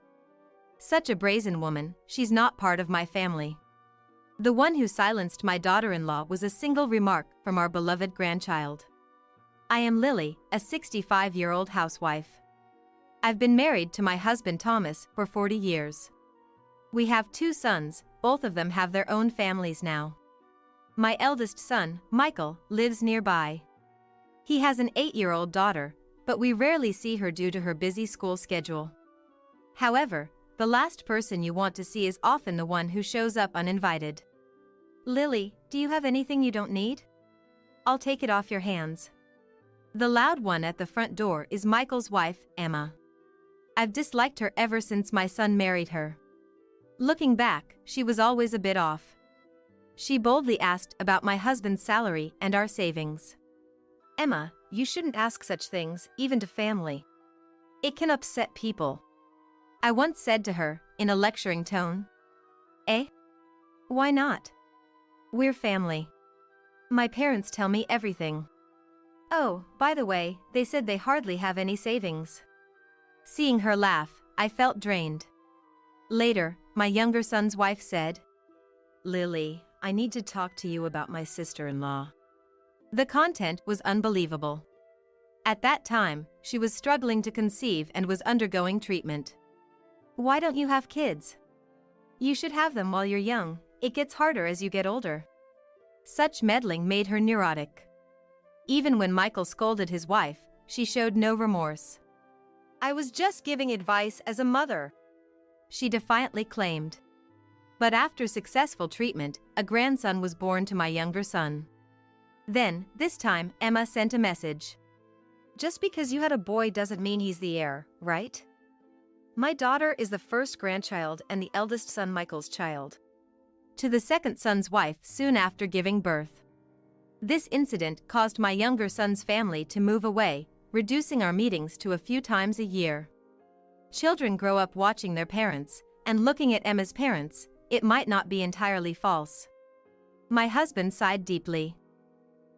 Such a brazen woman, she's not part of my family. The one who silenced my daughter-in-law was a single remark from our beloved grandchild. I am Lily, a 65-year-old housewife. I've been married to my husband Thomas for 40 years. We have 2 sons, both of them have their own families now. My eldest son, Michael, lives nearby. He has an 8-year-old daughter, but we rarely see her due to her busy school schedule. However, the last person you want to see is often the one who shows up uninvited. Lily, do you have anything you don't need? I'll take it off your hands. The loud one at the front door is Michael's wife, Emma. I've disliked her ever since my son married her. Looking back, she was always a bit off. She boldly asked about my husband's salary and our savings. Emma, you shouldn't ask such things, even to family. It can upset people. I once said to her, in a lecturing tone. Eh? Why not? We're family. My parents tell me everything. Oh, by the way, they said they hardly have any savings. Seeing her laugh, I felt drained. Later, my younger son's wife said, Lily, I need to talk to you about my sister-in-law. The content was unbelievable. At that time, she was struggling to conceive and was undergoing treatment. Why don't you have kids? You should have them while you're young, it gets harder as you get older. Such meddling made her neurotic. Even when Michael scolded his wife, she showed no remorse. I was just giving advice as a mother, she defiantly claimed. But after successful treatment, a grandson was born to my younger son. Then, this time, Emma sent a message. Just because you had a boy doesn't mean he's the heir, right? My daughter is the first grandchild and the eldest son Michael's child. To the second son's wife soon after giving birth. This incident caused my younger son's family to move away, reducing our meetings to a few times a year. Children grow up watching their parents, and looking at Emma's parents, it might not be entirely false. My husband sighed deeply.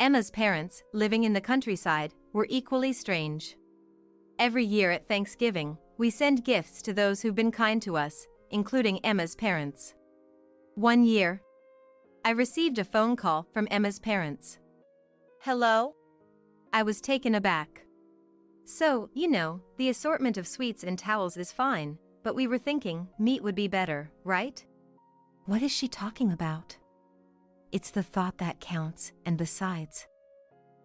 Emma's parents, living in the countryside, were equally strange. Every year at Thanksgiving, we send gifts to those who've been kind to us, including Emma's parents. One year, I received a phone call from Emma's parents. Hello? I was taken aback. So, the assortment of sweets and towels is fine, but we were thinking meat would be better, right? What is she talking about? It's the thought that counts, and besides,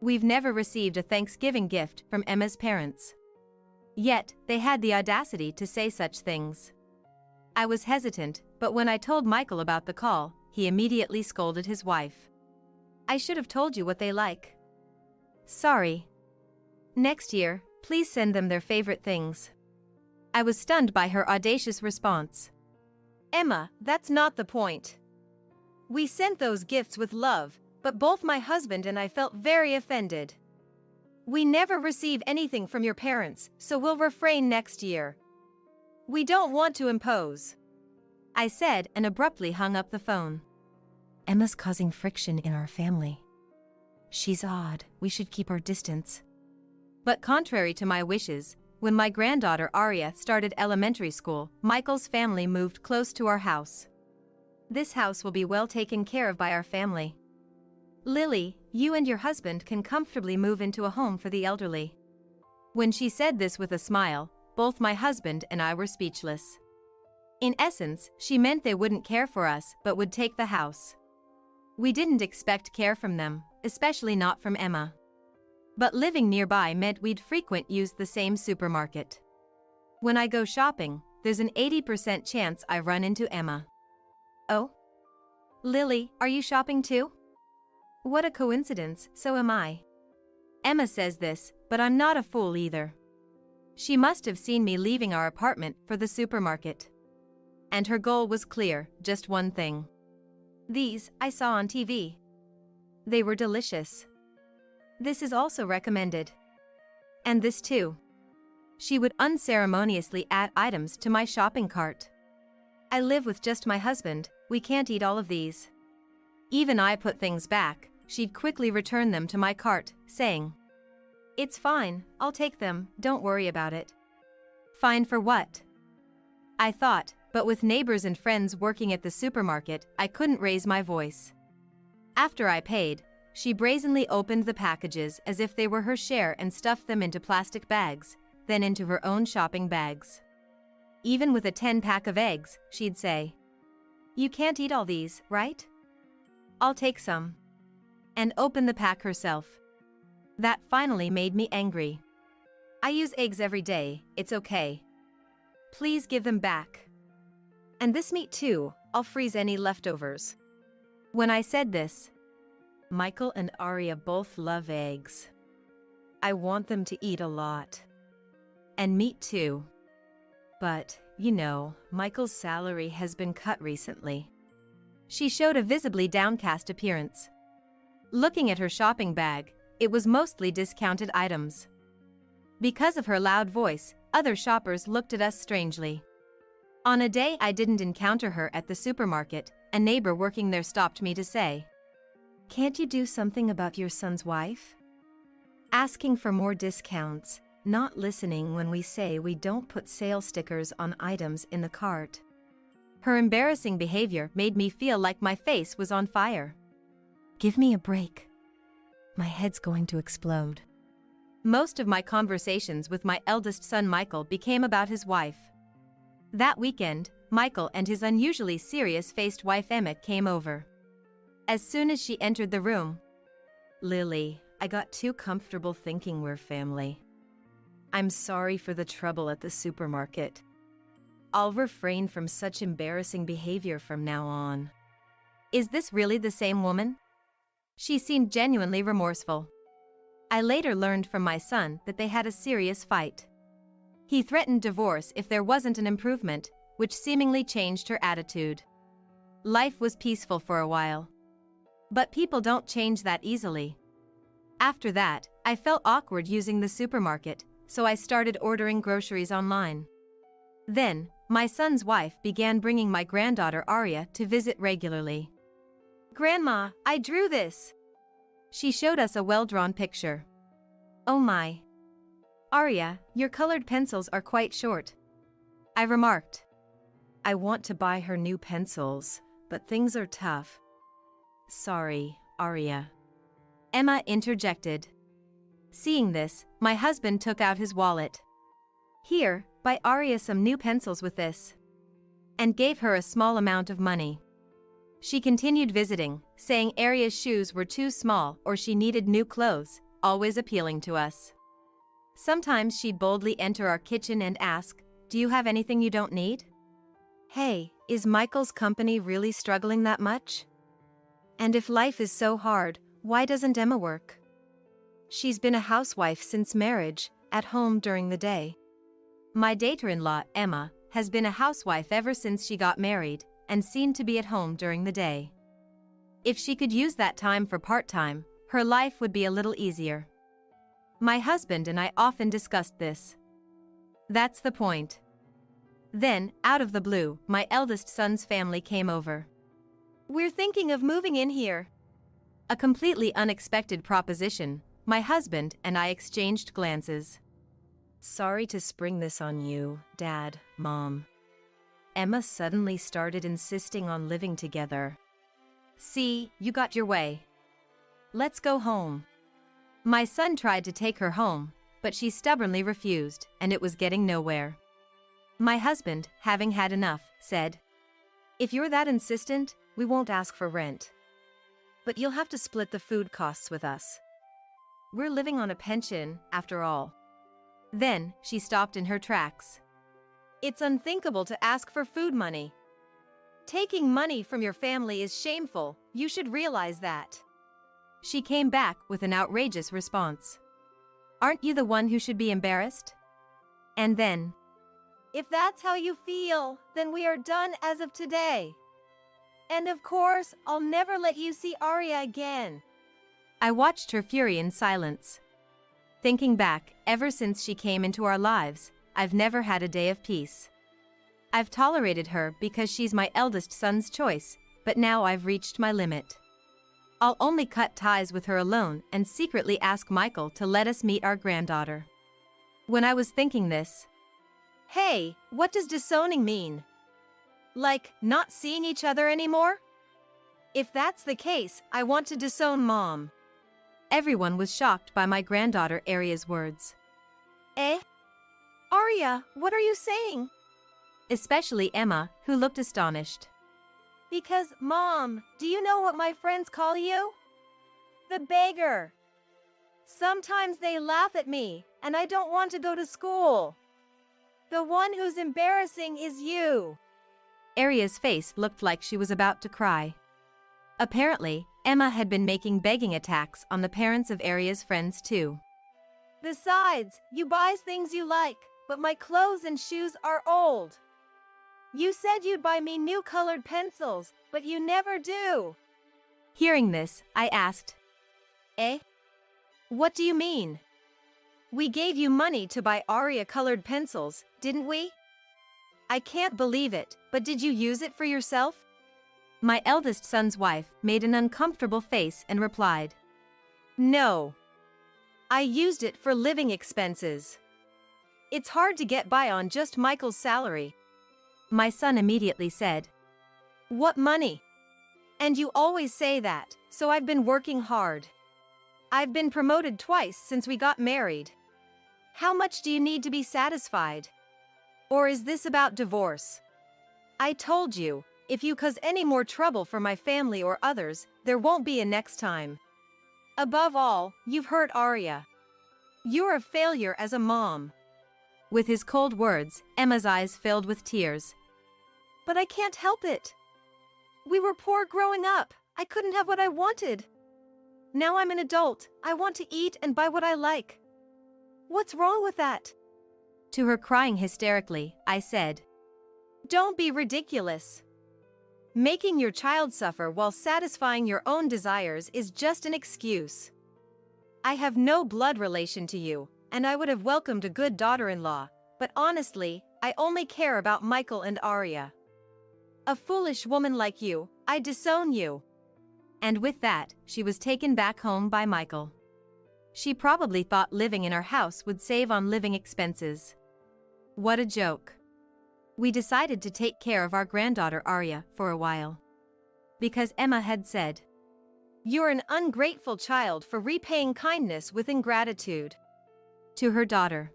we've never received a Thanksgiving gift from Emma's parents. Yet, they had the audacity to say such things. I was hesitant, but when I told Michael about the call, he immediately scolded his wife. I should have told you what they like. Sorry. Next year, please send them their favorite things. I was stunned by her audacious response. Emma, that's not the point. We sent those gifts with love, but both my husband and I felt very offended. We never receive anything from your parents, so we'll refrain next year. We don't want to impose, I said and abruptly hung up the phone. Emma's causing friction in our family. She's odd, we should keep our distance. But contrary to my wishes, when my granddaughter Aria started elementary school, Michael's family moved close to our house. This house will be well taken care of by our family. Lily, you and your husband can comfortably move into a home for the elderly. When she said this with a smile, both my husband and I were speechless. In essence, she meant they wouldn't care for us but would take the house. We didn't expect care from them, especially not from Emma. But living nearby meant we'd frequent use the same supermarket. When I go shopping, there's an 80% chance I run into Emma. Oh? Lily, are you shopping too? What a coincidence, so am I. Emma says this, but I'm not a fool either. She must have seen me leaving our apartment for the supermarket. And her goal was clear, just one thing. These, I saw on TV. They were delicious. This is also recommended. And this too. She would unceremoniously add items to my shopping cart. I live with just my husband, we can't eat all of these. Even I put things back, she'd quickly return them to my cart, saying, "It's fine, I'll take them, don't worry about it." Fine for what? I thought, but with neighbors and friends working at the supermarket, I couldn't raise my voice. After I paid, she brazenly opened the packages as if they were her share and stuffed them into plastic bags, then into her own shopping bags. Even with a 10-pack of eggs, she'd say, "You can't eat all these, right? I'll take some." And open the pack herself. That finally made me angry. I use eggs every day, it's okay. Please give them back. And this meat too, I'll freeze any leftovers. When I said this, Michael and Aria both love eggs. I want them to eat a lot. And meat too. But, Michael's salary has been cut recently. She showed a visibly downcast appearance. Looking at her shopping bag, it was mostly discounted items. Because of her loud voice, other shoppers looked at us strangely. On a day I didn't encounter her at the supermarket, a neighbor working there stopped me to say, "Can't you do something about your son's wife? Asking for more discounts, not listening when we say we don't put sale stickers on items in the cart." Her embarrassing behavior made me feel like my face was on fire. Give me a break. My head's going to explode. Most of my conversations with my eldest son Michael became about his wife. That weekend, Michael and his unusually serious-faced wife Emma came over. As soon as she entered the room, "Lily, I got too comfortable thinking we're family. I'm sorry for the trouble at the supermarket. I'll refrain from such embarrassing behavior from now on." Is this really the same woman? She seemed genuinely remorseful. I later learned from my son that they had a serious fight. He threatened divorce if there wasn't an improvement, which seemingly changed her attitude. Life was peaceful for a while. But people don't change that easily. After that, I felt awkward using the supermarket, so I started ordering groceries online. Then, my son's wife began bringing my granddaughter Arya to visit regularly. Grandma, I drew this. She showed us a well-drawn picture. Oh my. Arya, your colored pencils are quite short. I remarked. I want to buy her new pencils, but things are tough. Sorry, Arya. Emma interjected. Seeing this, my husband took out his wallet. Here, buy Arya some new pencils with this. And gave her a small amount of money. She continued visiting, saying Arya's shoes were too small or she needed new clothes, always appealing to us. Sometimes she'd boldly enter our kitchen and ask, "Do you have anything you don't need?" Hey, is Michael's company really struggling that much? And if life is so hard, why doesn't Emma work? She's been a housewife since marriage, at home during the day. My daughter-in-law, Emma, has been a housewife ever since she got married, and seemed to be at home during the day. If she could use that time for part-time, her life would be a little easier. My husband and I often discussed this. That's the point. Then, out of the blue, my eldest son's family came over. We're thinking of moving in here. A completely unexpected proposition. My husband and I exchanged glances. Sorry to spring this on you, Dad, Mom. Emma suddenly started insisting on living together. See, you got your way. Let's go home. My son tried to take her home, but she stubbornly refused, and it was getting nowhere. My husband, having had enough, said, "If you're that insistent, we won't ask for rent. But you'll have to split the food costs with us. We're living on a pension, after all." Then, she stopped in her tracks. It's unthinkable to ask for food money. Taking money from your family is shameful, you should realize that. She came back with an outrageous response. Aren't you the one who should be embarrassed? And then, if that's how you feel, then we are done as of today. And of course, I'll never let you see Arya again. I watched her fury in silence. Thinking back, ever since she came into our lives, I've never had a day of peace. I've tolerated her because she's my eldest son's choice, but now I've reached my limit. I'll only cut ties with her alone and secretly ask Michael to let us meet our granddaughter. When I was thinking this, hey, what does disowning mean? Like, not seeing each other anymore? If that's the case, I want to disown Mom. Everyone was shocked by my granddaughter Arya's words. Eh? Arya, what are you saying? Especially Emma, who looked astonished. Because, Mom, do you know what my friends call you? The beggar. Sometimes they laugh at me, and I don't want to go to school. The one who's embarrassing is you. Arya's face looked like she was about to cry. Apparently, Emma had been making begging attacks on the parents of Arya's friends too. Besides, you buy things you like, but my clothes and shoes are old. You said you'd buy me new colored pencils, but you never do. Hearing this, I asked, Eh? What do you mean? We gave you money to buy Arya colored pencils, didn't we? I can't believe it, but did you use it for yourself? My eldest son's wife made an uncomfortable face and replied, No. I used it for living expenses. It's hard to get by on just Michael's salary. My son immediately said, What money? And you always say that, so I've been working hard. I've been promoted twice since we got married. How much do you need to be satisfied? Or is this about divorce? I told you, if you cause any more trouble for my family or others, there won't be a next time. Above all, you've hurt Arya. You're a failure as a mom. With his cold words, Emma's eyes filled with tears. But I can't help it. We were poor growing up. I couldn't have what I wanted. Now I'm an adult, I want to eat and buy what I like. What's wrong with that? To her crying hysterically, I said, Don't be ridiculous. Making your child suffer while satisfying your own desires is just an excuse. I have no blood relation to you, and I would have welcomed a good daughter-in-law, but honestly, I only care about Michael and Arya. A foolish woman like you, I disown you. And with that, she was taken back home by Michael. She probably thought living in our house would save on living expenses. What a joke. We decided to take care of our granddaughter Arya for a while. Because Emma had said, You're an ungrateful child for repaying kindness with ingratitude. To her daughter.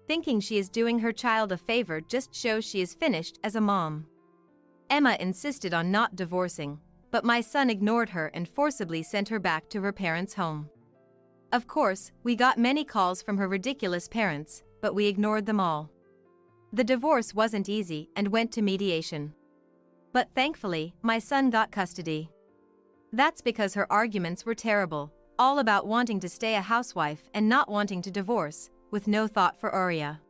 Thinking she is doing her child a favor just shows she is finished as a mom. Emma insisted on not divorcing, but my son ignored her and forcibly sent her back to her parents' home. Of course, we got many calls from her ridiculous parents, but we ignored them all. The divorce wasn't easy and went to mediation. But thankfully, my son got custody. That's because her arguments were terrible, all about wanting to stay a housewife and not wanting to divorce, with no thought for Arya.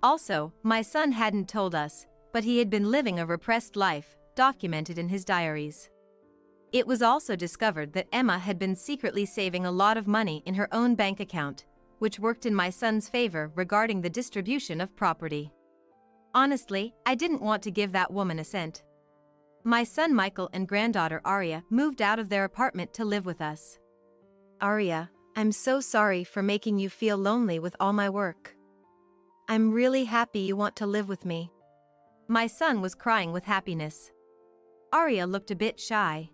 Also, my son hadn't told us, but he had been living a repressed life, documented in his diaries. It was also discovered that Emma had been secretly saving a lot of money in her own bank account, which worked in my son's favor regarding the distribution of property. Honestly, I didn't want to give that woman a cent. My son Michael and granddaughter Arya moved out of their apartment to live with us. Arya, I'm so sorry for making you feel lonely with all my work. I'm really happy you want to live with me. My son was crying with happiness. Arya looked a bit shy.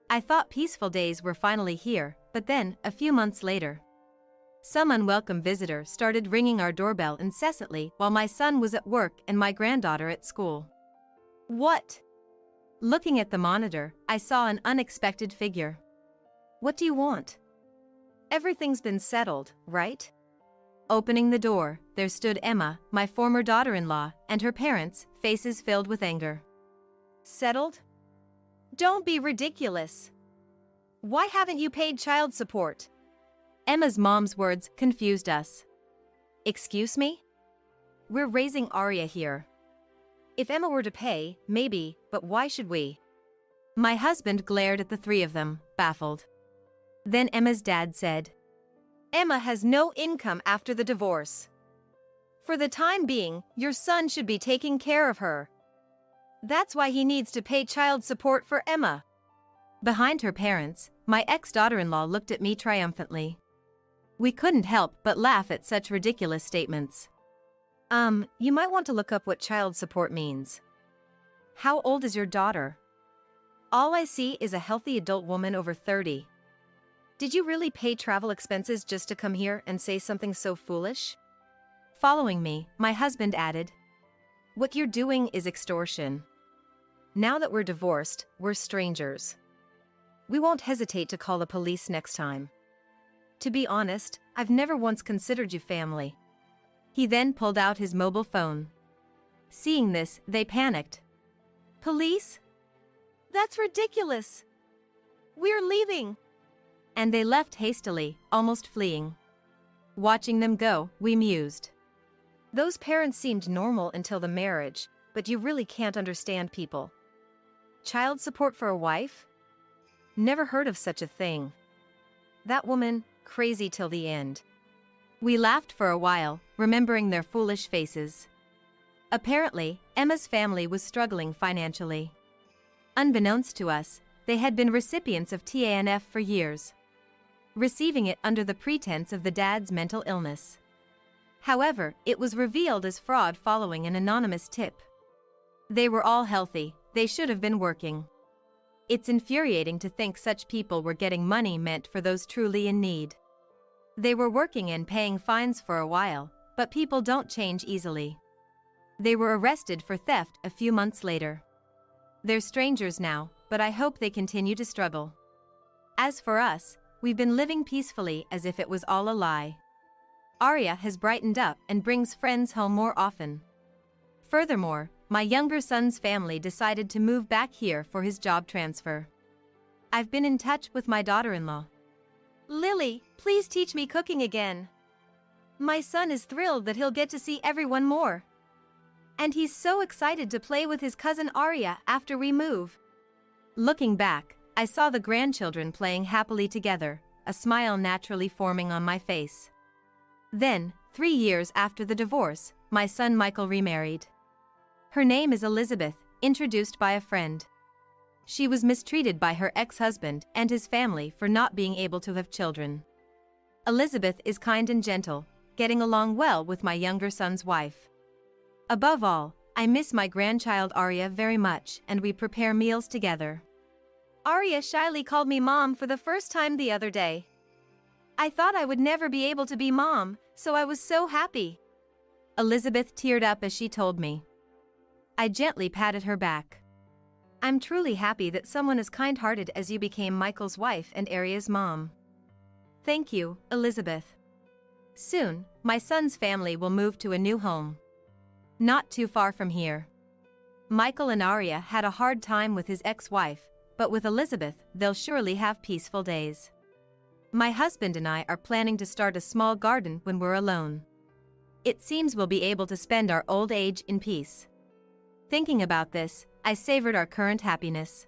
I thought peaceful days were finally here, but then, a few months later, some unwelcome visitor started ringing our doorbell incessantly while my son was at work and my granddaughter at school. What? Looking at the monitor, I saw an unexpected figure. What do you want? Everything's been settled, right? Opening the door, there stood Emma, my former daughter-in-law, and her parents, faces filled with anger. Settled? Don't be ridiculous. Why haven't you paid child support? Emma's mom's words confused us. Excuse me? We're raising Arya here. If Emma were to pay, maybe, but why should we? My husband glared at the three of them, baffled. Then Emma's dad said, Emma has no income after the divorce. For the time being, your son should be taking care of her. That's why he needs to pay child support for Emma. Behind her parents, my ex-daughter-in-law looked at me triumphantly. We couldn't help but laugh at such ridiculous statements. You might want to look up what child support means. How old is your daughter? All I see is a healthy adult woman over 30. Did you really pay travel expenses just to come here and say something so foolish? Following me, my husband added, What you're doing is extortion. Now that we're divorced, we're strangers. We won't hesitate to call the police next time. To be honest, I've never once considered you family. He then pulled out his mobile phone. Seeing this, they panicked. Police? That's ridiculous. We're leaving. And they left hastily, almost fleeing. Watching them go, we mused. Those parents seemed normal until the marriage, but you really can't understand people. Child support for a wife? Never heard of such a thing. That woman, crazy till the end. We laughed for a while, remembering their foolish faces. Apparently, Emma's family was struggling financially. Unbeknownst to us, they had been recipients of TANF for years, receiving it under the pretense of the dad's mental illness. However, it was revealed as fraud following an anonymous tip. They were all healthy, they should have been working. It's infuriating to think such people were getting money meant for those truly in need. They were working and paying fines for a while, but people don't change easily. They were arrested for theft a few months later. They're strangers now, but I hope they continue to struggle. As for us, we've been living peacefully as if it was all a lie. Arya has brightened up and brings friends home more often. Furthermore, my younger son's family decided to move back here for his job transfer. I've been in touch with my daughter-in-law. Lily, please teach me cooking again. My son is thrilled that he'll get to see everyone more. And he's so excited to play with his cousin Arya after we move. Looking back, I saw the grandchildren playing happily together, a smile naturally forming on my face. Then, 3 years after the divorce, my son Michael remarried. Her name is Elizabeth, introduced by a friend. She was mistreated by her ex-husband and his family for not being able to have children. Elizabeth is kind and gentle, getting along well with my younger son's wife. Above all, I miss my grandchild Arya very much, and we prepare meals together. Arya shyly called me mom for the first time the other day. I thought I would never be able to be mom, so I was so happy. Elizabeth teared up as she told me. I gently patted her back. I'm truly happy that someone as kind-hearted as you became Michael's wife and Arya's mom. Thank you, Elizabeth. Soon, my son's family will move to a new home. Not too far from here. Michael and Arya had a hard time with his ex-wife, but with Elizabeth, they'll surely have peaceful days. My husband and I are planning to start a small garden when we're alone. It seems we'll be able to spend our old age in peace. Thinking about this, I savored our current happiness.